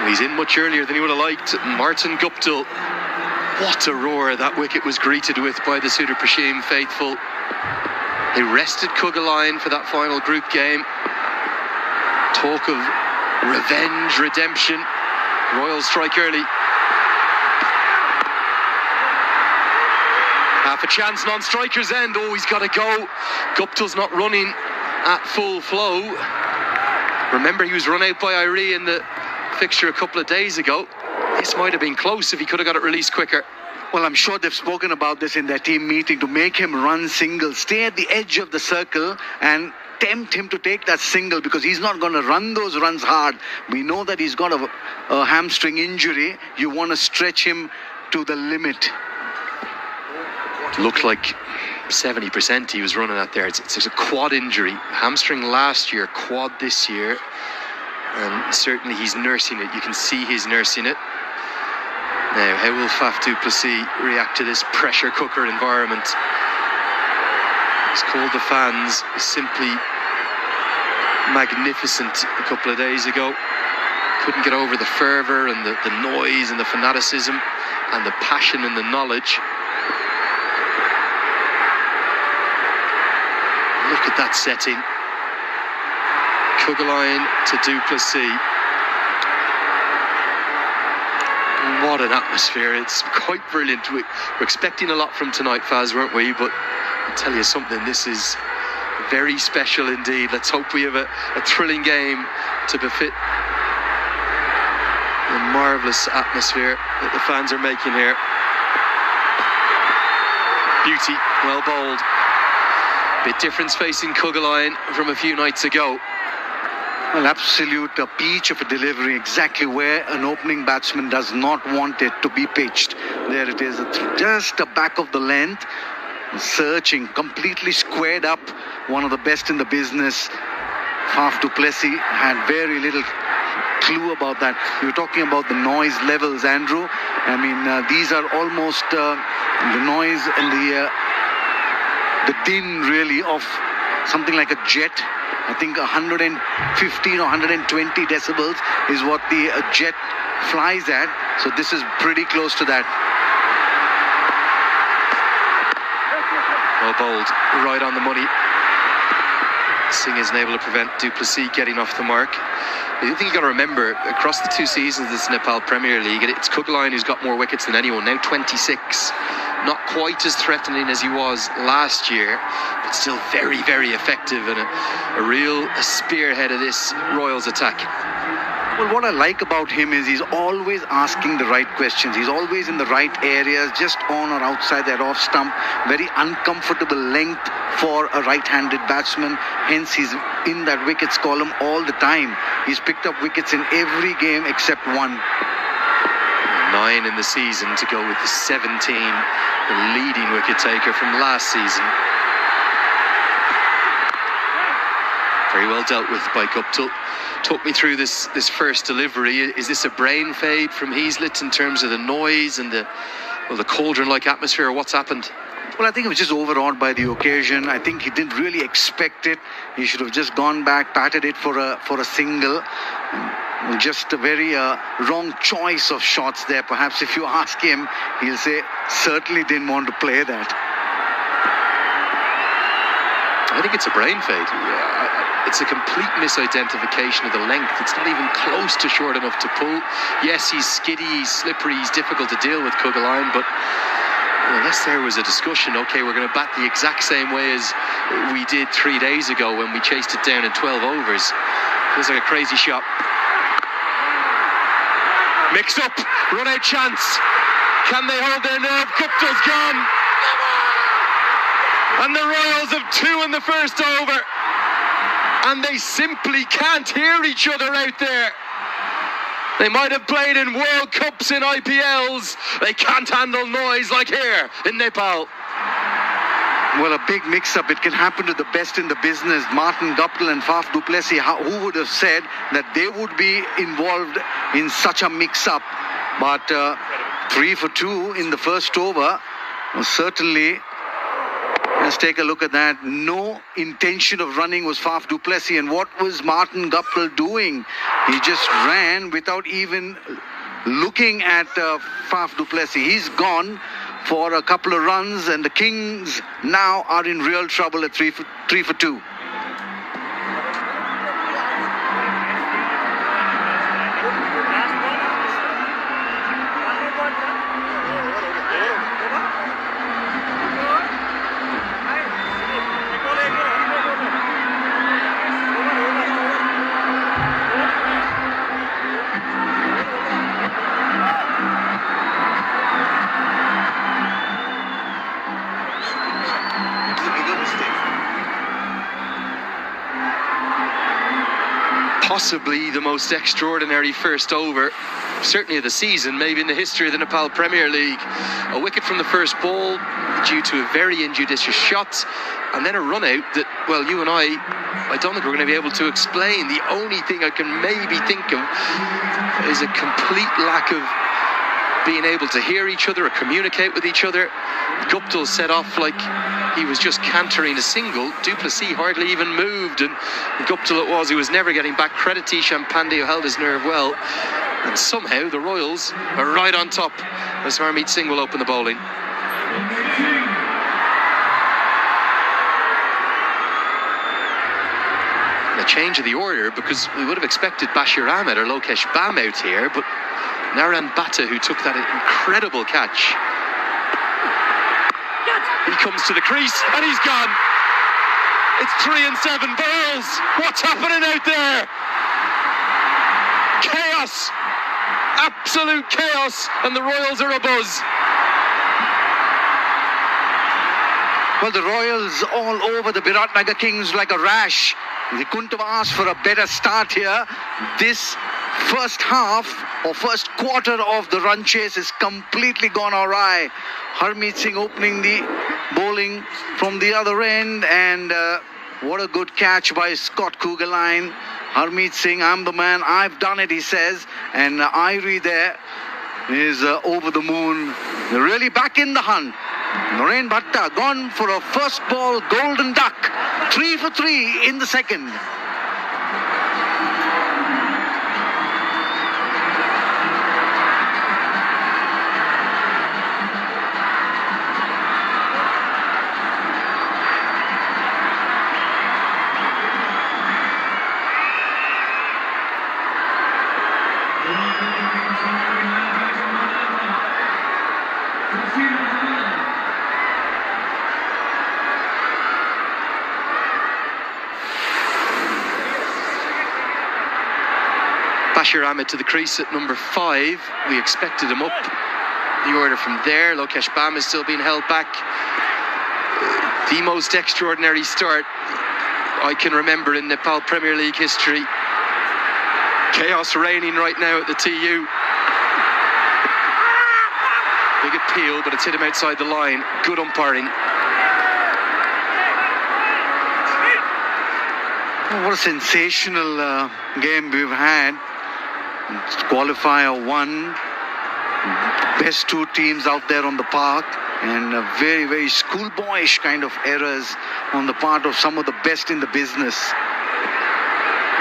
He's in much earlier than he would have liked. Martin Guptill. What a roar that wicket was greeted with by the Sudurpaschim faithful. They rested Kugalayan for that final group game. Talk of revenge, redemption. Royals strike early. Half a chance, non-striker's end. Oh, he's got to go. Guptill's not running at full flow. Remember, he was run out by Irie in the fixture a couple of days ago. This might have been close if he could have got it released quicker. Well, I'm sure they've spoken about this in their team meeting to make him run single, stay at the edge of the circle and tempt him to take that single, because he's not going to run those runs hard. We know that he's got a hamstring injury. You want to stretch him to the limit. Looked like 70% he was running at there. It's a quad injury. Hamstring last year, quad this year. And certainly he's nursing it. You can see he's nursing it. Now, how will Faf du Plessis react to this pressure cooker environment? He's called the fans simply magnificent a couple of days ago. Couldn't get over the fervour and the noise and the fanaticism and the passion and the knowledge. Look at that setting. Kugalayan to du Plessis. What an atmosphere. It's quite brilliant. We're expecting a lot from tonight, Faz, weren't we? But I'll tell you something, this is very special indeed. Let's hope we have a thrilling game to befit the marvellous atmosphere that the fans are making here. Beauty, well bowled. Bit different facing Kugalayan from a few nights ago. Well, absolute peach of a delivery, exactly where an opening batsman does not want it to be pitched. There it is, just the back of the length, searching, completely squared up, one of the best in the business. Faf du Plessis had very little clue about that. You were talking about the noise levels, Andrew. I mean, these are almost the noise and the din really of something like a jet. I think 115 or 120 decibels is what the jet flies at. So this is pretty close to that. Well bowled, right on the money. Singh isn't able to prevent du Plessis getting off the mark. I think you've got to remember, across the two seasons of this Nepal Premier League, it's Kugalayan who's got more wickets than anyone, now 26. Not quite as threatening as he was last year, but still very, very effective and a real spearhead of this Royals attack. Well, what I like about him is he's always asking the right questions. He's always in the right areas, just on or outside that off stump. Very uncomfortable length for a right-handed batsman. Hence, he's in that wickets column all the time. He's picked up wickets in every game except one. 9 in the season to go with the 17, the leading wicket taker from last season. Very well dealt with by Guptill. Talk me through this first delivery. Is this a brain fade from Heazlett in terms of the noise and the cauldron-like atmosphere, or what's happened? Well, I think he was just overawed by the occasion. I think he didn't really expect it. He should have just gone back, patted it for a single. Just a very wrong choice of shots there. Perhaps if you ask him, he'll say, certainly didn't want to play that. I think it's a brain fade. It's a complete misidentification of the length. It's not even close to short enough to pull. Yes, he's skiddy, he's slippery, he's difficult to deal with, Kugalayan, but unless there was a discussion, okay, we're going to bat the exact same way as we did 3 days ago when we chased it down in 12 overs. Feels like a crazy shot. Mixed up, run out chance. Can they hold their nerve? Guptill's gone. And the Royals have 2 in the first over. And they simply can't hear each other out there. They might have played in World Cups and IPLs. They can't handle noise like here in Nepal. Well, a big mix-up. It can happen to the best in the business. Martin Guptill and Faf du Plessis, who would have said that they would be involved in such a mix-up? But 3 for 2 in the first over was certainly... Let's take a look at that. No intention of running was Faf du Plessis. And what was Martin Guptill doing? He just ran without even looking at Faf du Plessis. He's gone for a couple of runs, and the Kings now are in real trouble at 3 for 2. Possibly the most extraordinary first over, certainly of the season, maybe in the history of the Nepal Premier League. A wicket from the first ball due to a very injudicious shot, and then a run out that, well, you and I don't think we're going to be able to explain. The only thing I can maybe think of is a complete lack of being able to hear each other or communicate with each other. Guptill set off like he was just cantering a single. Du Plessis hardly even moved, and Guptill it was who was never getting back. Credit to Isham Pandey, who held his nerve well. And somehow the Royals are right on top as Harmeet Singh will open the bowling. A change of the order, because we would have expected Bashir Ahmed or Lokesh Bam out here, but Naran Bhatta, who took that incredible catch, he comes to the crease and he's gone. It's 3 and 7 balls. What's happening out there? Chaos, absolute chaos, and the Royals are abuzz. Well, the Royals all over the Biratnagar Kings like a rash. They couldn't have asked for a better start here. This first half or first quarter of the run chase is completely gone awry. Harmeet Singh opening the bowling from the other end, and what a good catch by Scott Kugelheim. Harmeet Singh, I'm the man, I've done it, he says, and Irie there is over the moon. They're really back in the hunt. Naren Bhatta gone for a first ball golden duck. 3 for 3 in the second. Bashir Ahmed to the crease at number 5. We expected him up the order from there. Lokesh Bam is still being held back. The most extraordinary start I can remember in Nepal Premier League history. Chaos reigning right now at the TU. Big appeal, but it's hit him outside the line. Good umpiring. Oh, what a sensational game we've had. It's Qualifier 1. Best 2 teams out there on the park, and very, very schoolboyish kind of errors on the part of some of the best in the business.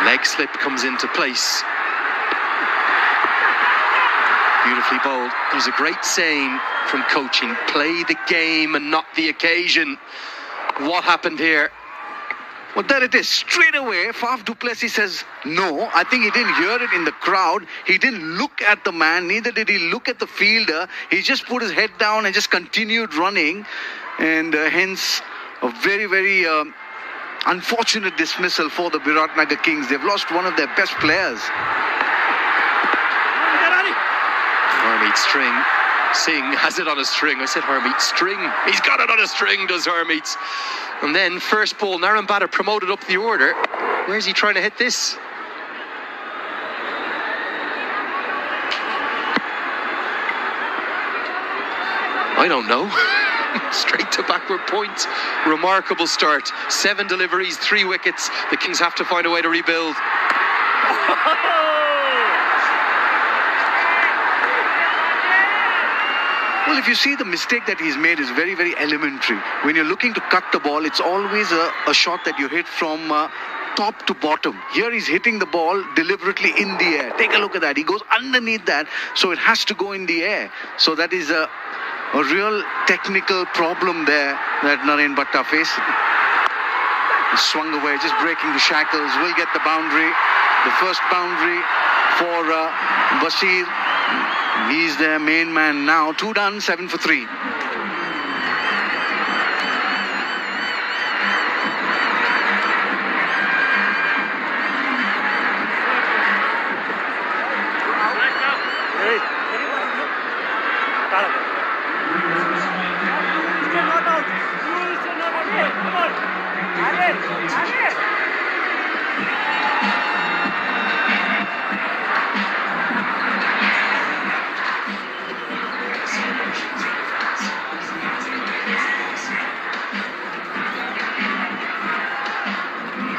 Leg slip comes into place. Beautifully bowled. There's a great saying from coaching: play the game and not the occasion. What happened here? Well, there it is. Straight away, Faf du Plessis says no. I think he didn't hear it in the crowd. He didn't look at the man. Neither did he look at the fielder. He just put his head down and just continued running. And hence, a very, very unfortunate dismissal for the Biratnagar Kings. They've lost one of their best players. Harmeet String Singh has it on a string. I said Hermeet, string. He's got it on a string, does Hermeet. And then first ball, Naran Batter promoted up the order. Where's he trying to hit this? I don't know. Straight to backward point. Remarkable start. 7 deliveries, 3 wickets. The Kings have to find a way to rebuild. Well, if you see, the mistake that he's made is very, very elementary. When you're looking to cut the ball, it's always a shot that you hit from top to bottom. Here he's hitting the ball deliberately in the air. Take a look at that. He goes underneath that, so it has to go in the air. So that is a real technical problem there that Naren Bhatta faced. He swung away, just breaking the shackles. Will get the boundary. The first boundary for Basir. He's their main man now. 2 done, 7 for 3.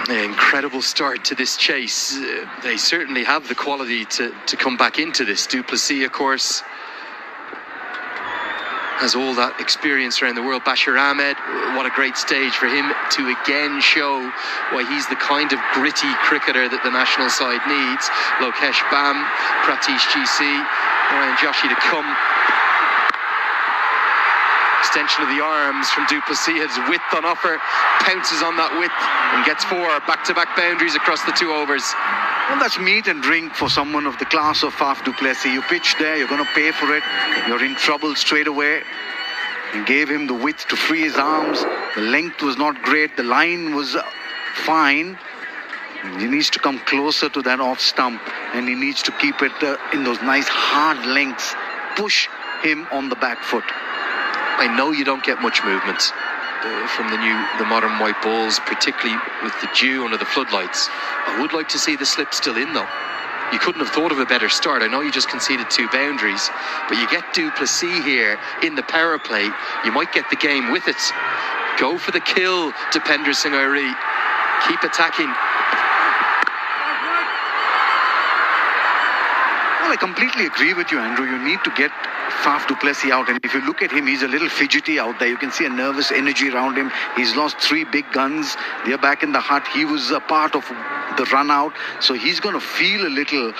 Incredible start to this chase. They certainly have the quality to come back into this. Du Plessis, of course, has all that experience around the world. Bashir Ahmed, what a great stage for him to again show why he's the kind of gritty cricketer that the national side needs. Lokesh Bam, Pratish GC, Ryan Joshi to come. Extension of the arms from Du Plessis, has width on offer, pounces on that width and gets 4 back-to-back boundaries across the 2 overs. Well, that's meat and drink for someone of the class of Faf du Plessis. You pitch there, you're going to pay for it. You're in trouble straight away. You gave him the width to free his arms. The length was not great. The line was fine. He needs to come closer to that off stump, and he needs to keep it in those nice hard lengths. Push him on the back foot. I know you don't get much movement from the modern white balls, particularly with the dew under the floodlights. I would like to see the slip still in though. You couldn't have thought of a better start. I know you just conceded 2 boundaries, but you get Du Plessis here in the power play, you might get the game with it. Go for the kill, Dipender Singh Airi. Keep attacking. Well, I completely agree with you, Andrew. You need to get Faf du Plessis out, and if you look at him, he's a little fidgety out there. You can see a nervous energy around him. He's lost 3 big guns. They're back in the hut. He was a part of the run out, so he's going to feel a little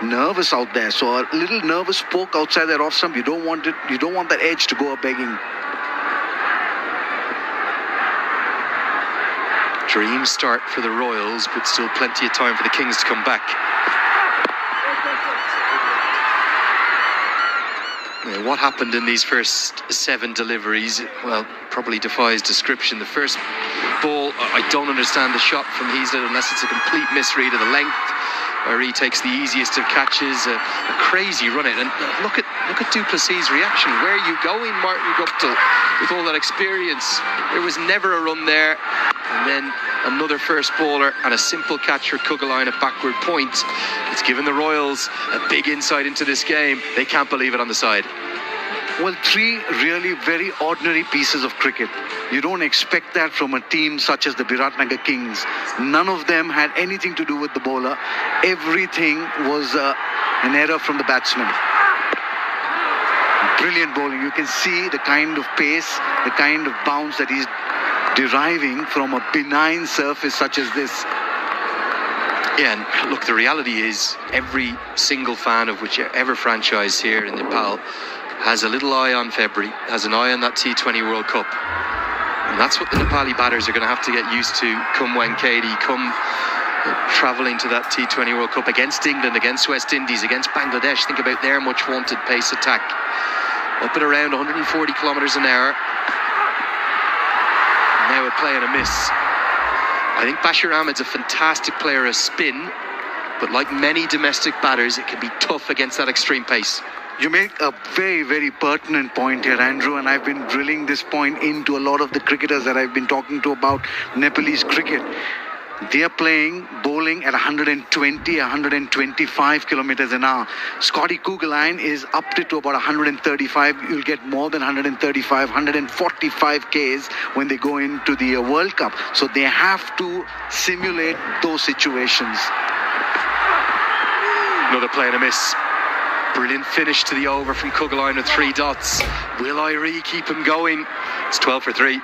nervous out there. So a little nervous poke outside that off stump. You don't want it. You don't want that edge to go up begging. Dream start for the Royals, but still plenty of time for the Kings to come back. What happened in these first 7 deliveries, well, probably defies description. The first ball, I don't understand the shot from Heaslett unless it's a complete misread of the length, where he takes the easiest of catches, a crazy run it. And look at Du Plessis' reaction. Where are you going, Martin Guptill, with all that experience? There was never a run there. And then another first baller and a simple catch for Kuggelein at backward point. It's given the Royals a big insight into this game. They can't believe it on the side. Well, 3 really very ordinary pieces of cricket. You don't expect that from a team such as the Biratnagar Kings. None of them had anything to do with the bowler. Everything was an error from the batsman. Brilliant bowling. You can see the kind of pace, the kind of bounce that he's deriving from a benign surface such as this. Yeah, and look, the reality is every single fan of whichever franchise here in Nepal has a little eye on February, has an eye on that T20 World Cup. And that's what the Nepali batters are going to have to get used to come Wankhede, come travelling to that T20 World Cup against England, against West Indies, against Bangladesh. Think about their much wanted pace attack. Up at around 140 kilometres an hour. Now a play and a miss. I think Bashir Ahmed's a fantastic player of spin, but like many domestic batters, it can be tough against that extreme pace. You make a very, very pertinent point here, Andrew, and I've been drilling this point into a lot of the cricketers that I've been talking to about Nepalese cricket. They are playing bowling at 120, 125 kilometers an hour. Scotty Kugelheim is up to about 135. You'll get more than 135, 145 Ks when they go into the World Cup. So they have to simulate those situations. Another play and a miss. Brilliant finish to the over from Kugelheim with 3 dots. Will Irie keep him going? It's 12 for 3.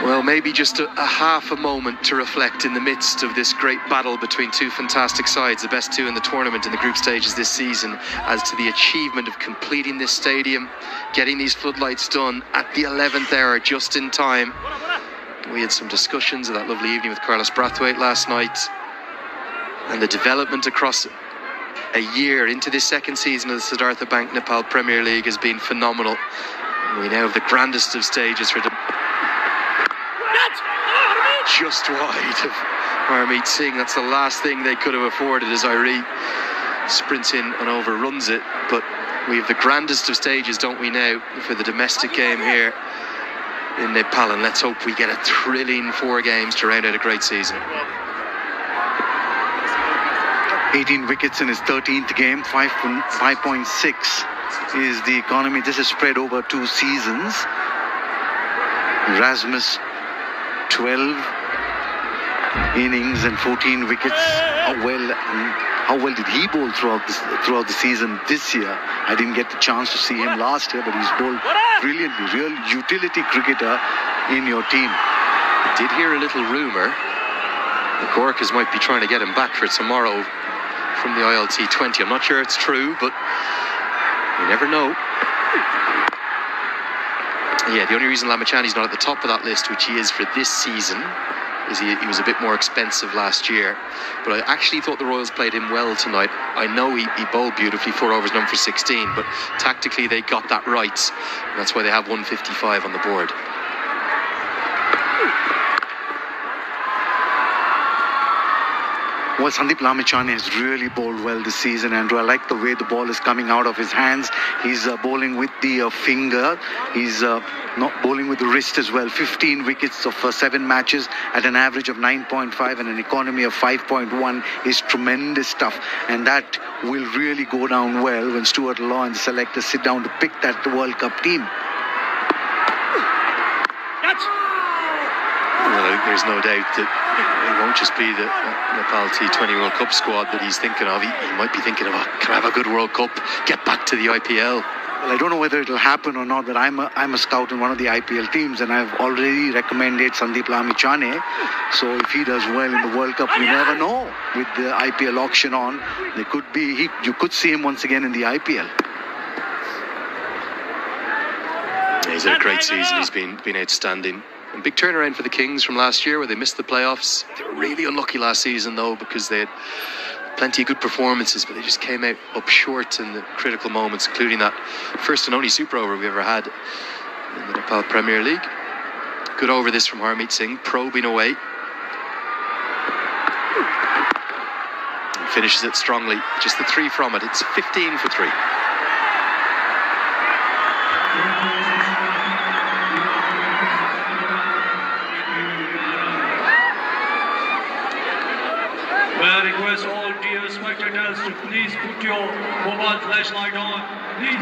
Well, maybe just a half a moment to reflect in the midst of this great battle between two fantastic sides, the best two in the tournament in the group stages this season, as to the achievement of completing this stadium, getting these floodlights done at the 11th hour, just in time. We had some discussions of that lovely evening with Carlos Brathwaite last night, and the development across a year into this second season of the Siddhartha Bank Nepal Premier League has been phenomenal. We now have the grandest of stages for just wide of Harmeet Singh. That's the last thing they could have afforded as Irie sprints in and overruns it. But we have the grandest of stages, don't we, now, for the domestic game here in Nepal, and let's hope we get a thrilling 4 games to round out a great season. 18 wickets in his 13th game, 5.6 is the economy. This is spread over 2 seasons. Rasmus, 12 innings and 14 wickets. How well did he bowl throughout the season this year? I didn't get the chance to see him last year, but he's bowled brilliantly. Real utility cricketer in your team. I did hear a little rumour the Gorkhas might be trying to get him back for tomorrow from the ILT 20. I'm not sure it's true, but you never know. Yeah, the only reason Lamachani's not at the top of that list, which he is for this season, is he was a bit more expensive last year. But I actually thought the Royals played him well tonight. I know he bowled beautifully, 4 overs, none for 16, but tactically they got that right. And that's why they have 155 on the board. Well, Sandeep Lamachani has really bowled well this season, Andrew. I like the way the ball is coming out of his hands. He's bowling with the finger. He's not bowling with the wrist as well. 15 wickets of 7 matches at an average of 9.5 and an economy of 5.1 is tremendous stuff. And that will really go down well when Stuart Law and the selectors sit down to pick that World Cup team. Well, I think there's no doubt that it won't just be the Nepal T20 World Cup squad that he's thinking of. He might be thinking of, can I have a good World Cup, get back to the IPL? Well, I don't know whether it'll happen or not, but I'm a scout in one of the IPL teams, and I've already recommended Sandeep Lamachani. So if he does well in the World Cup, we never know. With the IPL auction on, there could be you could see him once again in the IPL. He's had a great season. He's been outstanding. And big turnaround for the Kings from last year, where they missed the playoffs. They were really unlucky last season, though, because they had plenty of good performances, but they just came out up short in the critical moments, including that first and only super over we ever had in the Nepal Premier League. Good over this from Harmeet Singh, probing away. And finishes it strongly. Just the 3 from it. It's 15 for 3. I request all dear spectators to please put your mobile flashlight on. Please.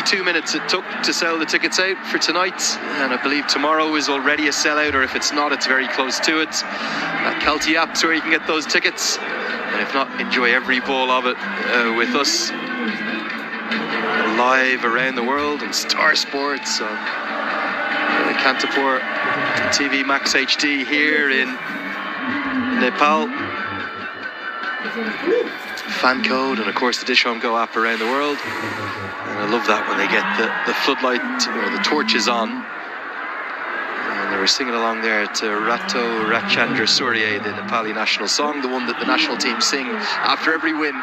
52 minutes it took to sell the tickets out for tonight, and I believe tomorrow is already a sellout, or if it's not, it's very close to it. Kelty apps where you can get those tickets, and if not, enjoy every ball of it with us live around the world on Star Sports, on Kantapur TV Max HD here in Nepal. Fan code, and of course the Dish Home Go app around the world. And I love that when they get the floodlight or the torches on. And they were singing along there to Rato Rachandra Surya, the Nepali national song, the one that the national team sing after every win.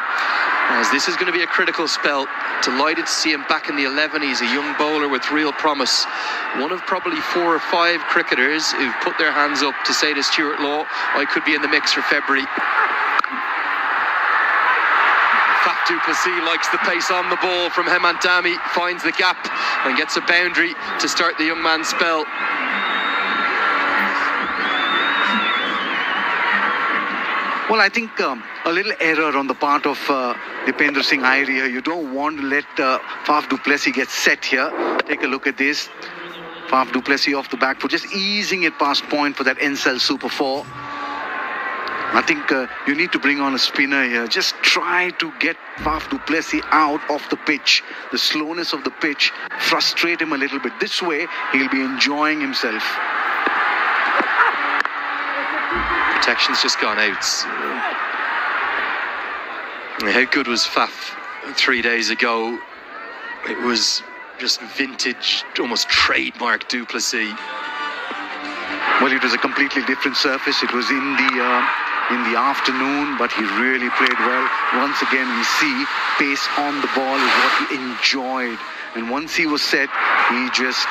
As this is going to be a critical spell. Delighted to see him back in the 11. He's a young bowler with real promise. One of probably 4 or 5 cricketers who've put their hands up to say to Stuart Law, I could be in the mix for February. Faf du Plessis likes the pace on the ball from Hemant Dami, finds the gap and gets a boundary to start the young man's spell. Well, I think a little error on the part of Dipendra Singh Air here. You don't want to let Faf du Plessis get set here. Take a look at this. Faf du Plessis off the back foot, just easing it past point for that NCL Super 4. I think you need to bring on a spinner here. Just try to get Faf du Plessis out of the pitch. The slowness of the pitch, frustrate him a little bit. This way, he'll be enjoying himself. Protection's just gone out. How good was Faf 3 days ago? It was just vintage, almost trademark du Plessis. Well, it was a completely different surface. It was in the afternoon, but he really played well. Once again, we see pace on the ball is what he enjoyed. And once he was set, he just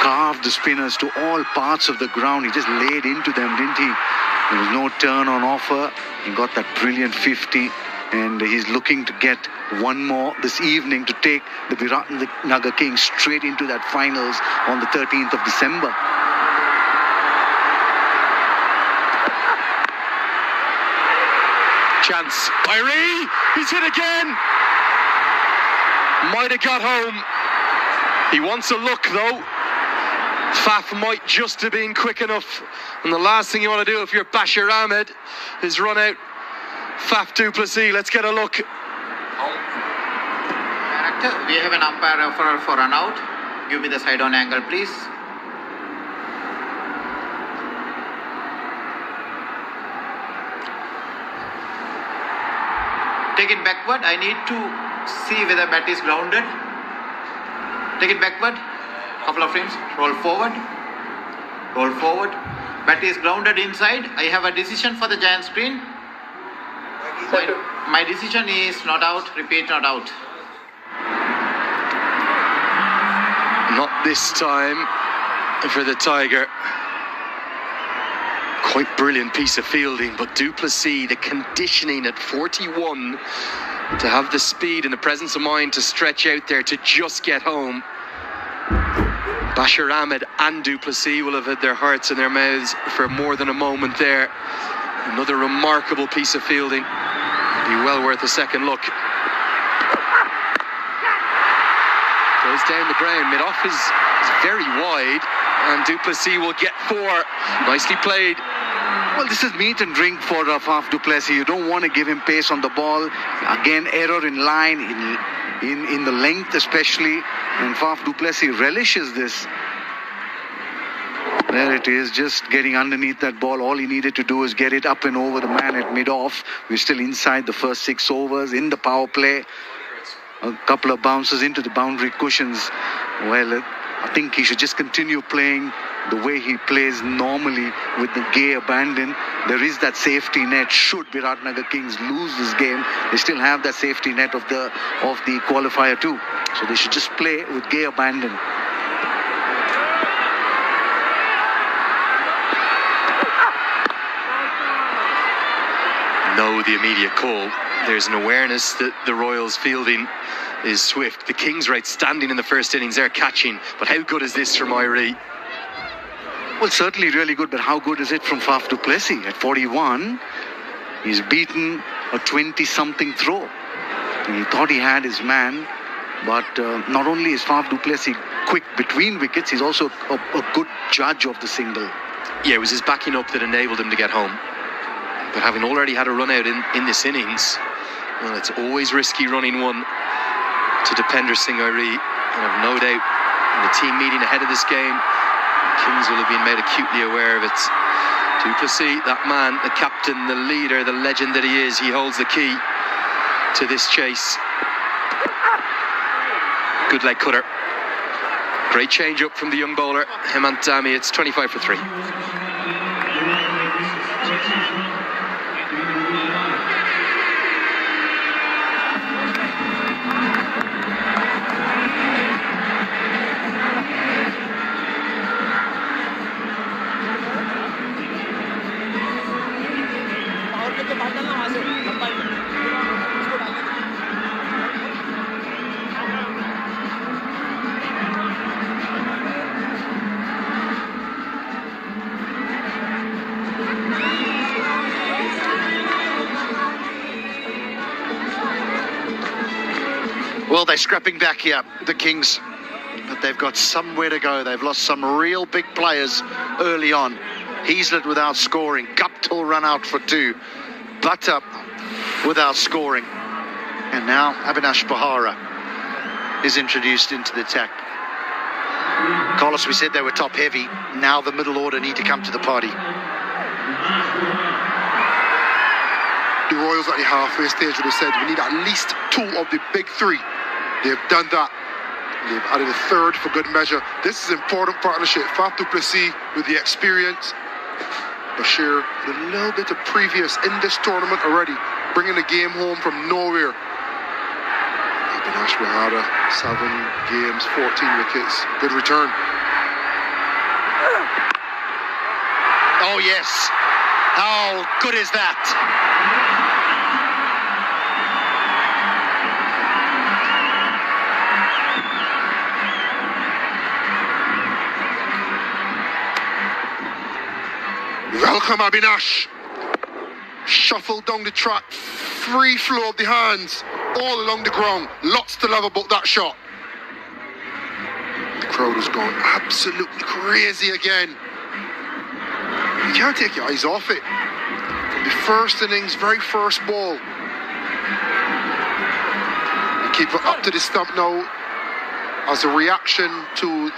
carved the spinners to all parts of the ground. He just laid into them, didn't he? There was no turn on offer. He got that brilliant 50, and he's looking to get one more this evening to take the Biratnagar Kings straight into that finals on the 13th of December. Chance. Irie, he's hit again. Might have got home. He wants a look though. Faf might just have been quick enough. And the last thing you want to do if you're Bashir Ahmed is run out Faf du Plessis. Let's get a look. Director, we have an umpire referral for run out. Give me the side on angle, please. Take it backward. I need to see whether bat is grounded. Take it backward. Couple of frames. Roll forward. Roll forward. Bat is grounded inside. I have a decision for the giant screen. My decision is not out. Repeat, not out. Not this time for the Tiger. Quite brilliant piece of fielding, but du Plessis, the conditioning at 41 to have the speed and the presence of mind to stretch out there to just get home. Bashir Ahmed and du Plessis will have had their hearts in their mouths for more than a moment there. Another remarkable piece of fielding. Be well worth a second look. Goes down the ground. Mid-off is very wide, and du Plessis will get 4. Nicely played. Well, this is meat and drink for Faf du Plessis. You don't want to give him pace on the ball. Again, error in line, in the length especially. And Faf du Plessis relishes this. There it is, just getting underneath that ball. All he needed to do is get it up and over the man at mid-off. We're still inside the first 6 overs in the power play. A couple of bounces into the boundary cushions. Well, I think he should just continue playing the way he plays normally with the gay abandon. There is that safety net. Should Biratnagar Kings lose this game, they still have that safety net of the qualifier too. So they should just play with gay abandon. Know the immediate call. There's an awareness that the Royals fielding is swift. The Kings are outstanding in the first innings. They're catching. But how good is this from Irie? Well, certainly really good, but how good is it from Faf du Plessis? At 41, he's beaten a 20-something throw. He thought he had his man, But not only is Faf du Plessis quick between wickets, he's also a good judge of the single. Yeah, it was his backing up that enabled him to get home. But having already had a run out in this innings, well, it's always risky running one to Dipender Singh Airi. And I've no doubt in the team meeting ahead of this game, Kings will have been made acutely aware of it. Du Plessis, that man, the captain, the leader, the legend that he is, he holds the key to this chase. Good leg cutter. Great change up from the young bowler, Hemant Dami. It's 25 for 3. Well, they're scrapping back here, the Kings, but they've got somewhere to go. They've lost some real big players early on. Heaslet without scoring, Guptill run out for 2, Butter without scoring, and now Avinash Bahara is introduced into the attack. Carlos, we said they were top heavy. Now the middle order need to come to the party. The Royals at the halfway stage would have said we need at least 2 of the big 3. They've done that. They've added a 3rd for good measure. This is important partnership. Faf du Plessis with the experience. Bashir with a little bit of previous in this tournament already, bringing the game home from nowhere. Avinash Bahara, 7 games, 14 wickets. Good return. Oh yes, how good is that? Welcome Avinash. Shuffle down the track, free flow of the hands, all along the ground. Lots to love about that shot. The crowd has gone absolutely crazy again. You can't take your eyes off it. From the first innings, very first ball. The keeper up to the stump now as a reaction to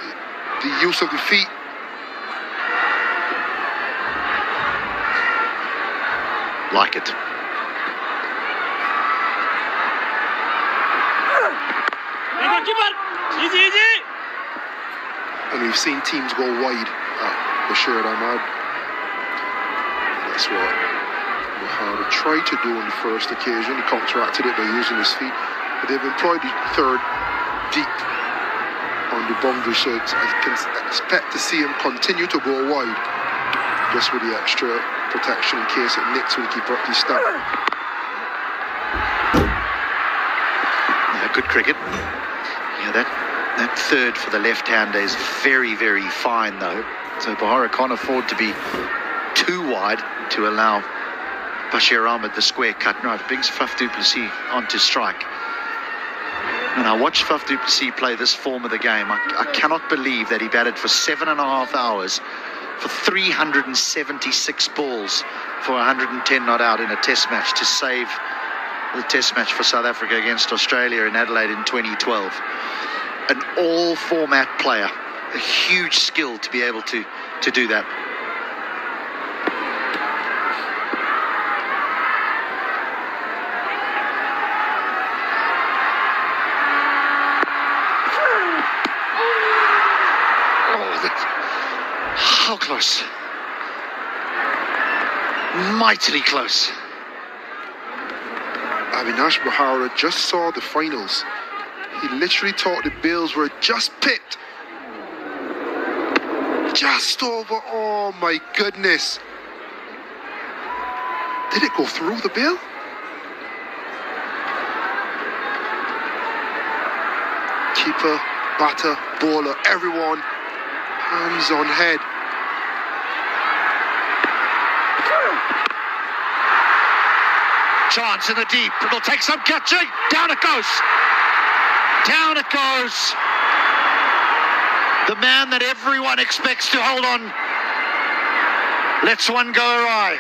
the use of the feet. Like it. And we've seen teams go wide at Bashir Ahmad. That's what Bahara tried to do on the first occasion. He counteracted it by using his feet. But they've employed the 3rd deep on the boundary, so I can expect to see him continue to go wide, just with the extra protection in case it nicks when he keep up the stump. Yeah, good cricket. Yeah, that 3rd for the left-hander is very, very fine though. So Bahara can't afford to be too wide to allow Bashir Ahmed the square cut. No, it brings Faf du Plessis onto strike. And I watched Faf du Plessis play this form of the game. I cannot believe that he batted for 7.5 hours for 376 balls for 110 not out in a test match to save the test match for South Africa against Australia in Adelaide in 2012. An all-format player. A huge skill to be able to do that. How close? Mightily close. Avinash Bahara just saw the finals. He literally thought the Bills were just picked. Just over. Oh my goodness. Did it go through the bill? Keeper, batter, bowler, everyone. Hands on head. Chance in the deep. It'll take some catching. Down it goes. Down it goes. The man that everyone expects to hold on lets one go awry.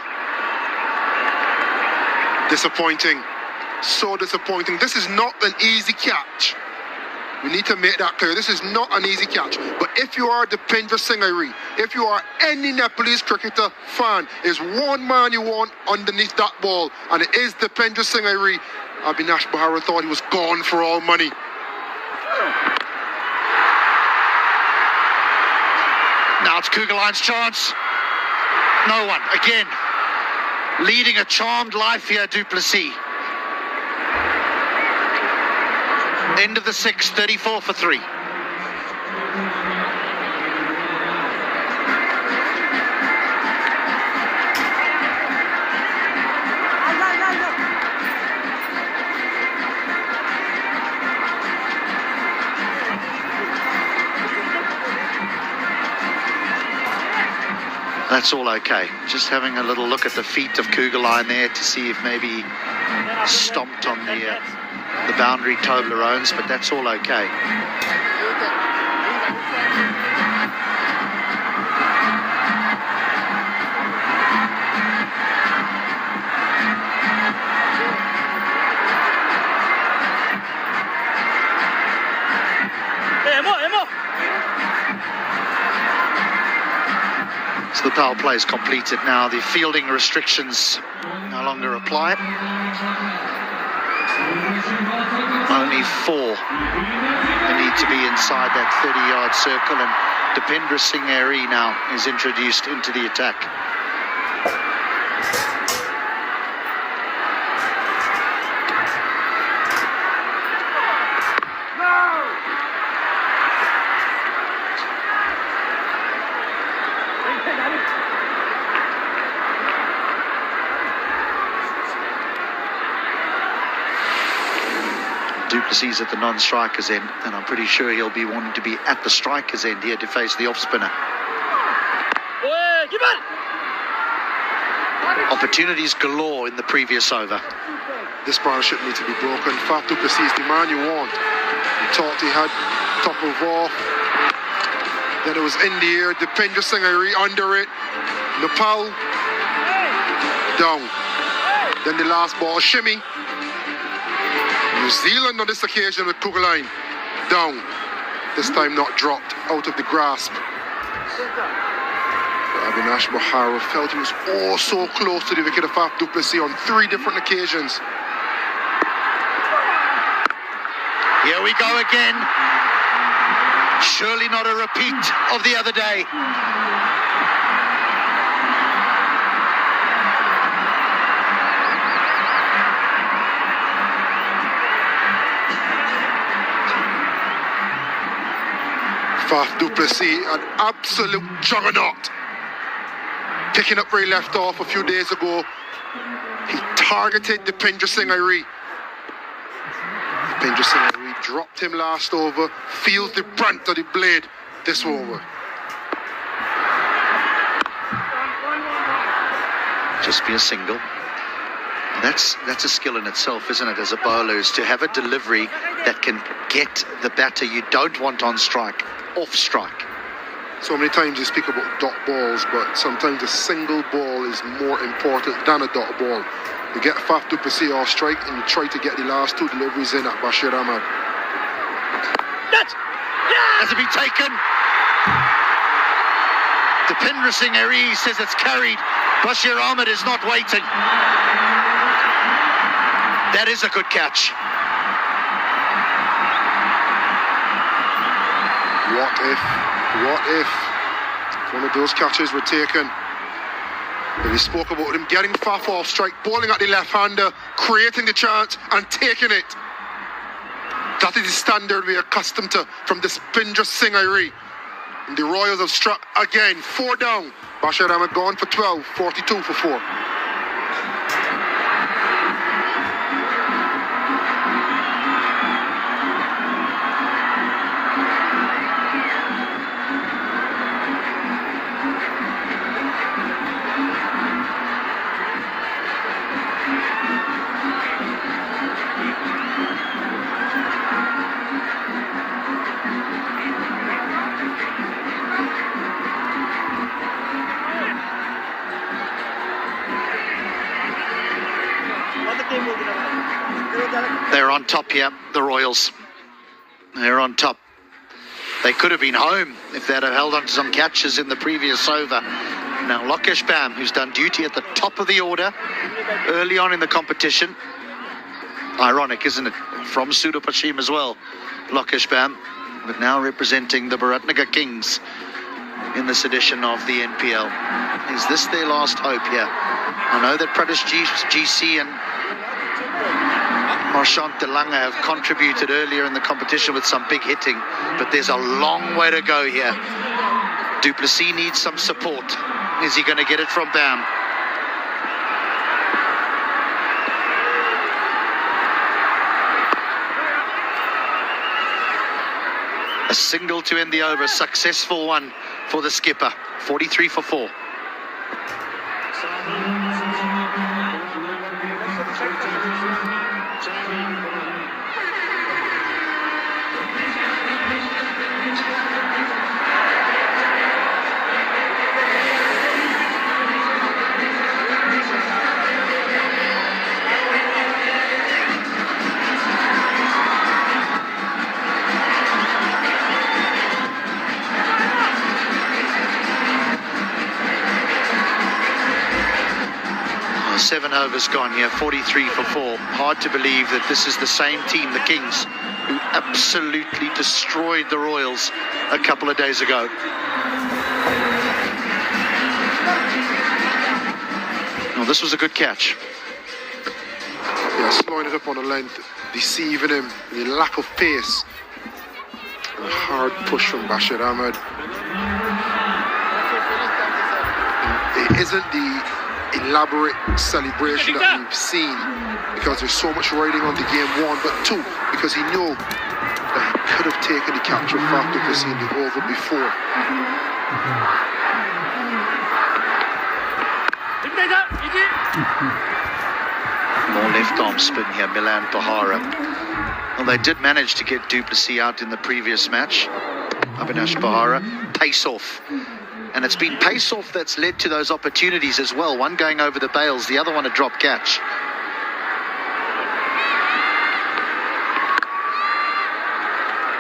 Disappointing. So disappointing. This is not an easy catch. We need to make that clear. This is not an easy catch. But if you are Dipendra Singh Airi, if you are any Nepalese cricketer fan, is one man you want underneath that ball, and it is Dipendra Singh Airi. Avinash Bahara thought he was gone for all money. Now it's Kugeline's chance. No one. Again, leading a charmed life here, du Plessis. End of the 6th, 34 for 3. That's all okay. Just having a little look at the feet of Kugeline there to see if maybe he stomped on the boundary Toblerones, but that's all okay. So the power play is completed now. The fielding restrictions no longer apply. Only 4 need to be inside that 30-yard circle, and Dipendra Singh Airi now is introduced into the attack. Du Plessis at the non-striker's end, and I'm pretty sure he'll be wanting to be at the striker's end here to face the off-spinner. Opportunities galore in the previous over. This partnership needs to be broken. Faf du Plessis is the man you want. He thought he had top of off. Then it was in the air. Dipendra Singh Airi under it. Nepal down. Then the last ball, shimmy. New Zealand on this occasion with Kugeline down. This time not dropped, out of the grasp. Avinash Bahara felt he was oh so close to the wicket of Faf du Plessis on 3 different occasions. Here we go again. Surely not a repeat of the other day. Faf du Plessis, an absolute juggernaut. Picking up where he left off a few days ago. He targeted Dipendra Singh Airi. Dipendra Singh Airi dropped him last over, feels the brunt of the blade this over. Just be a single. That's a skill in itself, isn't it, as a bowler, is to have a delivery that can get the batter you don't want on strike off strike. So many times you speak about dot balls, but sometimes a single ball is more important than a dot ball. You get Faf du Plessis off strike and you try to get the last 2 deliveries in at Bashir Ahmed. Has it been taken? Dipendra Singh Airi says it's carried. Bashir Ahmed is not waiting. That is a good catch. What if one of those catches were taken? But we spoke about him getting Faf off strike, bowling at the left-hander, creating the chance and taking it. That is the standard we're accustomed to from Dipendra Singh Airi. And the Royals have struck again, 4 down. Bashir Ahmed gone for 12, 42 for 4. on top here, the Royals. They're on top. They could have been home if they'd have held on to some catches in the previous over. Now Lokeshbam, who's done duty at the top of the order early on in the competition. Ironic, isn't it? From Sudurpaschim as well, Lokeshbam, but now representing the Biratnagar Kings in this edition of the NPL. Is this their last hope here? I know that Pradesh GC and Marchand Delanga have contributed earlier in the competition with some big hitting, but there's a long way to go here. Duplessis needs some support. Is he going to get it from Bam? A single to end the over, successful one for the skipper. 43 for 4. Seven overs gone here, 43 for 4. Hard to believe that this is the same team, the Kings, who absolutely destroyed the Royals a couple of days ago. Well, this was a good catch. Yeah, slowing it up on the length, deceiving him, the lack of pace. A hard push from Bashir Ahmed. It isn't the elaborate celebration that we've seen because there's so much riding on the game, one, but two, because he knew that he could have taken the capture factor because he the over before. More left arm spin here, Milan Pahara. Well, they did manage to get Duplessis out in the previous match. Avinash Pahara, pace off. And it's been pace-off that's led to those opportunities as well. One going over the bails, the other one a drop catch.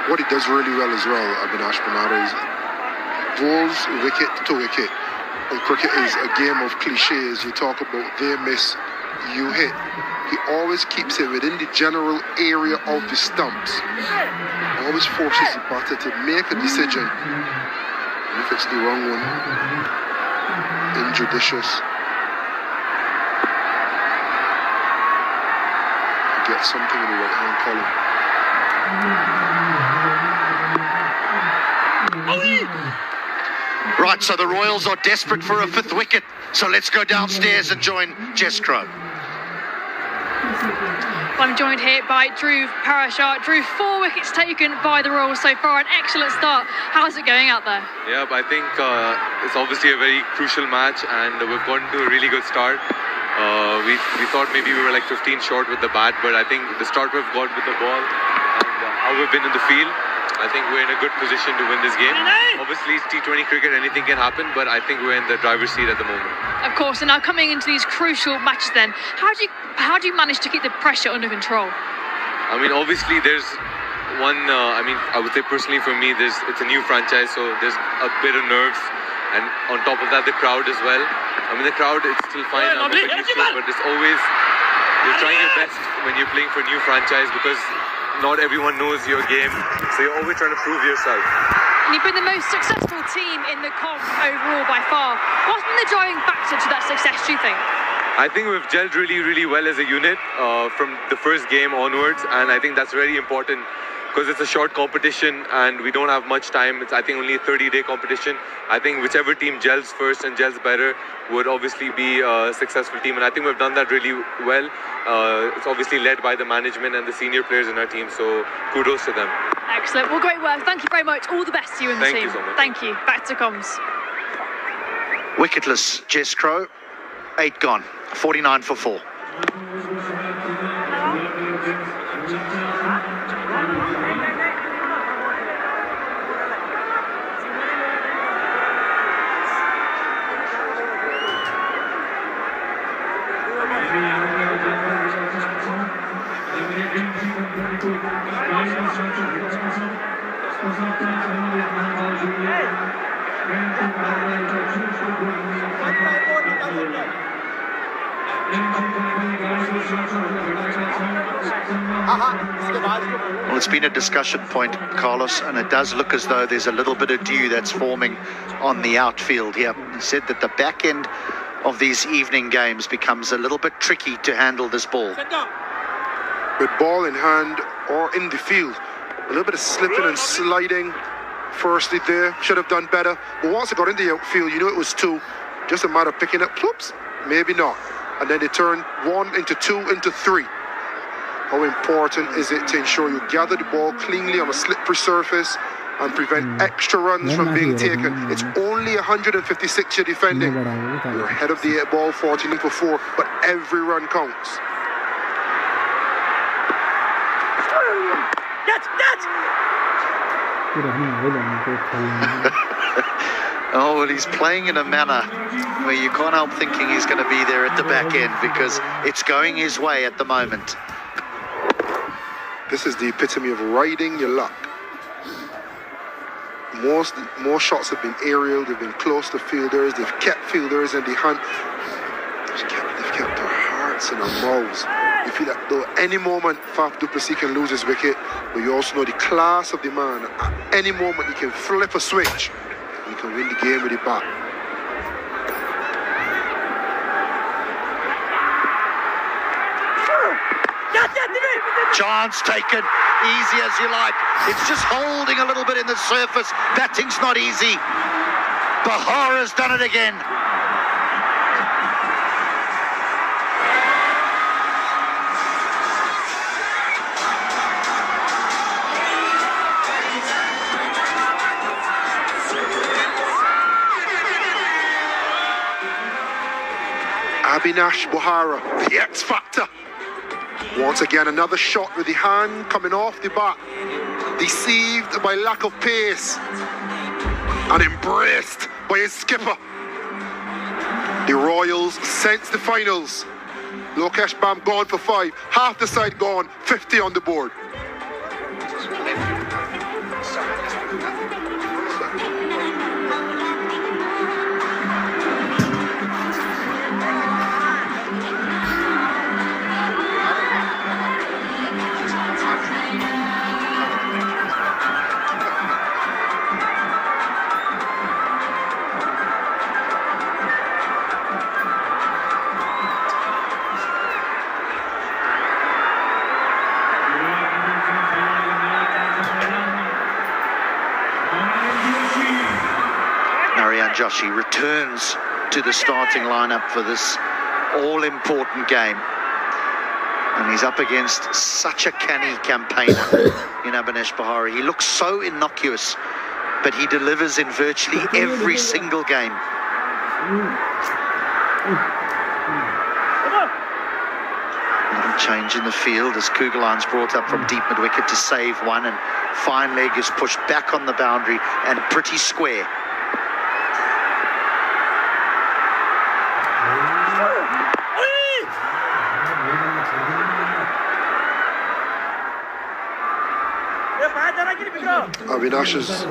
What he does really well as well, Avinash Pahara, is balls wicket to wicket. And cricket is a game of cliches. You talk about they miss, you hit. He always keeps it within the general area of the stumps. Always forces the batter to make a decision. If it's the wrong one, injudicious. Get something in the right hand column. Right, so the Royals are desperate for a fifth wicket. So let's go downstairs and join Jess Crow. I'm joined here by Dhruv Parashar. Dhruv, 4 wickets taken by the Royals so far. An excellent start. How's it going out there? Yeah, but I think it's obviously a very crucial match, and we've gotten to a really good start. We thought maybe we were like 15 short with the bat, but I think the start we've got with the ball and how we've been in the field, I think we're in a good position to win this game. Obviously, it's T20 cricket, anything can happen, but I think we're in the driver's seat at the moment. Of course, and now coming into these crucial matches then, how do you manage to keep the pressure under control? I mean, obviously there's one, I would say personally for me, it's a new franchise, so there's a bit of nerves, and on top of that, the crowd as well. I mean, the crowd, it's still fine, I'm not used to it, but it's always, you're trying your best when you're playing for a new franchise because not everyone knows your game, so you're always trying to prove yourself. And you've been the most successful team in the comp overall by far. What's been the driving factor to that success, do you think? I think we've gelled really, really well as a unit from the first game onwards, and I think that's very important because it's a short competition and we don't have much time. It's, I think, only a 30-day competition. I think whichever team gels first and gels better would obviously be a successful team, and I think we've done that really well. It's obviously led by the management and the senior players in our team, so kudos to them. Excellent. Well, great work. Thank you very much. All the best to you and the team. Thank you so much. Thank you. Back to comms. Wicketless Jess Crow, 8 gone, 49 for 4. Well, it's been a discussion point, Carlos, and it does look as though there's a little bit of dew that's forming on the outfield here. He said that the back end of these evening games becomes a little bit tricky to handle this ball. With ball in hand or in the field, a little bit of slipping and sliding firstly there, should have done better. But once it got into the outfield, you know it was two, just a matter of picking up, whoops, maybe not. And then they turned 1 into 2 into 3. How important is it to ensure you gather the ball cleanly on a slippery surface and prevent extra runs from being taken? It's only 156 you're defending. You're ahead of the 8 ball, 14 for 4, but every run counts. Oh, well, he's playing in a manner where you can't help thinking he's going to be there at the back end because it's going his way at the moment. This is the epitome of riding your luck. More shots have been aerial, they've been close to fielders, they've kept fielders in the hunt. They've kept their hearts in their mouths. You feel that though any moment Faf du Plessis can lose his wicket, but you also know the class of the man. At any moment he can flip a switch and he can win the game with the bat. Chance taken, easy as you like. It's just holding a little bit in the surface. Batting's not easy. Bahara's done it again. Abhinash Bahara, the X Factor. Once again, another shot with the hand coming off the bat. Deceived by lack of pace and embraced by his skipper. The Royals sense the finals. Lokesh Bam gone for 5, half the side gone, 50 on the board. Joshi returns to the starting lineup for this all-important game. And he's up against such a canny campaigner in Abhinash Bahara. He looks so innocuous, but he delivers in virtually every single game. Little change in the field as Kugelan's brought up from deep mid-wicket to save one, and fine leg is pushed back on the boundary and pretty square. Avinash has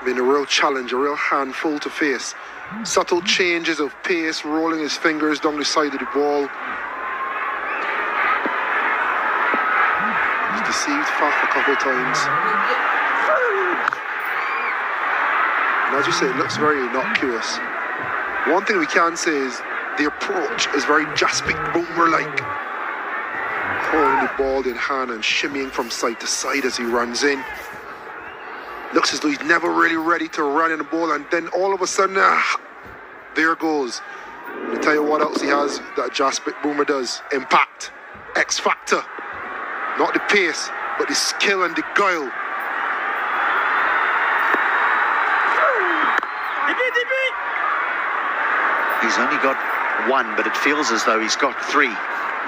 been a real challenge, a real handful to face. Subtle changes of pace, rolling his fingers down the side of the ball. He's deceived Faf a couple of times. And as you say, it looks very innocuous. One thing we can say is the approach is very Jasprit Bumrah-like. Holding the ball in hand and shimmying from side to side as he runs in. Looks as though he's never really ready to run in the ball, and then all of a sudden, there goes. Let me tell you what else he has that Jasprit Bumrah does. Impact, X Factor. Not the pace, but the skill and the guile. He's only got 1, but it feels as though he's got 3.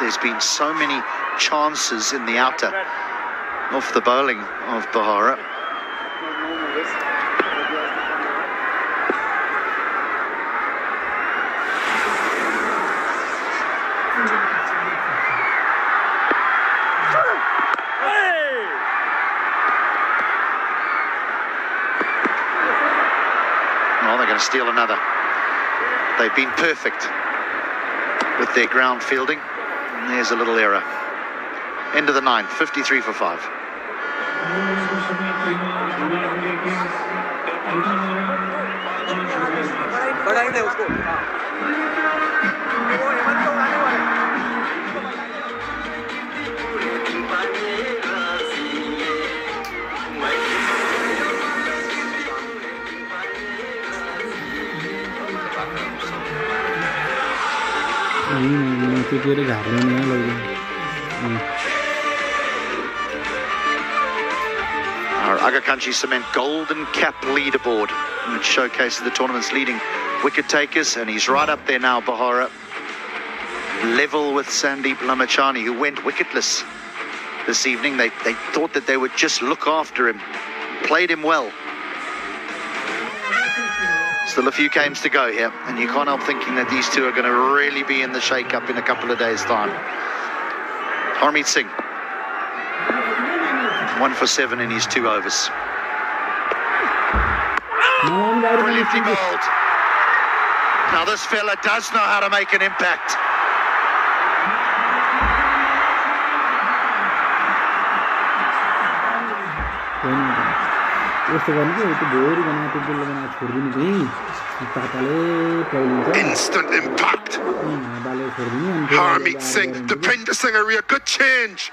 There's been so many chances in the outer off the bowling of Bahara. Well, they're going to steal another. They've been perfect with their ground fielding. And there's a little error. End of the 9th, 53 for 5. Our Aga Country Cement Golden Cap leaderboard, which showcases the tournament's leading wicket takers, and he's right up there now, Bahara, level with Sandeep Lamachani, who went wicketless this evening. They thought that they would just look after him, played him well. Still a few games to go here, and you can't help thinking that these two are going to really be in the shake-up in a couple of days' time. Harmeet Singh, 1 for 7 in his 2 overs. Brilliantly bowled. Now this fella does know how to make an impact. Instant impact. Harmeet Singh, Deepinder Singh, a real good change.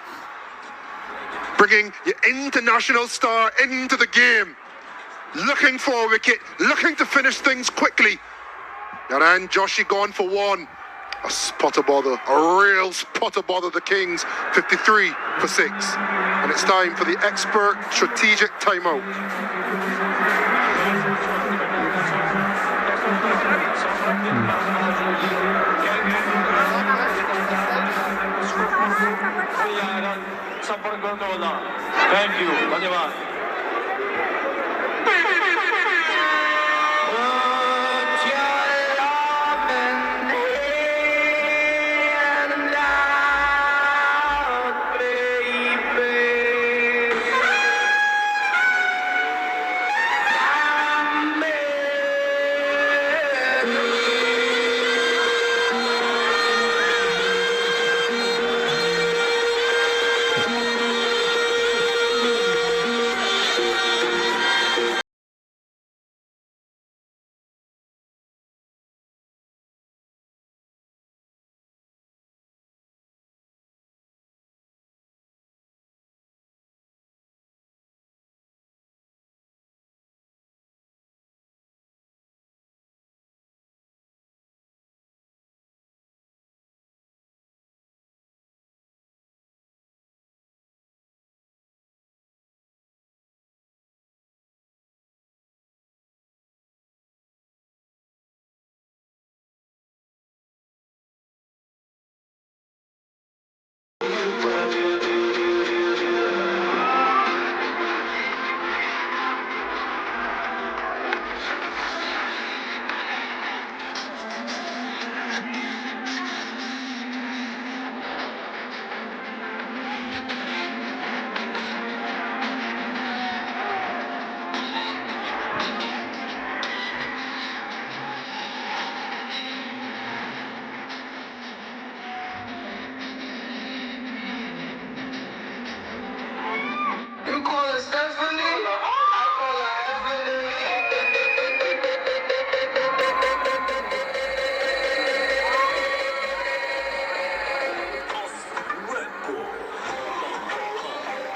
Bringing your international star into the game. Looking for a wicket, looking to finish things quickly. Naran Joshi gone for 1. A spot of bother, a real spot of bother the Kings, 53 for 6. And it's time for the expert strategic timeout. Thank you.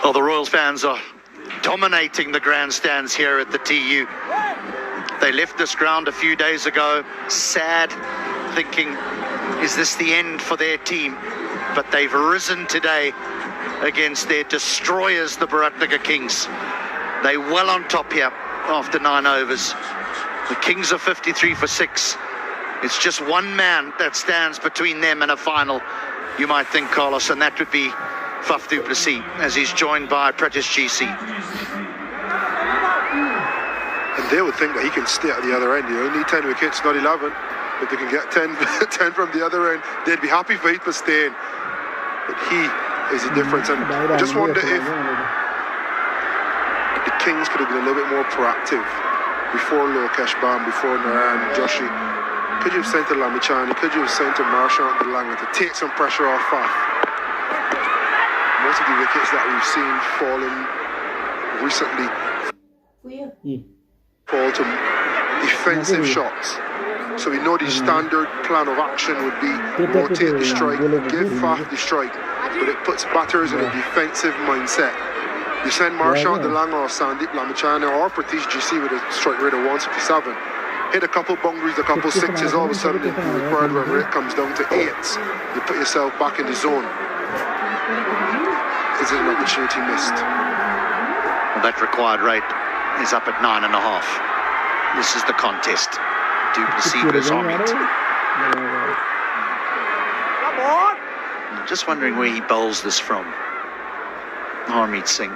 Well, the Royals fans are dominating the grandstands here at the TU. They left this ground a few days ago, sad, thinking, is this the end for their team? But they've risen today against their destroyers, the Biratnagar Kings. They well on top here after 9 overs. The Kings are 53 for 6. It's just one man that stands between them and a final, you might think, Carlos, and that would be Faf du Plessis, as he's joined by Pratish GC. And they would think that he can stay at the other end. You only need 10 wickets, not 11. If they can get 10, 10 from the other end, they'd be happy for Heath for staying. But he is the difference. And I just wonder if the Kings could have been a little bit more proactive before Lokesh Bam, before Naran, Joshi. Could you have sent to Lamichani? Could you have sent to Marchand Delanga to take some pressure off Faf? Most of the wickets that we've seen falling recently fall to defensive shots. So we know the standard plan of action would be rotate the strike, give Faf the strike, but it puts batters in a defensive mindset. You send Marchand Delanga or Sandeep Lamichhane or Pratish GC with a strike rate of 167, hit a couple boundaries, a couple sixes, all of a sudden the required run rate comes down to 8s. You put yourself back in the zone. Is it an opportunity missed? Well, that required rate is up at 9.5. This is the contest. Du Plessis versus Harmeet. I'm just wondering where he bowls this from. Harmeet Singh.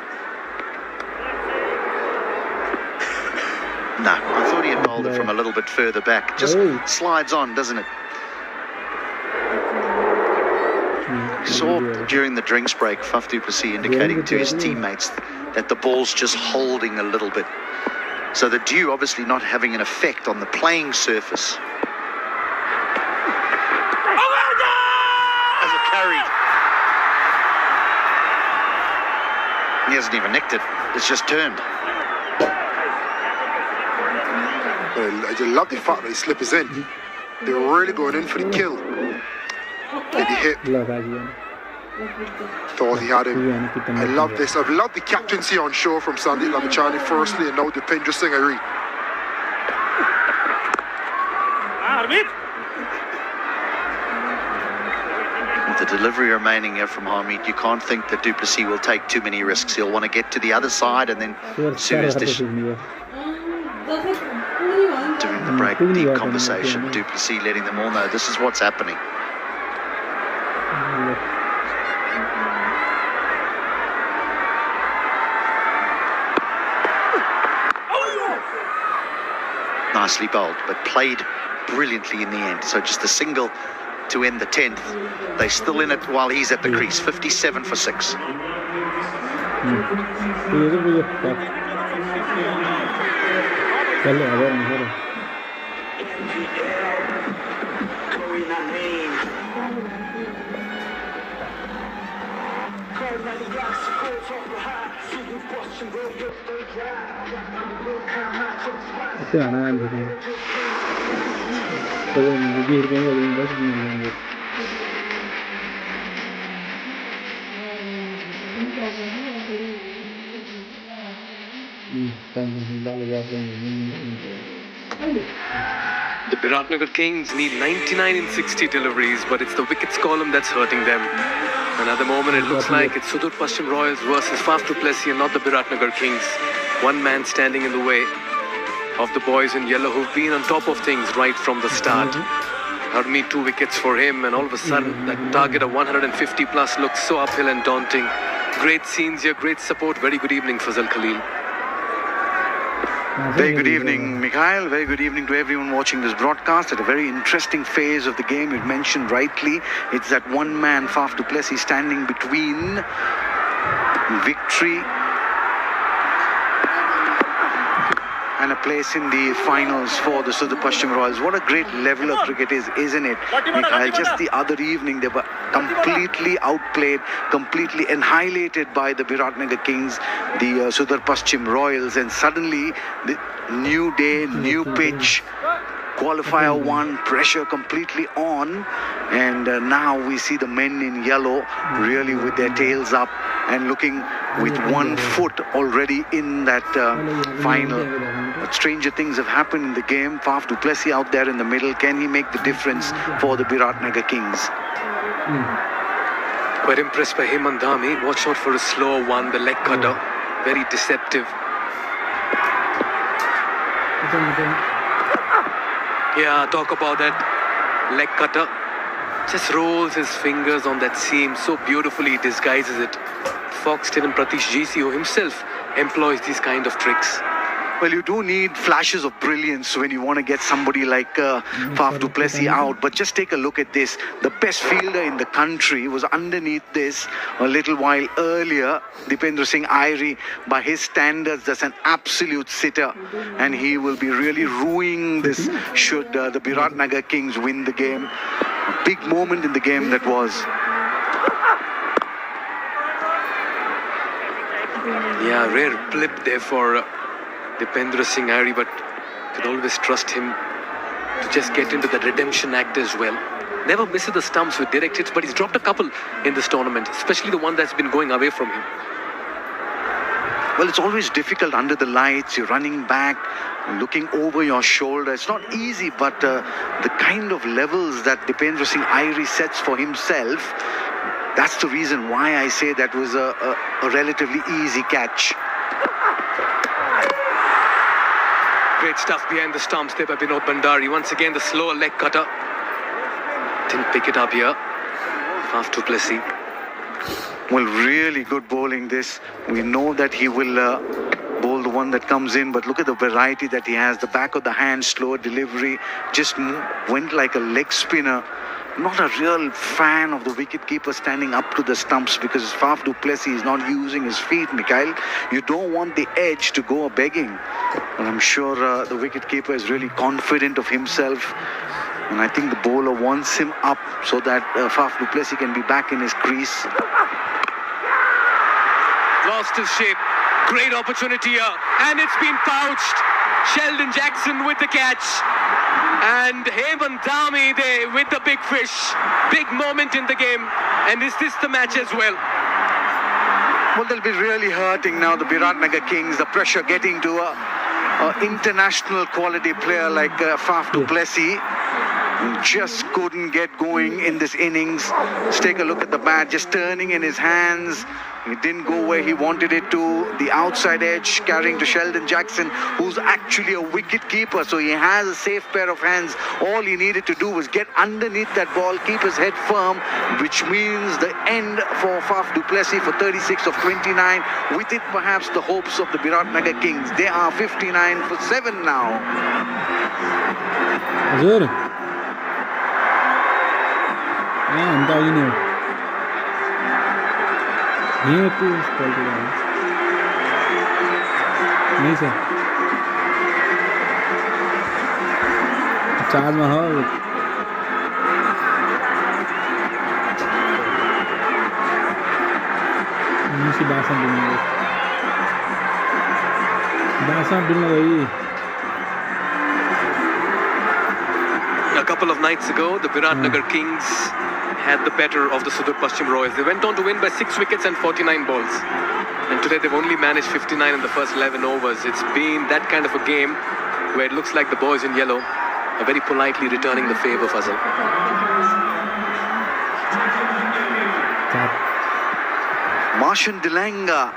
No, I thought he had bowled it from a little bit further back. Just slides on, doesn't it? We saw during the drinks break, Faf du Plessis indicating to his teammates that the ball's just holding a little bit. So the dew obviously not having an effect on the playing surface. As it carried. He hasn't even nicked it. It's just turned. I just love the fact that the slip is in. They were really going in for the kill. Did he hit? Thought he had him. I love this. I've loved the captaincy on show from Sandeep Lamichhane firstly, and now Dipendra Singh Ari. With the delivery remaining here from Harmeet, you can't think that Du Plessis will take too many risks. He'll want to get to the other side, and then as soon as during the break, deep conversation, Du Plessis letting them all know this is what's happening. Nicely bowled, but played brilliantly in the end. So just a single to end the 10th. They're still in it while he's at the crease. 57 for 6. The Biratnagar Kings need 99 in 60 deliveries, but it's the wickets column that's hurting them. And at the moment it looks like it's Sudurpaschim Royals versus Faf du Plessis and not the Biratnagar Kings. One man standing in the way of the boys in yellow who've been on top of things right from the start. Harmeet 2 wickets for him, and all of a sudden that target of 150 plus looks so uphill and daunting. Great scenes here, great support. Very good evening, Fazal Khalil. Very good evening, Mikhail. Very good evening to everyone watching this broadcast. At a very interesting phase of the game, you've mentioned rightly, it's that one man, Faf du Plessis, standing between victory and a place in the finals for the Sudurpaschim Royals. What a great level of cricket is, isn't it, Mikhail? Just the other evening, they were completely outplayed, completely annihilated by the Biratnagar Kings, the Sudurpaschim Royals, and suddenly the new day, new pitch, Qualifier 1, pressure completely on, and now we see the men in yellow really with their tails up and looking with 1 foot already in that final. But stranger things have happened in the game. Faf du Plessis out there in the middle. Can he make the difference for the Biratnagar Kings? Quite impressed by him and Dhami. Watch out for a slow one, the leg cutter. Very deceptive. Yeah, talk about that leg cutter. Just rolls his fingers on that seam. So beautifully disguises it. Foxed even Pratish GC, who himself employs these kind of tricks. Well, you do need flashes of brilliance when you want to get somebody like Faf du Plessis out. But just take a look at this. The best fielder in the country was underneath this a little while earlier. Dipendra Singh Airi, by his standards, that's an absolute sitter. And he will be really ruining this should the Biratnagar Kings win the game. A big moment in the game that was. Yeah, rare blip there for Dipendra Singh Airi, but could always trust him to just get into the redemption act as well. Never misses the stumps with direct hits, but he's dropped a couple in this tournament, especially the one that's been going away from him. Well, it's always difficult under the lights. You're running back, looking over your shoulder. It's not easy, but the kind of levels that Dipendra Singh Airi sets for himself, that's the reason why I say that was a relatively easy catch. Great stuff behind the stumps there by Binod Bhandari. Once again, the slower leg cutter. Didn't pick it up here. Faf du Plessis. Well, really good bowling this. We know that he will bowl the one that comes in, but look at the variety that he has. The back of the hand, slower delivery, just went like a leg spinner. Not a real fan of the wicketkeeper standing up to the stumps because Faf du Plessis is not using his feet, Mikhail. You don't want the edge to go begging. And I'm sure the wicketkeeper is really confident of himself. And I think the bowler wants him up so that Faf du Plessis can be back in his crease. Lost his shape. Great opportunity here. And it's been pouched. Sheldon Jackson with the catch. And Hemant Dhami there with the big fish. Big moment in the game. And is this the match as well? Well, they'll be really hurting now, the Biratnagar Kings. The pressure getting to an international quality player like Faf du Plessis. Just couldn't get going in this innings. Let's take a look at the bat, just turning in his hands. It didn't go where he wanted it to. The outside edge carrying to Sheldon Jackson, who's actually a wicket keeper, so he has a safe pair of hands. All he needed to do was get underneath that ball, keep his head firm, which means the end for Faf du Plessis for 36 of 29. With it, perhaps the hopes of the Biratnagar Kings. They are 59 for 7 now. Hazır. Entah ini. Ini tu call tu dah. Ini sah. Charge mahal. Ini si bahasan dulu. Bahasan dulu lagi. A couple of nights ago, the Biratnagar Kings had the better of the Sudurpaschim Royals. They went on to win by 6 wickets and 49 balls. And today they've only managed 59 in the first 11 overs. It's been that kind of a game where it looks like the boys in yellow are very politely returning the favour, Fazal. Marshan Dilanga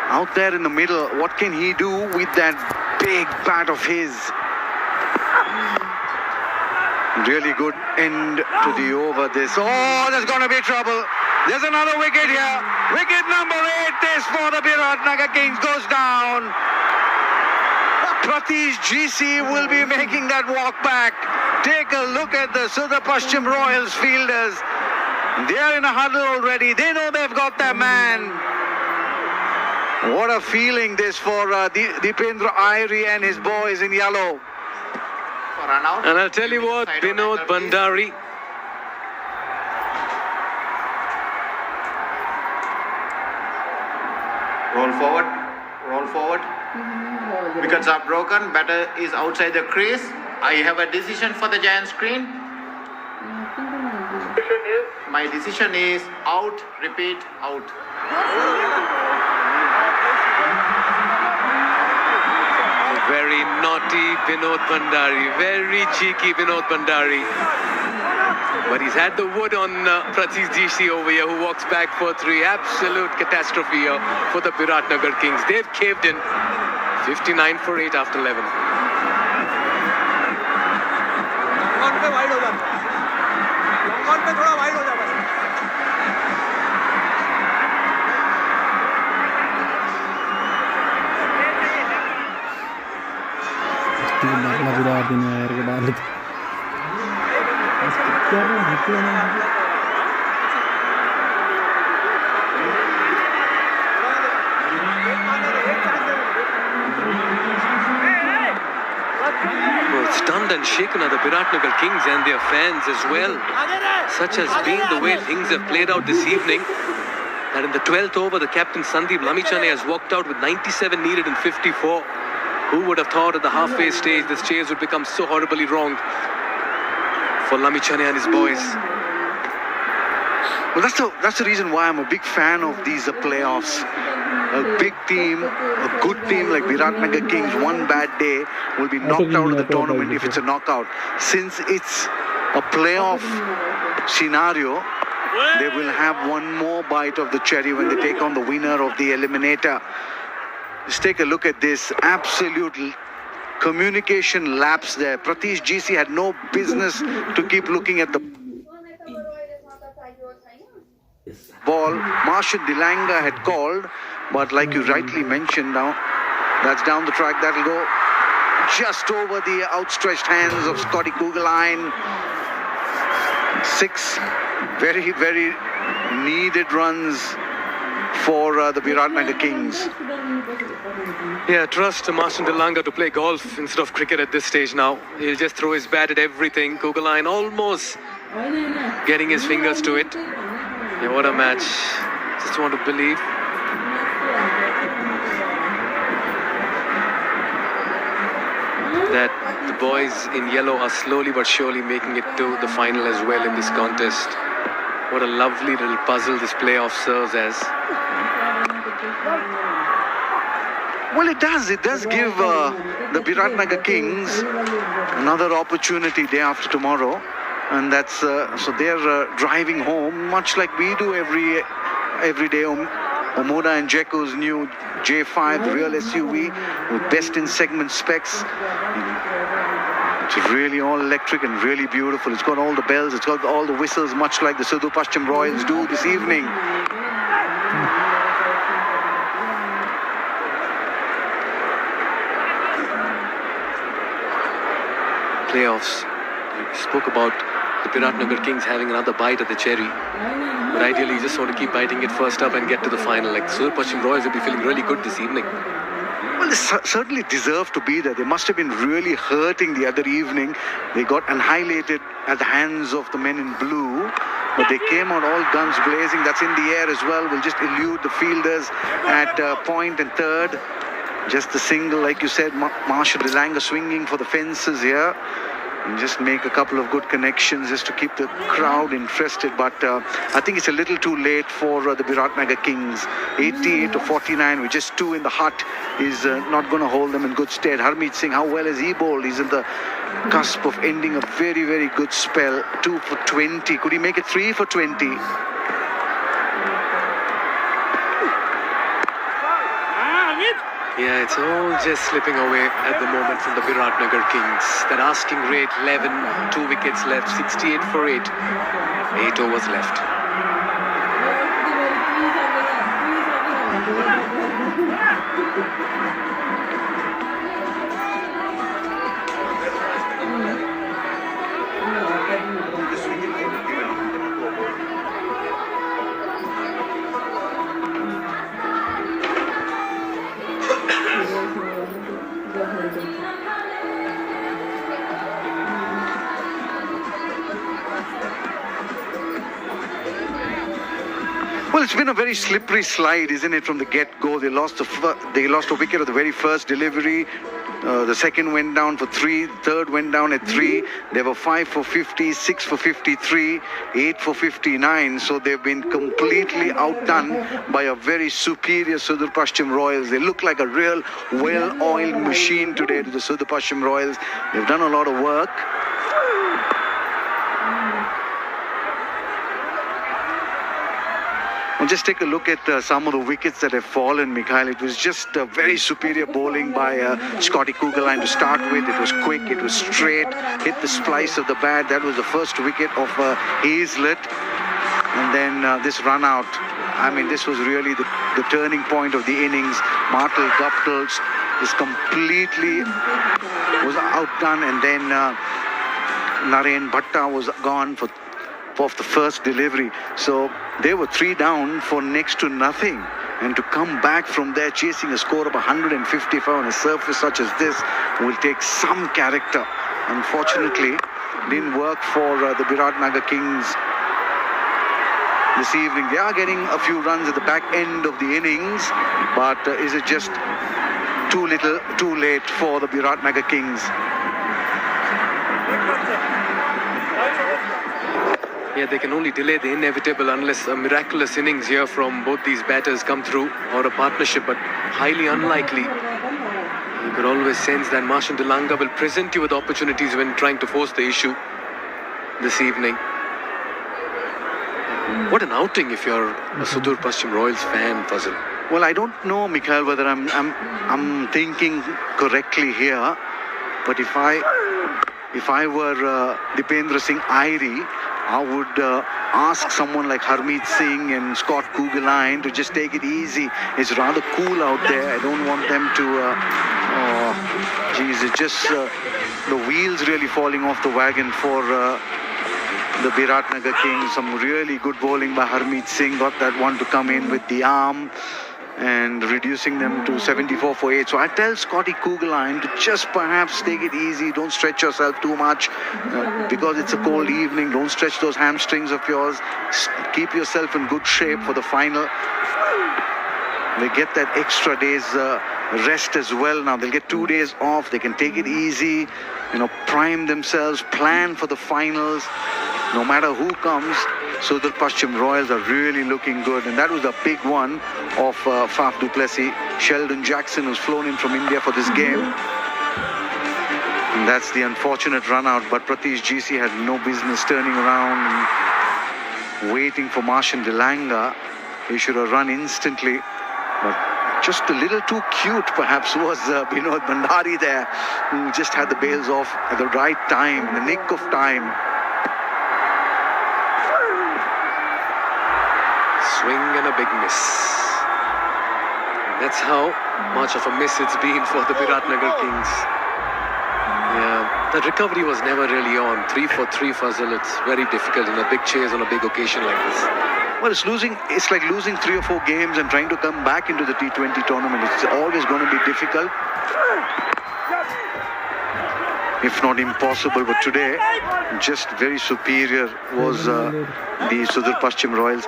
out there in the middle. What can he do with that big bat of his? Really good end to the over this. Oh, there's going to be trouble. There's another wicket here. Wicket number 8. This for the Biratnagar Kings goes down. Pratish GC will be making that walk back. Take a look at the Sudurpaschim Royals fielders. They're in a huddle already. They know they've got their man. What a feeling this for Dipendra Airi and his boys in yellow. And I'll tell you what, Binod Bhandari. Roll forward, roll forward. Wickets are broken, batter is outside the crease. I have a decision for the giant screen. My decision is out, repeat, out. Very naughty Binod Bhandari, very cheeky Binod Bhandari. But he's had the wood on Pratish GC over here, who walks back for 3. Absolute catastrophe here for the Biratnagar Kings. They've caved in. 59 for 8 after 11. Virat ने यार के डाल दिया क्या Stunned and shaken are the Biratnagar Kings and their fans as well. Such has been the way things have played out this evening. And in the 12th over, the captain Sandeep Lamichhane has walked out with 97 needed in 54. Who would have thought at the halfway stage this chase would become so horribly wrong for Lamichhane and his boys? Well, that's the reason why I'm a big fan of these playoffs. A big team, a good team like Biratnagar Kings, one bad day will be knocked out of the tournament if it's a knockout. Since it's a playoff scenario, they will have one more bite of the cherry when they take on the winner of the eliminator. Just take a look at this. Absolute communication lapse there. Pratish GC had no business to keep looking at the ball. Marshall Dilanga had called, but like you rightly mentioned now, that's down the track. That'll go just over the outstretched hands of Scotty Kugelheim. 6 very, very needed runs for the Biratnagar Kings. Yeah, trust Marshall Dilanga to play golf instead of cricket at this stage now. He'll just throw his bat at everything. Kugelheim almost getting his fingers to it. Yeah, what a match. Just want to believe. That the boys in yellow are slowly but surely making it to the final as well in this contest. What a lovely little puzzle this playoff serves as. Well, it does. It does give the Biratnagar Kings another opportunity day after tomorrow. And that's so they're driving home much like we do every day. Omoda and Jeko's new J5, the real SUV with best in segment specs. It's really all electric and really beautiful. It's got all the bells, it's got all the whistles, much like the Sudurpaschim Royals do this evening. Playoffs. You spoke about the Biratnagar Kings having another bite at the cherry. But ideally, you just want to keep biting it first up and get to the final. Like Sudurpaschim Royals will be feeling really good this evening. Well, they certainly deserve to be there. They must have been really hurting the other evening. They got annihilated at the hands of the men in blue. But they came out all guns blazing. That's in the air as well. Will just elude the fielders at point and third. Just the single, like you said, Marshall Dilanga swinging for the fences here. And just make a couple of good connections just to keep the crowd interested. But I think it's a little too late for the Biratnagar Kings. 88-49 with just 2 in the hut is not going to hold them in good stead. Harmeet Singh, how well has he bowled? He's in the cusp of ending a very, very good spell. 2 for 20. Could he make it 3 for 20? Yeah, it's all just slipping away at the moment from the Biratnagar Kings. That asking rate 11, 2 wickets left, 68 for 8. 8 overs left. Well, it's been a very slippery slide, isn't it, from the get-go? They lost a wicket at the very first delivery. The second went down for 3, third went down at 3. They were 5 for 50, 6 for 53, 8 for 59. So they've been completely outdone by a very superior Sudurpaschim Royals. They look like a real well-oiled machine today to the Sudurpaschim Royals. They've done a lot of work. Well, just take a look at some of the wickets that have fallen, Mikhail. It was just very superior bowling by Scotty Kugelheim to start with. It was quick, it was straight, hit the splice of the bat. That was the first wicket of Hazlett. And then this run out. I mean, this was really the turning point of the innings. Martel Guptill is completely was outdone, and then Naren Bhatta was gone for the first delivery. So they were 3 down for next to nothing. And to come back from there chasing a score of 155 on a surface such as this will take some character. Unfortunately, didn't work for the Biratnagar Kings this evening. They are getting a few runs at the back end of the innings, but is it just too little, too late for the Biratnagar Kings? Yeah, they can only delay the inevitable unless a miraculous innings here from both these batters come through, or a partnership, but highly unlikely. You could always sense that Martian de Lange will present you with opportunities when trying to force the issue this evening. What an outing if you're a Sudurpaschim Royals fan, Fazil. Well, I don't know, Mikhail, whether I'm thinking correctly here, but if I were Dipendra Singh Airi, I would ask someone like Harmeet Singh and Scott Kugelheim to just take it easy. It's rather cool out there. I don't want them to... it's just the wheels really falling off the wagon for the Biratnagar Kings. Some really good bowling by Harmeet Singh. Got that one to come in with the arm and reducing them to 74 for 8. So I tell Scotty Kugelheim to just perhaps take it easy. Don't stretch yourself too much because it's a cold evening. Don't stretch those hamstrings of yours. Keep yourself in good shape for the final. They get that extra day's rest as well now. They'll get 2 days off. They can take it easy, prime themselves, plan for the finals. No matter who comes, Sudurpaschim Royals are really looking good, and that was a big one of Faf du Plessis. Sheldon Jackson, who's flown in from India for this game, and that's the unfortunate run out. But Pratish GC had no business turning around and waiting for Martian de Lange. He should have run instantly, but just a little too cute perhaps was Binod Bhandari there, who just had the bails off at the right time, the nick of time. Swing and a big miss. And that's how much of a miss it's been for the Biratnagar Kings. Yeah, that recovery was never really on. 3 for 3 Fazil. It's very difficult in a big chase on a big occasion like this. Well, it's like losing 3 or 4 games and trying to come back into the T20 tournament. It's always going to be difficult, if not impossible. But today, just very superior was the Sudurpaschim Royals.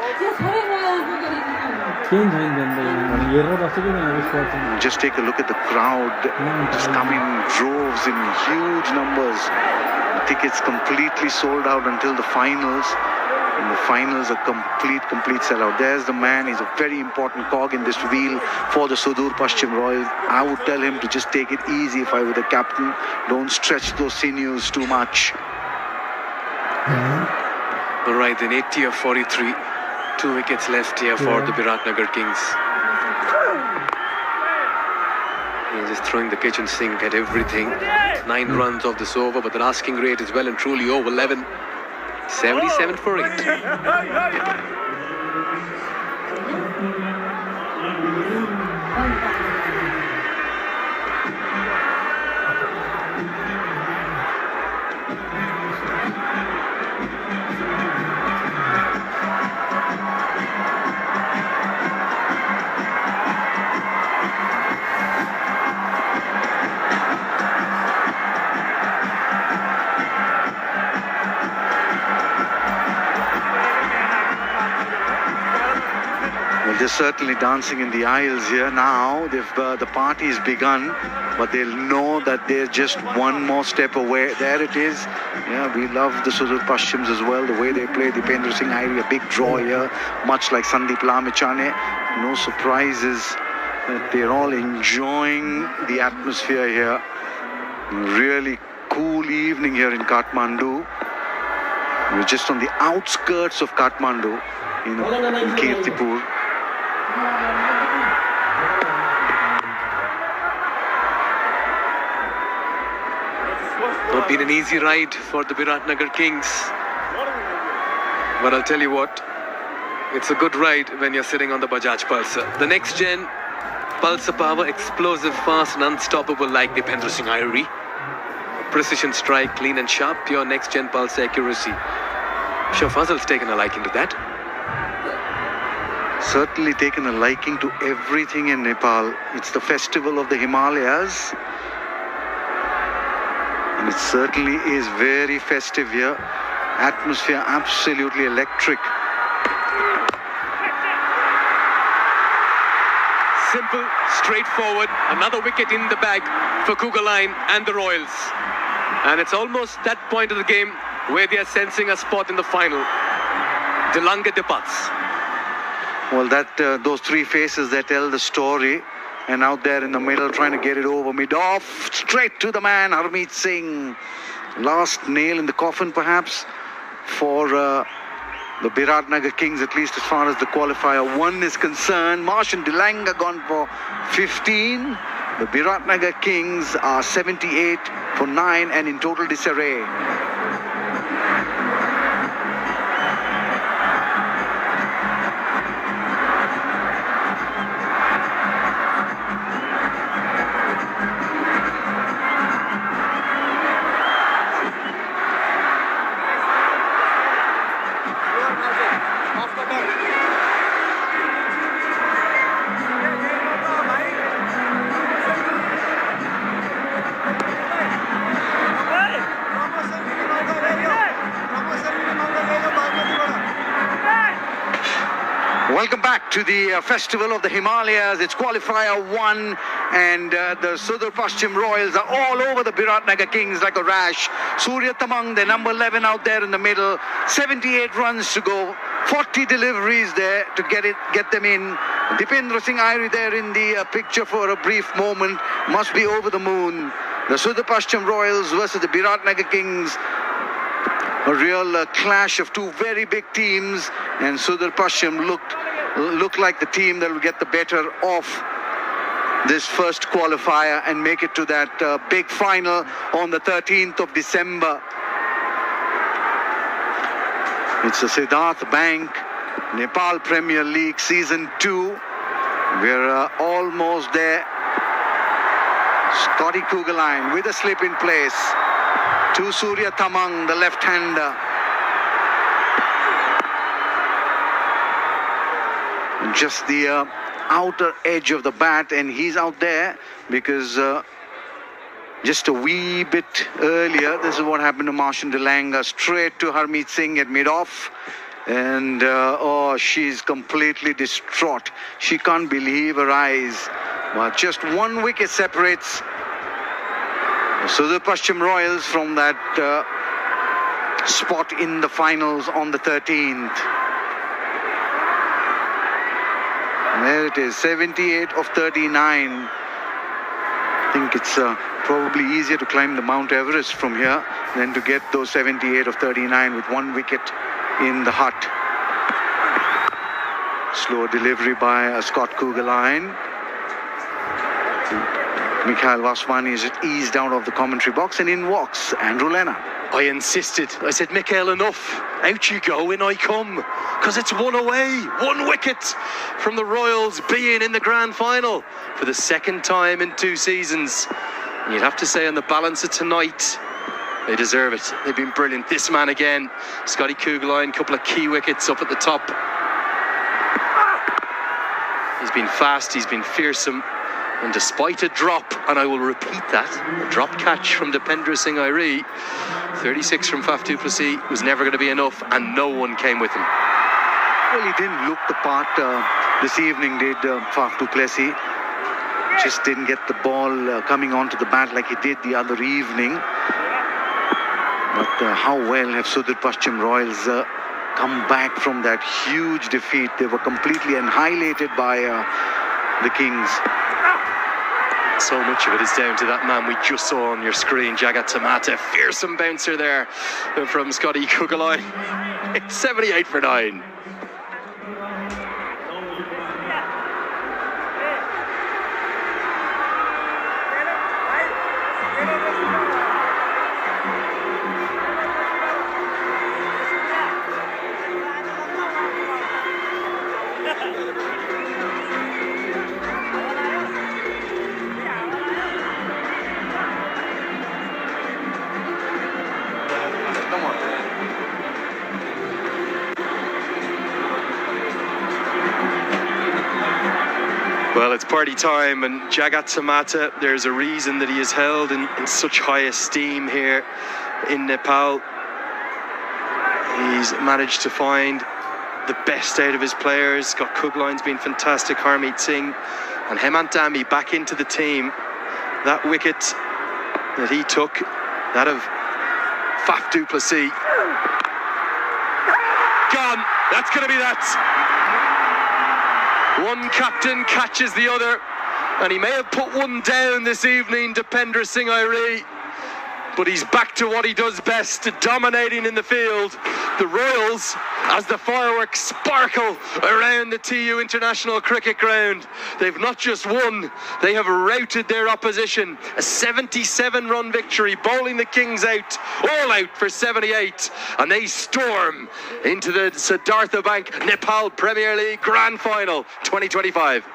Just take a look at the crowd. Just come in droves in huge numbers. The tickets completely sold out until the finals. And the finals are complete sellout. There's the man. He's a very important cog in this wheel for the Sudurpaschim Royals. I would tell him to just take it easy if I were the captain. Don't stretch those sinews too much. All right, then 80 of 43. 2 wickets left here for the Biratnagar Kings. He's just throwing the kitchen sink at everything. 9 runs off this over, but the asking rate is well and truly over 11. 77 for 8. They're certainly dancing in the aisles here now. The party's begun, but they'll know that they're just one more step away. There it is. Yeah, we love the Sudurpaschims as well, the way they play. Dipendra Singh Airi, a big draw here, much like Sandeep Lamichhane. No surprises. They're all enjoying the atmosphere here. Really cool evening here in Kathmandu. We're just on the outskirts of Kathmandu, in Kirtipur. Not been an easy ride for the Biratnagar Kings, but I'll tell you what, it's a good ride when you're sitting on the Bajaj Pulsar. The next gen Pulsar power, explosive, fast and unstoppable like Dipendra Singh Airi. precision strike, clean and sharp, pure next-gen pulse accuracy. I'm sure Fazal's taken a liking to that. Certainly taken a liking to everything in Nepal. It's the festival of the Himalayas. And it certainly is very festive here. Atmosphere absolutely electric. Simple, straightforward, another wicket in the bag for Kugaline and the Royals. And it's almost that point of the game where they are sensing a spot in the final. Delanga departs. Well, those three faces that tell the story. And out there in the middle, trying to get it over mid-off, straight to the man, Harmeet Singh. Last nail in the coffin, perhaps, for the Biratnagar Kings, at least as far as the qualifier 1 is concerned. Martian Delanga gone for 15. The Biratnagar Kings are 78 for 9 and in total disarray. Welcome back to the Festival of the Himalayas. It's Qualifier 1 and the Sudurpaschim Royals are all over the Biratnagar Kings like a rash. Surya Tamang, their number 11 out there in the middle. 78 runs to go. 40 deliveries there to get them in. Dipendra Singh Airi there in the picture for a brief moment. Must be over the moon. The Sudurpaschim Royals versus the Biratnagar Kings. A real clash of two very big teams, and Sudurpaschim looked like the team that will get the better of this first qualifier and make it to that big final on the 13th of December. It's the Siddharth Bank Nepal Premier League Season 2. We're almost there. Scotty Kugaline with a slip in place. To Surya Tamang, the left-hander. Just the outer edge of the bat, and he's out there because just a wee bit earlier, this is what happened to Martian Delanga, straight to Harmeet Singh at mid-off. And oh, she's completely distraught. She can't believe her eyes. But just one wicket separates Sudurpaschim Royals from that spot in the finals on the 13th. And there it is, 78 of 39. I think it's probably easier to climb the Mount Everest from here than to get those 78 of 39 with one wicket in the hut. Slow delivery by Scott Kugaline. Mikhail Vaswani is eased out of the commentary box, and in walks Andrew Lennon. I insisted. I said, Mikhail, enough. Out you go, in I come. Because it's one away. One wicket from the Royals being in the grand final for the second time in 2 seasons. And you'd have to say on the balance of tonight, they deserve it. They've been brilliant. This man again, Scotty Kugaline, couple of key wickets up at the top. He's been fast, he's been fearsome. And despite a drop, and I will repeat that, a drop catch from Dipendra Singh Airi, 36 from Faf du Plessis was never going to be enough, and no one came with him. Well, he didn't look the part this evening, did Faf du Plessis. Just didn't get the ball coming onto the bat like he did the other evening. But how well have Sudurpaschim Royals come back from that huge defeat? They were completely annihilated by the Kings. So much of it is down to that man we just saw on your screen, Jagat Tamata. Fearsome bouncer there from Scotty Kugaline. 78 for 9. Well, it's party time, and Jagat Samata, there's a reason that he is held in such high esteem here in Nepal. He's managed to find the best out of his players. Scott Kugline's been fantastic, Harmeet Singh, and Hemant Dami back into the team. That wicket that he took, that of Faf du Plessis, gone. That's going to be that. One captain catches the other, and he may have put one down this evening, Dipendra Singh Airi, but he's back to what he does best, dominating in the field. The Royals, as the fireworks sparkle around the TU International Cricket Ground, they've not just won, they have routed their opposition. A 77-run victory, bowling the Kings out, all out for 78, and they storm into the Siddhartha Bank Nepal Premier League Grand Final 2025.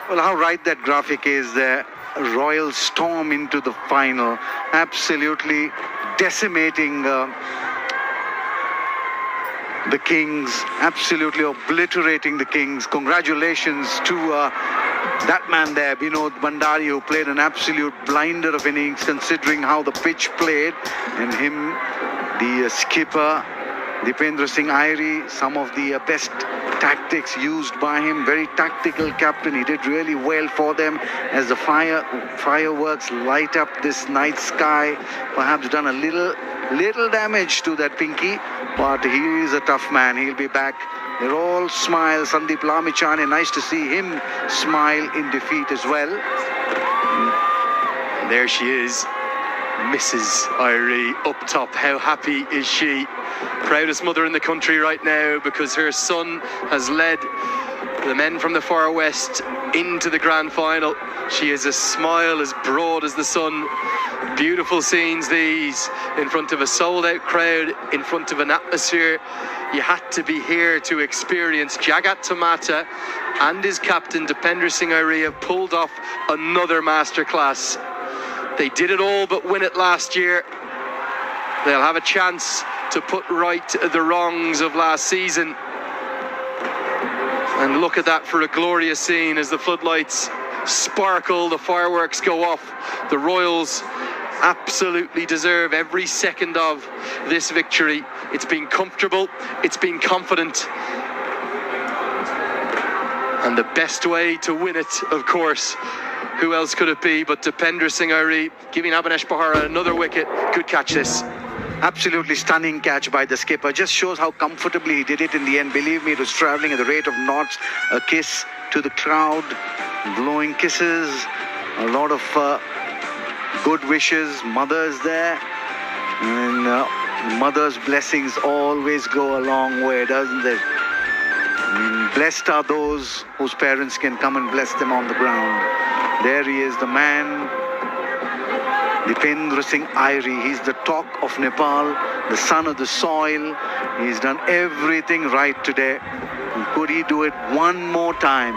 Well, how right that graphic is there. Royal storm into the final, absolutely decimating the Kings, absolutely obliterating the Kings. Congratulations to that man there, Binod Bhandari, who played an absolute blinder of innings considering how the pitch played, and him, the skipper Dipendra Singh Airi, some of the best tactics used by him. Very tactical captain. He did really well for them as the fireworks light up this night sky. Perhaps done a little damage to that Pinky, but he is a tough man. He'll be back. They're all smiles. Sandeep Lamichhane, nice to see him smile in defeat as well. And there she is, Mrs. Airi up top. How happy is she? Proudest mother in the country right now, because her son has led the men from the far west into the grand final. She has a smile as broad as the sun. Beautiful scenes these, in front of a sold-out crowd, in front of an atmosphere you had to be here to experience. Jagat Samata and his captain Dipendra Singh Airi have pulled off another masterclass. They did it all but win it last year. They'll have a chance to put right the wrongs of last season. And look at that for a glorious scene as the floodlights sparkle, the fireworks go off. The Royals absolutely deserve every second of this victory. It's been comfortable, it's been confident. And the best way to win it, of course, who else could it be but Dipendra Singh Airi, giving Abhinesh Bahara another wicket. Good catch this. Absolutely stunning catch by the skipper. Just shows how comfortably he did it in the end. Believe me, it was travelling at the rate of knots. A kiss to the crowd, blowing kisses, a lot of good wishes. Mothers there, and mother's blessings always go a long way, doesn't they? Blessed are those whose parents can come and bless them on the ground. There he is, the man, Dipendra Singh Airi. He's the talk of Nepal, the son of the soil. He's done everything right today. Could he do it one more time?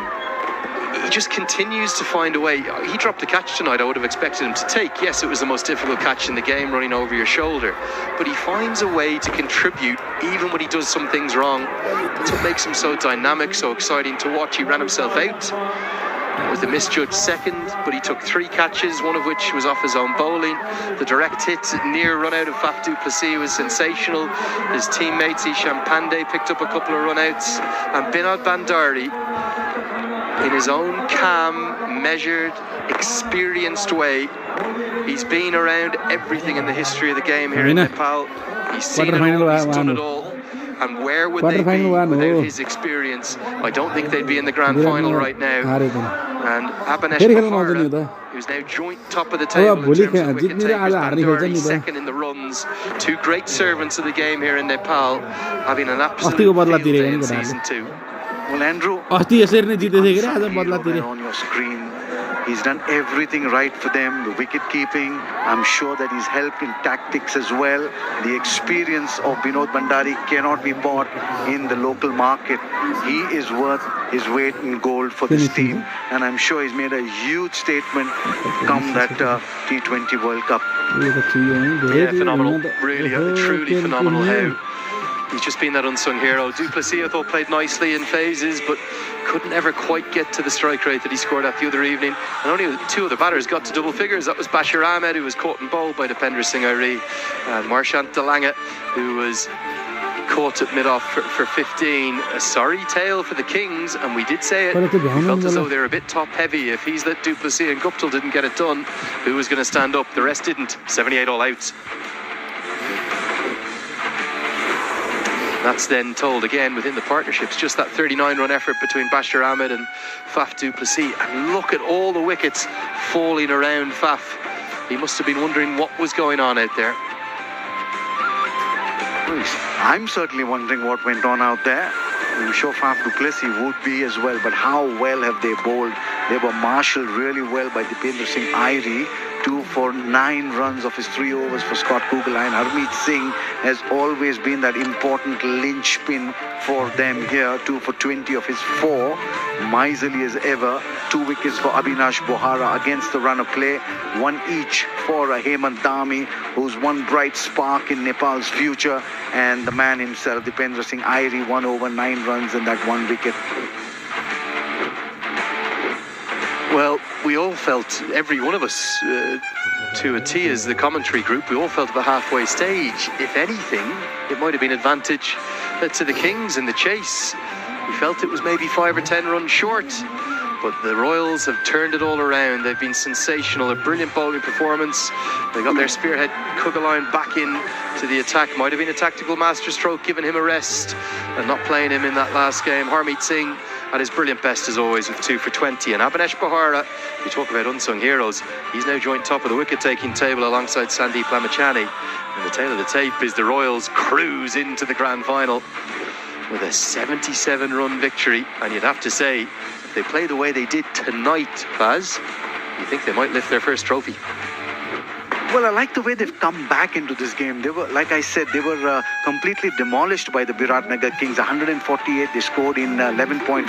He just continues to find a way. He dropped the catch tonight I would have expected him to take. Yes, it was the most difficult catch in the game, running over your shoulder. But he finds a way to contribute even when he does some things wrong. That's what makes him so dynamic, so exciting to watch. He ran himself out with a misjudged second, but he took 3 catches, one of which was off his own bowling. The direct hit near run out of Faf du Plessis was sensational. His teammates Ishan Pandey picked up a couple of run outs, and Binod Bhandari, in his own calm, measured, experienced way, he's been around everything in the history of the game here in Nepal. He's seen it all, he's done it all. And where would they be without his experience? I don't think they'd be in the grand final right now. And Abhinesh Bahara, who's now joint top of the table in terms of wicket takers, Bhandari second in the runs. 2 great servants of the game here in Nepal, having an absolute field day in season 2. Well, Andrew, on your screen, he's done everything right for them. The wicket keeping, I'm sure that he's helped in tactics as well. The experience of Binod Bhandari cannot be bought in the local market. He is worth his weight in gold for this team, and I'm sure he's made a huge statement come that T20 World Cup. Yeah, phenomenal. Really, truly phenomenal how he's just been that unsung hero. Du Plessis, I thought, played nicely in phases, but couldn't ever quite get to the strike rate that he scored at the other evening. And only 2 other batters got to double figures. That was Bashir Ahmed, who was caught and bowled by Dipender Singh Airi, and Marchant de Lange, who was caught at mid-off for 15. A sorry tale for the Kings, and we did say it. We felt as though they were a bit top-heavy. If he's let Duplessis and Guptill didn't get it done, who was going to stand up? The rest didn't. 78 all outs. That's then told again within the partnerships. Just that 39-run effort between Bashir Ahmed and Faf du Plessis. And look at all the wickets falling around Faf. He must have been wondering what was going on out there. I'm certainly wondering what went on out there. I'm sure Faf du Plessis would be as well, but how well have they bowled? They were marshalled really well by Dipender Singh Airi. 2 for 9 runs of his 3 overs for Scott Kugelheim. Harmeet Singh has always been that important linchpin for them here. 2 for 20 of his 4. Miserly as ever. 2 wickets for Abhinash Bohara against the run of play. 1 each for Hemant Dami, who's one bright spark in Nepal's future. And the man himself, Dipender Singh Airi, 1 over 9 runs and that 1 wicket. Well, we all felt, every one of us, to a T as the commentary group, we all felt at the halfway stage. If anything, it might have been advantage to the Kings in the chase. We felt it was maybe 5 or 10 runs short, but the Royals have turned it all around. They've been sensational, a brilliant bowling performance. They got their spearhead Kugelheim back in to the attack. Might have been a tactical masterstroke, giving him a rest and not playing him in that last game. Harmeet Singh at his brilliant best as always with 2 for 20. And Abhinesh Bohara, we talk about unsung heroes, he's now joint top of the wicket-taking table alongside Sandeep Lamichhane. And the tail of the tape is the Royals cruise into the grand final with a 77-run victory. And you'd have to say, if they play the way they did tonight, Baz, you think they might lift their first trophy. Well, I like the way they've come back into this game. They were, like I said, they were completely demolished by the Biratnagar Kings. 148 they scored in 11.5.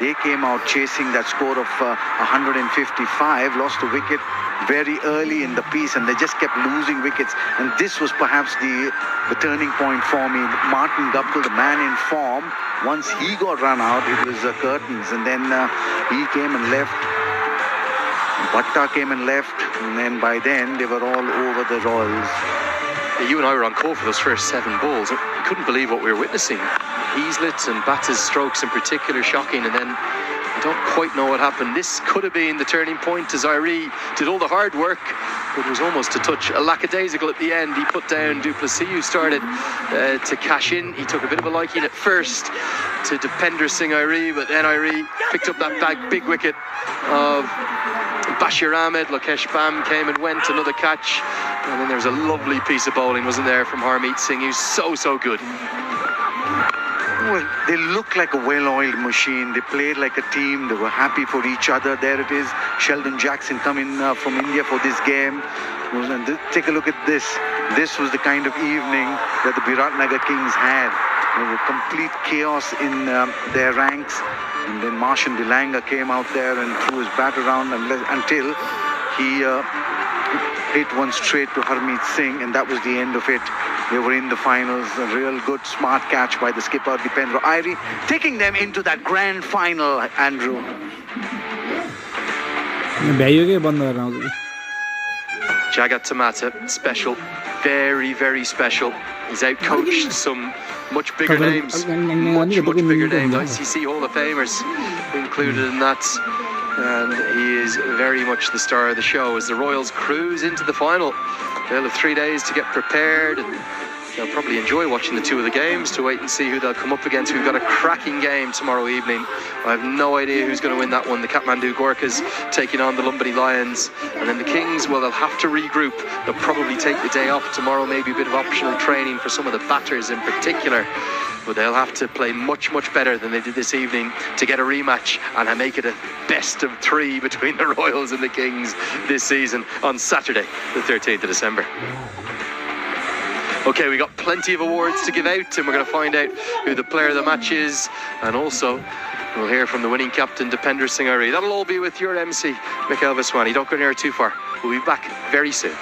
They came out chasing that score of 155, lost a wicket very early in the piece, and they just kept losing wickets. And this was perhaps the turning point for me. Martin Guptill, the man in form, once he got run out, it was curtains. And then he came and left. Bhatta came and left, and then by then they were all over the Royals. You and I were on call for those first 7 balls. We couldn't believe what we were witnessing. Heaslett and Bhatta's strokes in particular shocking, and then I don't quite know what happened. This could have been the turning point as Airi did all the hard work, but it was almost a touch lackadaisical at the end. He put down Duplessis, who started to cash in. He took a bit of a liking at first to Dipender Singh Airi, but then Airi picked up that big wicket of Bashir Ahmed. Lokesh Bam came and went, another catch, and then there was a lovely piece of bowling, wasn't there, from Harmeet Singh, who's so good. Well, they looked like a well-oiled machine. They played like a team. They were happy for each other. There it is, Sheldon Jackson coming from India for this game. And take a look at this. This was the kind of evening that the Biratnagar Kings had. There was complete chaos in their ranks. And then Marchant de Lange came out there and threw his bat around until he hit one straight to Harmeet Singh, and that was the end of it. They were in the finals. A real good, smart catch by the skipper, Dipender Airi, taking them into that grand final, Andrew. Jagat Tamata, special, very special. He's outcoached some much bigger names, much bigger names. ICC Hall of Famers included in that, and he is very much the star of the show as the Royals cruise into the final. They'll have 3 days to get prepared, and they'll probably enjoy watching the 2 of the games to wait and see who they'll come up against. We've got a cracking game tomorrow evening. I have no idea who's going to win that one. The Kathmandu Gorkhas taking on the Lumbini Lions, and then the Kings, well, they'll have to regroup. They'll probably take the day off tomorrow, maybe a bit of optional training for some of the batters in particular, but they'll have to play much better than they did this evening to get a rematch and make it a best of 3 between the Royals and the Kings this season on Saturday the 13th of December. Okay, we got plenty of awards to give out, and we're going to find out who the player of the match is, and also we'll hear from the winning captain, Dipender Singh Airi. That'll all be with your MC, Mikhail Vaswani. Don't go near too far. We'll be back very soon.